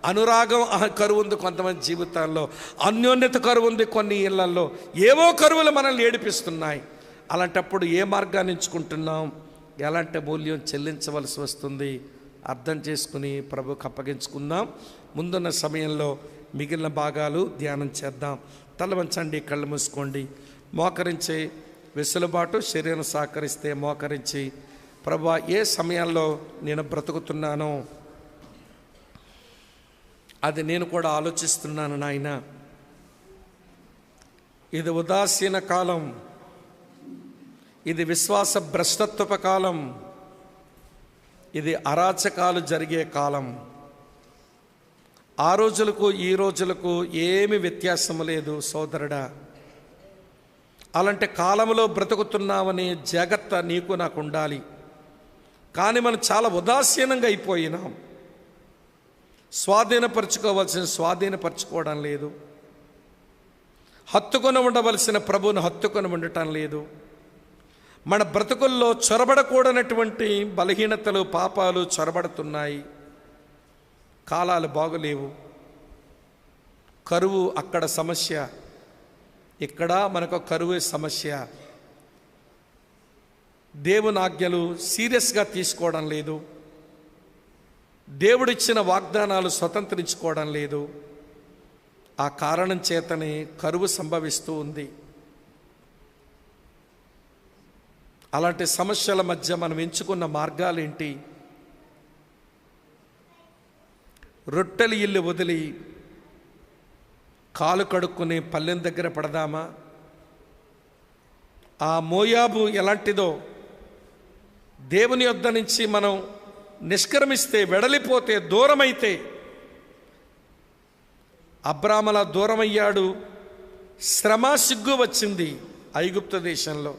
అనురాగం కరువు ఉంది కొంతమంది జీవితాల్లో, అన్యోన్యత కరువు ఉంది కొన్ని ఇళ్లల్లో. ఏవో కరువులు మనల్ని ఏడిపిస్తున్నాయి. అలాంటప్పుడు ఏ మార్గాన్ని ఎంచుకుంటున్నాం, ఎలాంటి మూల్యం చెల్లించవలసి వస్తుంది అర్థం చేసుకుని ప్రభువుకు అప్పగించుకుందాం. ముందున్న సమయంలో మిగిలిన భాగాలు ధ్యానం చేద్దాం. తల వంచండి, కళ్ళు మూసుకోండి. మోకరించే వెసులుబాటు శరీరం సహకరిస్తే మోకరించి, ప్రభువా ఏ సమయాల్లో నేను బ్రతుకుతున్నానో అది నేను కూడా ఆలోచిస్తున్నాను నాయన. ఇది ఉదాసీన కాలం, ఇది విశ్వాస భ్రష్టత్వపు కాలం, ఇది అరాచకాలు జరిగే కాలం. ఆ రోజులకు ఈ రోజులకు ఏమి వ్యత్యాసం లేదు సోదరుడా. అలాంటి కాలంలో బ్రతుకుతున్నామనే జాగ్రత్త నీకు నాకు ఉండాలి. కానీ మనం చాలా ఉదాసీనంగా అయిపోయినాం. స్వాధీనపరచుకోవాల్సిన స్వాధీనపరచుకోవడం లేదు, హత్తుకొని ఉండవలసిన ప్రభువును హత్తుకొని ఉండటం లేదు. మన బ్రతుకుల్లో చొరబడకూడనటువంటి బలహీనతలు, పాపాలు చొరబడుతున్నాయి. కాలాలు బాగులేవు. కరువు అక్కడ సమస్య, ఇక్కడ మనకు కరువు సమస్య. దేవుని ఆజ్ఞలు సీరియస్గా తీసుకోవడం లేదు, దేవుడిచ్చిన వాగ్దానాలు స్వతంత్రించుకోవడం లేదు. ఆ కారణం చేతనే కరువు సంభవిస్తూ ఉంది. అలాంటి సమస్యల మధ్య మనం ఎంచుకున్న మార్గాలేంటి? రొట్టెలు ఇల్లు వదిలి కాలు కడుక్కుని పల్లెం దగ్గర పడదామా? ఆ మోయాబు ఎలాంటిదో, దేవుని యొద్ద నుంచి మనం నిష్క్రమిస్తే, వెడలిపోతే, దూరమైతే, అబ్రామలా దూరమయ్యాడు. శ్రమ సిగ్గు వచ్చింది ఐగుప్తు దేశంలో.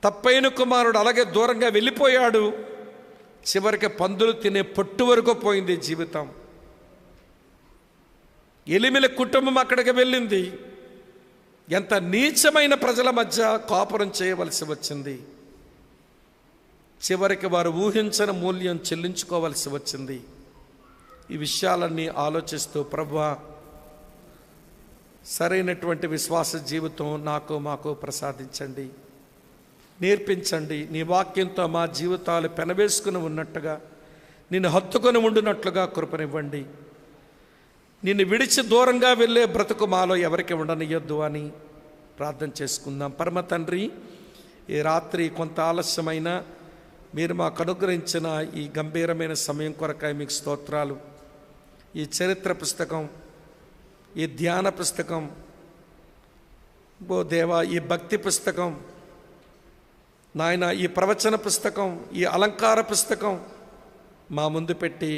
తప్పైన కుమారుడు అలాగే దూరంగా వెళ్ళిపోయాడు. చివరికి పందులు తినే పొట్టు వరకు పోయింది జీవితం. ఎలిమిల కుటుంబం అక్కడికి వెళ్ళింది. ఎంత నీచమైన ప్రజల మధ్య కాపురం చేయవలసి వచ్చింది. చివరికి వారు ఊహించని మూల్యం చెల్లించుకోవలసి వచ్చింది. ఈ విషయాలన్నీ ఆలోచిస్తూ, ప్రభువా సరైనటువంటి విశ్వాస జీవితం నాకు మాకు ప్రసాదించండి, నేర్పించండి. నీ వాక్యంతో మా జీవితాలు పెనవేసుకుని ఉన్నట్టుగా, నిన్ను హత్తుకొని ఉండినట్లుగా కృపనివ్వండి. నిన్ను విడిచి దూరంగా వెళ్ళే బ్రతుకు మాలో ఎవరికి ఉండనియొద్దు అని ప్రార్థన చేసుకుందాం. పరమ తండ్రి, ఈ రాత్రి కొంత ఆలస్యమైన మీరు మాకు అనుగ్రహించిన ఈ గంభీరమైన సమయం కొరకాయ మీకు స్తోత్రాలు. ఈ చరిత్ర పుస్తకం, ఈ ధ్యాన పుస్తకం, ఓ దేవా ఈ భక్తి పుస్తకం నాయన, ఈ ప్రవచన పుస్తకం, ఈ అలంకార పుస్తకం మా ముందు పెట్టి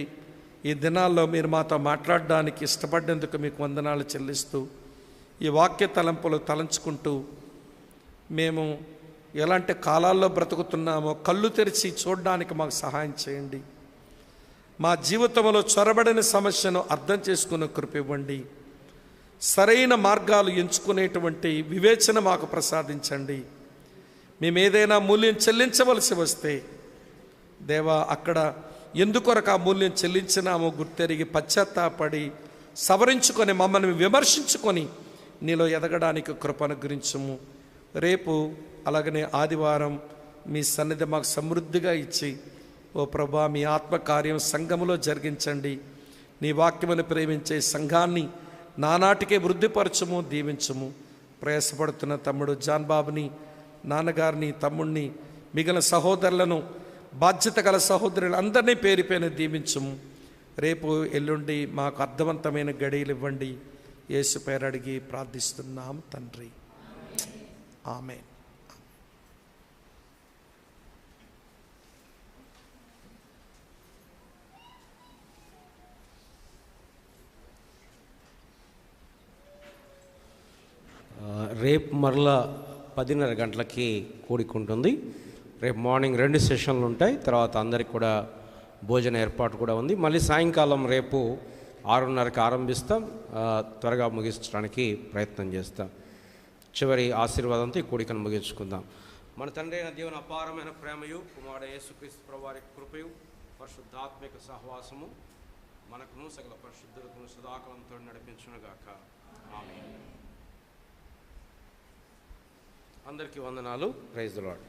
ఈ దినాల్లో మీరు మాతో మాట్లాడడానికి ఇష్టపడ్డందుకు మీకు వందనాలు చెల్లిస్తూ, ఈ వాక్య తలంపులు తలంచుకుంటూ మేము ఎలాంటి కాలాల్లో బ్రతుకుతున్నామో కళ్ళు తెరిచి చూడడానికి మాకు సహాయం చేయండి. మా జీవితంలో చొరబడిన సమస్యను అర్థం చేసుకునే కృప ఇవ్వండి. సరైన మార్గాలు ఎంచుకునేటువంటి వివేచన మాకు ప్రసాదించండి. మేము ఏదైనా మూల్యం చెల్లించవలసి వస్తే దేవా, అక్కడ ఎందుకొరకు ఆ మూల్యం చెల్లించినామో గుర్తెరిగి పశ్చాత్తాపడి సవరించుకొని మమ్మల్ని విమర్శించుకొని నీలో ఎదగడానికి కృప అనుగ్రహించుము. రేపు అలాగనే ఆదివారం మీ సన్నిధి మాకు సమృద్ధిగా ఇచ్చి, ఓ ప్రభా మీ ఆత్మకార్యం సంఘములో జరిగించండి. నీ వాక్యమును ప్రేమించే సంఘాన్ని నానాటికే వృద్ధిపరచుము, దీవించుము. ప్రయాసపడుతున్న తమ్ముడు జాన్ బాబుని, నాన్నగారిని, తమ్ముడిని మిగిలిన సహోదరులను, బాధ్యత గల సహోదరులు అందరినీ పేరు పేరున దీవించము. రేపు ఎల్లుండి మాకు అర్థవంతమైన గడియలు ఇవ్వండి. యేసు పేరు అడిగి ప్రార్థిస్తున్నాం తండ్రి, ఆమేన్. రేపు మరలా 10:30 గంటలకి కూడుకుంటుంది. రేపు మార్నింగ్ 2 సెషన్లు ఉంటాయి. తర్వాత అందరికి కూడా భోజన ఏర్పాటు కూడా ఉంది. మళ్ళీ సాయంకాలం రేపు 6:30కి ఆరంభిస్తాం. త్వరగా ముగించడానికి ప్రయత్నం చేస్తాం. చివరి ఆశీర్వాదంతో ఈ కూడికను ముగించుకుందాం. మన తండ్రి అయిన దేవుని అపారమైన ప్రేమయు, కుమారుడు యేసుక్రీస్తు ప్రభువారి కృపయు, పరిశుద్ధాత్మిక సహవాసము మనకును సకల పరిశుద్ధులకు సదాకాలంతో నడిపించునుగాక. ఆమేన్. అందరికీ వందనాలు. Praise the lord.